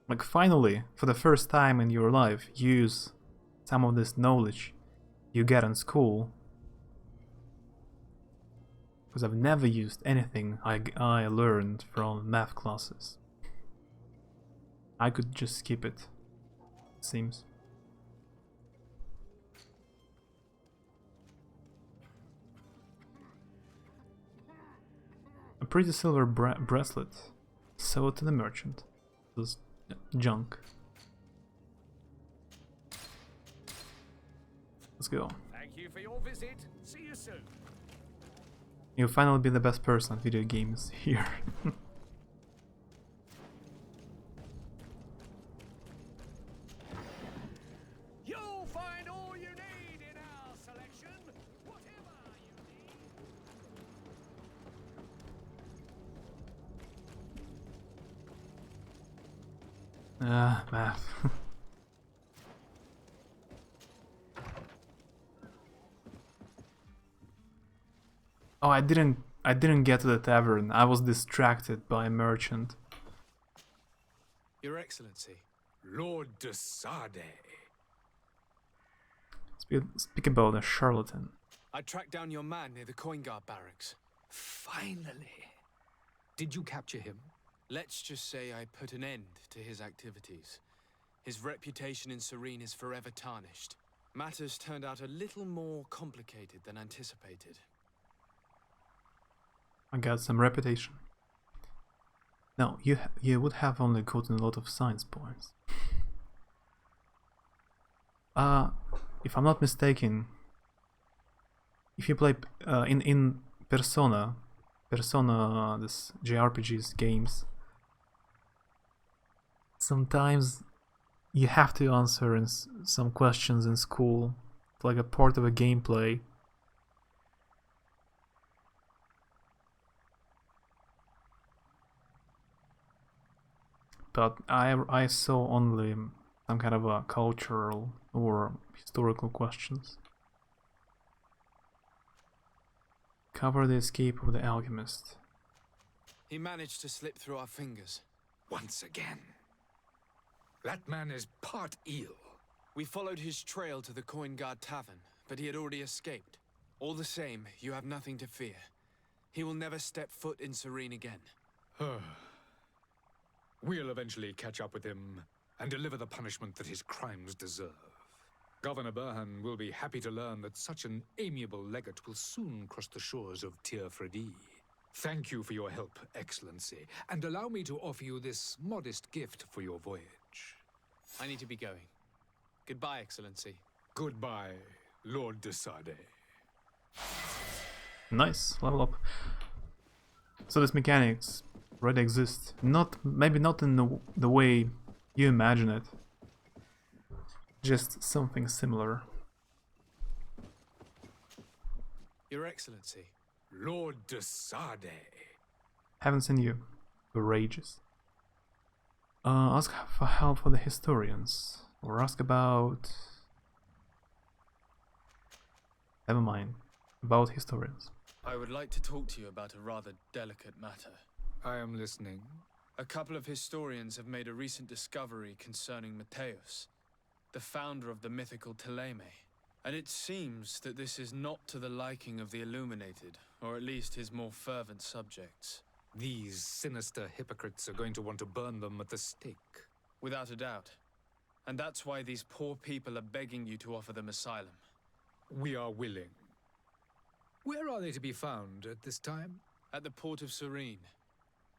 Like, finally, for the first time in your life, use some of this knowledge you get in school. Because I've never used anything I learned from math classes. I could just skip it seems. A pretty silver bracelet. Sold to the merchant. This junk. Let's go. Thank you for your visit. See you soon. You'll finally be the best person at video games here. You'll find all you need in our selection. Whatever you need. Math. Oh, I didn't get to the tavern. I was distracted by a merchant. Your Excellency, Lord de Sardet. Speak about a charlatan. I tracked down your man near the coin guard barracks. Finally. Did you capture him? Let's just say I put an end to his activities. His reputation in Serene is forever tarnished. Matters turned out a little more complicated than anticipated. I got some reputation. Now, you would have only gotten a lot of science points. If I'm not mistaken, if you play in Persona, this JRPGs games, sometimes you have to answer some questions in school. It's like a part of a gameplay. but I saw only some kind of a cultural or historical questions. Cover the escape of the alchemist. He managed to slip through our fingers. Once again. That man is part eel. We followed his trail to the Coin Guard Tavern, but he had already escaped. All the same, you have nothing to fear. He will never step foot in Serene again. We'll eventually catch up with him and deliver the punishment that his crimes deserve. Governor Burhan will be happy to learn that such an amiable legate will soon cross the shores of Tir Fredi. Thank you for your help, Excellency, and allow me to offer you this modest gift for your voyage. I need to be going. Goodbye, Excellency. Goodbye, Lord de Sardet. Nice, level up. So these mechanics already exist. Maybe not in the way you imagine it. Just something similar. Your Excellency. Lord de Sardet. Haven't seen you for ages. Ask for help for the historians. Or ask about... Never mind. About historians. I would like to talk to you about a rather delicate matter. I am listening. A couple of historians have made a recent discovery concerning Mateus, the founder of the mythical Teleme. And it seems that this is not to the liking of the Illuminated, or at least his more fervent subjects. These sinister hypocrites are going to want to burn them at the stake. Without a doubt. And that's why these poor people are begging you to offer them asylum. We are willing. Where are they to be found at this time? At the port of Serene.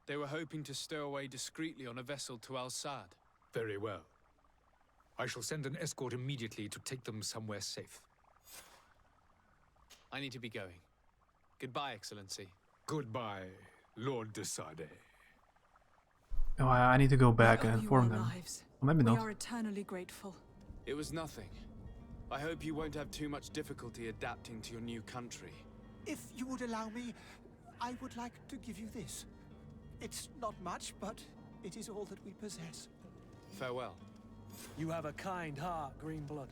They were hoping to stow away discreetly on a vessel to Al-Sad. Very well. I shall send an escort immediately to take them somewhere safe. I need to be going. Goodbye, Excellency. Goodbye, Lord de Sardet. Oh, I need to go back and inform them. Or maybe not. We are eternally grateful. It was nothing. I hope you won't have too much difficulty adapting to your new country. If you would allow me, I would like to give you this. It's not much, but it is all that we possess. Farewell. You have a kind heart, Greenblood.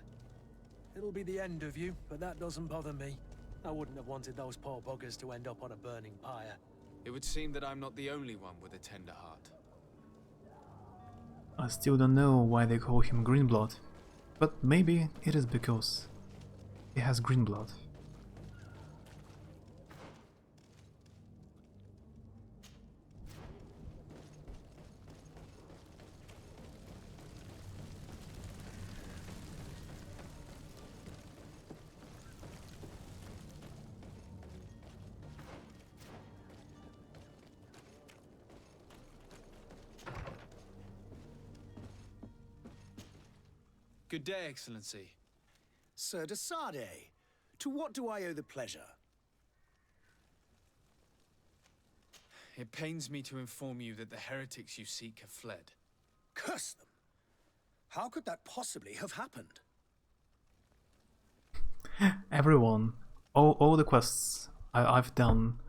It'll be the end of you, but that doesn't bother me. I wouldn't have wanted those poor buggers to end up on a burning pyre. It would seem that I'm not the only one with a tender heart. I still don't know why they call him Greenblood, but maybe it is because he has green blood. Good day, Excellency. Sir de Sardet, to what do I owe the pleasure? It pains me to inform you that the heretics you seek have fled. Curse them! How could that possibly have happened? Everyone, all the quests I've done,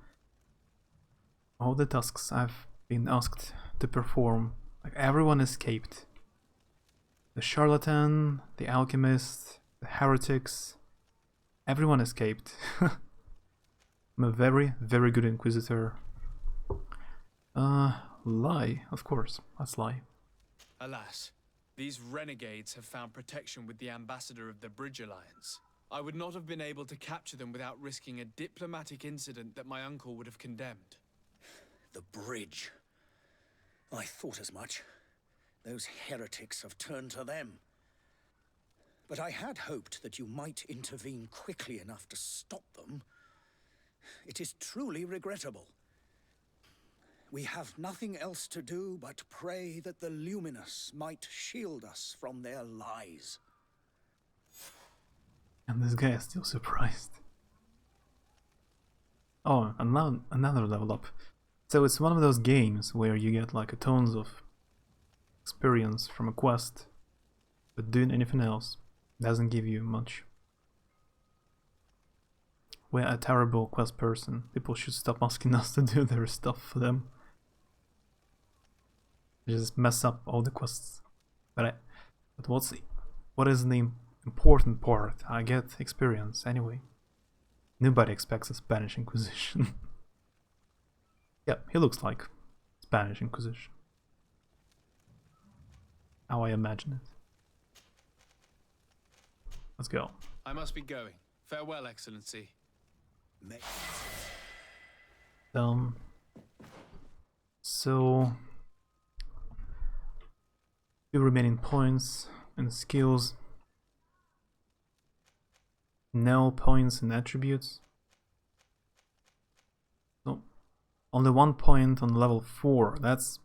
all the tasks I've been asked to perform, like everyone escaped. The charlatan, the alchemist, the heretics, everyone escaped. I'm a very, very good inquisitor. Lie, of course, that's lie. Alas, these renegades have found protection with the ambassador of the Bridge Alliance. I would not have been able to capture them without risking a diplomatic incident that my uncle would have condemned. The bridge. I thought as much. Those heretics have turned to them. But I had hoped that you might intervene quickly enough to stop them. It is truly regrettable. We have nothing else to do but pray that the Luminous might shield us from their lies. And this guy is still surprised. Oh, and now another level up. So it's one of those games where you get like a tons of experience from a quest, but doing anything else doesn't give you much. We're a terrible quest person. People should stop asking us to do their stuff for them. just mess up all the quests. But what is the important part? I get experience anyway. Nobody expects a Spanish Inquisition. Yeah, he looks like Spanish Inquisition. How I imagine it. Let's go. I must be going. Farewell, Excellency. So 2 remaining points in skills. No points in attributes. So only 1 point on level 4. That's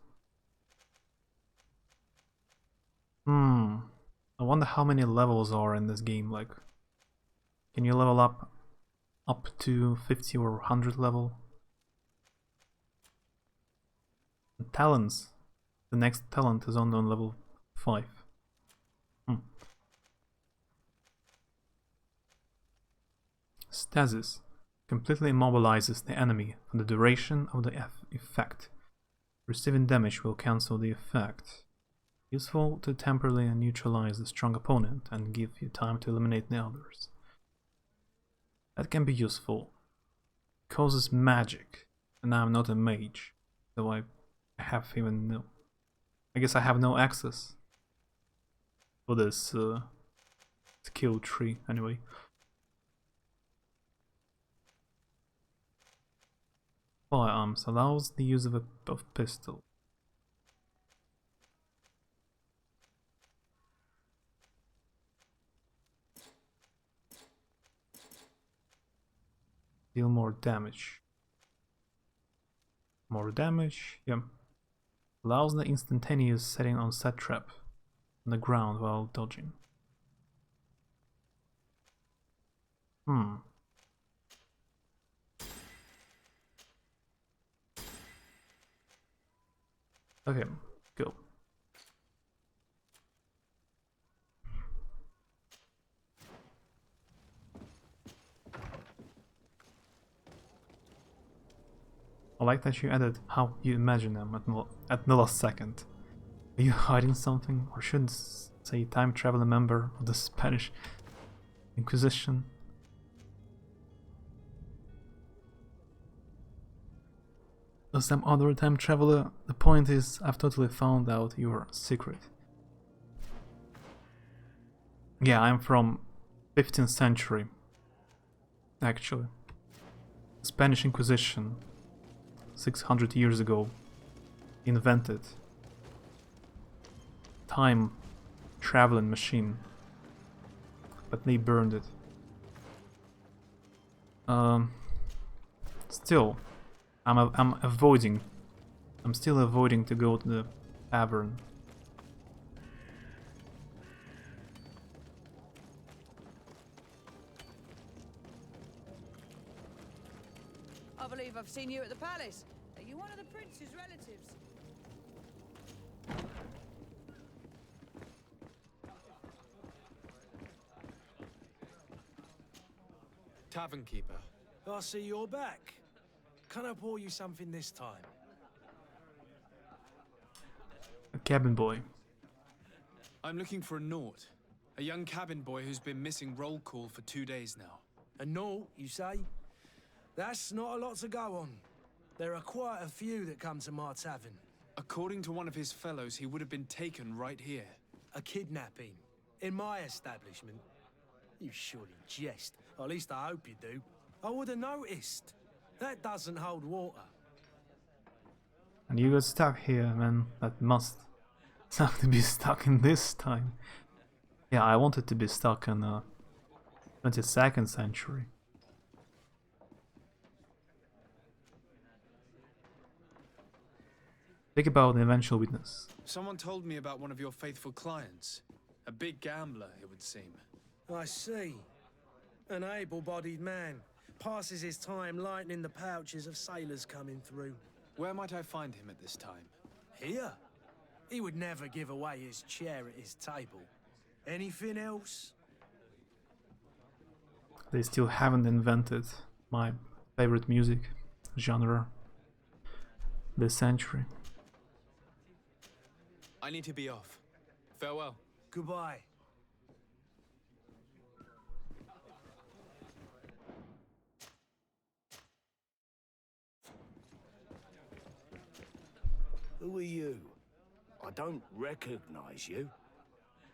I wonder how many levels are in this game. Like, can you level up to 50 or 100 level? And talents. The next talent is only on level 5. Stasis completely immobilizes the enemy for the duration of the effect. Receiving damage will cancel the effect. Useful to temporarily neutralize the strong opponent and give you time to eliminate the others. That can be useful. It causes magic, and I'm not a mage, so I have even no... I guess I have no access for this skill tree anyway. Firearms allows the use of a pistol. Deal more damage. More damage, yeah. Allows the instantaneous setting on set trap on the ground while dodging. Okay, go. I like that you added how you imagine them at the last second. Are you hiding something? Or should say time traveler member of the Spanish Inquisition? Or some other time traveler? The point is, I've totally found out your secret. Yeah, I'm from 15th century. Actually. Spanish Inquisition. 600 years ago, invented time traveling machine, but they burned it. Still, I'm still avoiding to go to the tavern. I believe I've seen you at the palace. Are you one of the prince's relatives? Tavern keeper. I see you're back. Can I pour you something this time? A cabin boy. I'm looking for a Naut. A young cabin boy who's been missing roll call for 2 days now. A Naut, you say? That's not a lot to go on. There are quite a few that come to my tavern. According to one of his fellows, he would have been taken right here. A kidnapping? In my establishment? You surely jest. Or at least I hope you do. I would have noticed. That doesn't hold water. And you got stuck here, man. That must have to be stuck in this time. Yeah, I wanted to be stuck in the 22nd century. Think about the eventual witness. Someone told me about one of your faithful clients. A big gambler, it would seem. I see. An able-bodied man. Passes his time lightening the pouches of sailors coming through. Where might I find him at this time? Here? He would never give away his chair at his table. Anything else? They still haven't invented my favorite music genre this century. need to be off. Farewell. Goodbye. Who are you? I don't recognize you.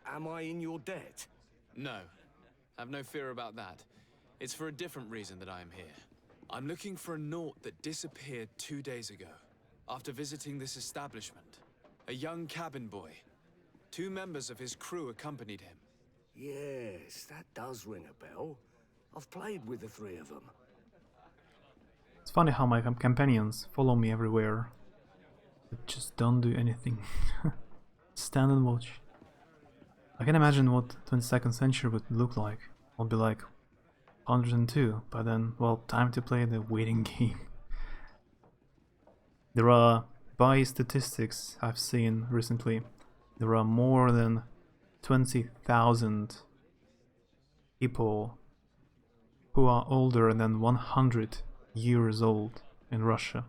Am I in your debt? No. Have no fear about that. It's for a different reason that I am here. I'm looking for a Naut that disappeared 2 days ago, after visiting this establishment. A young cabin boy. 2 members of his crew accompanied him. Yes, that does ring a bell. I've played with the 3 of them. It's funny how my companions follow me everywhere, but just don't do anything. Stand and watch. I can imagine what 22nd century would look like. I'll be like 102, but then, well, time to play the waiting game. There are, by statistics I've seen recently, there are more than 20,000 people who are older than 100 years old in Russia.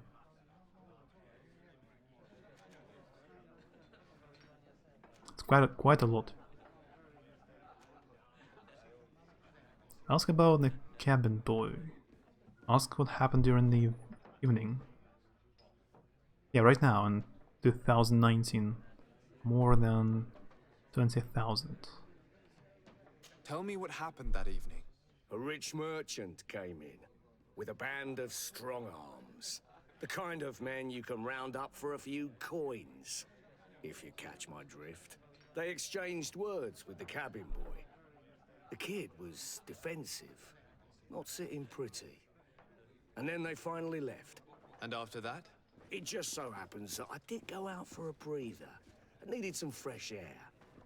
It's quite a lot. Ask about the cabin boy. Ask what happened during the evening. Yeah, right now in 2019, more than 20,000. Tell me what happened that evening. A rich merchant came in, with a band of strong arms. The kind of men you can round up for a few coins, if you catch my drift. They exchanged words with the cabin boy. The kid was defensive, not sitting pretty. And then they finally left. And after that? It just so happens that I did go out for a breather. I needed some fresh air.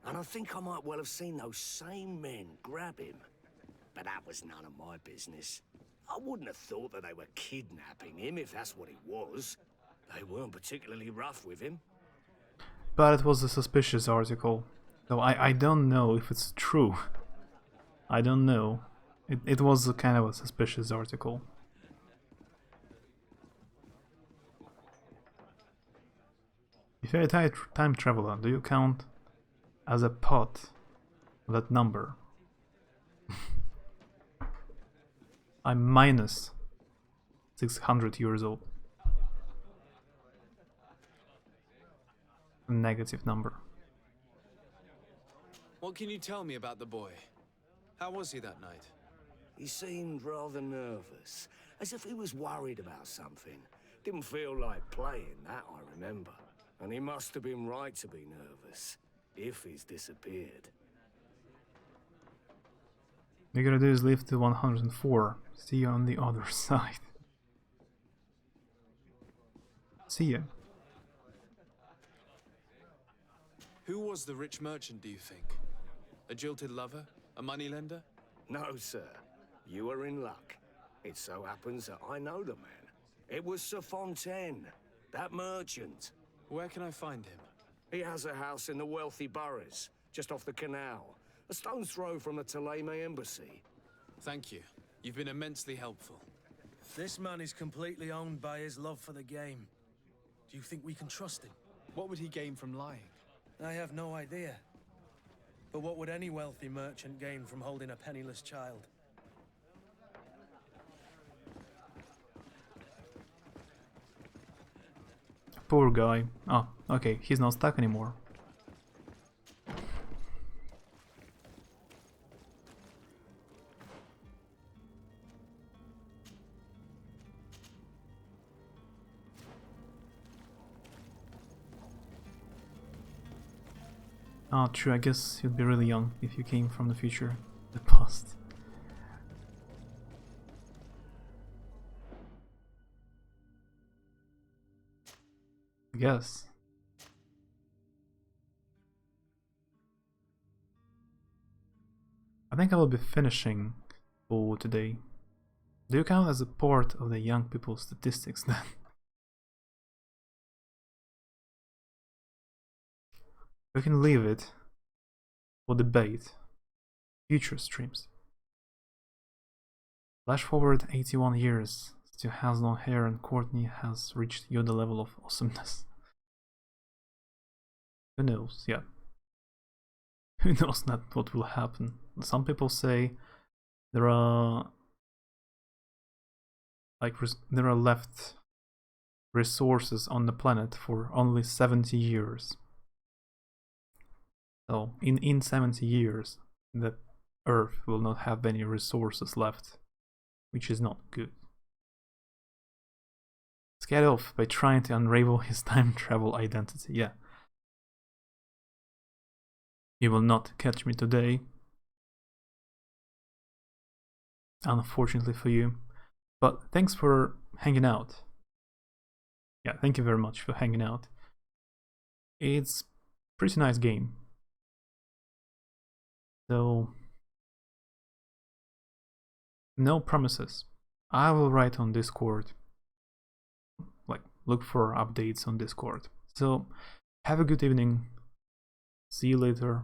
And I think I might well have seen those same men grab him. But that was none of my business. I wouldn't have thought that they were kidnapping him, if that's what it was. They weren't particularly rough with him. But it was a suspicious article. Though I don't know if it's true. I don't know. It was a kind of a suspicious article. If you're a time traveler, do you count as a pot that number? I'm minus 600 years old. A negative number. What can you tell me about the boy? How was he that night? He seemed rather nervous, as if he was worried about something. Didn't feel like playing, that I remember. And he must have been right to be nervous, if he's disappeared. All you gotta do is live to 104. See you on the other side. See ya. Who was the rich merchant, do you think? A jilted lover? A moneylender? No, sir. You are in luck. It so happens that I know the man. It was Sir Fontaine, that merchant. Where can I find him? He has a house in the wealthy boroughs, just off the canal. A stone's throw from the Theleme embassy. Thank you. You've been immensely helpful. This man is completely owned by his love for the game. Do you think we can trust him? What would he gain from lying? I have no idea. But what would any wealthy merchant gain from holding a penniless child? Poor guy. Oh, okay, he's not stuck anymore. Oh, true, I guess you'd be really young if you came from the future, the past. I guess. I think I will be finishing for today. Do you count as a part of the young people statistics then? We can leave it for debate. Future streams. Flash forward 81 years, still has no hair and Courtney has reached Yoda level of awesomeness. Who knows? Yeah. Who knows not what will happen? Some people say there are there are left resources on the planet for only 70 years. So in 70 years, the Earth will not have any resources left, which is not good. Let's get off by trying to unravel his time travel identity. Yeah. You will not catch me today. Unfortunately for you. But thanks for hanging out. Yeah, thank you very much for hanging out. It's a pretty nice game. So, no promises. I will write on Discord. Like, look for updates on Discord. So, have a good evening. See you later.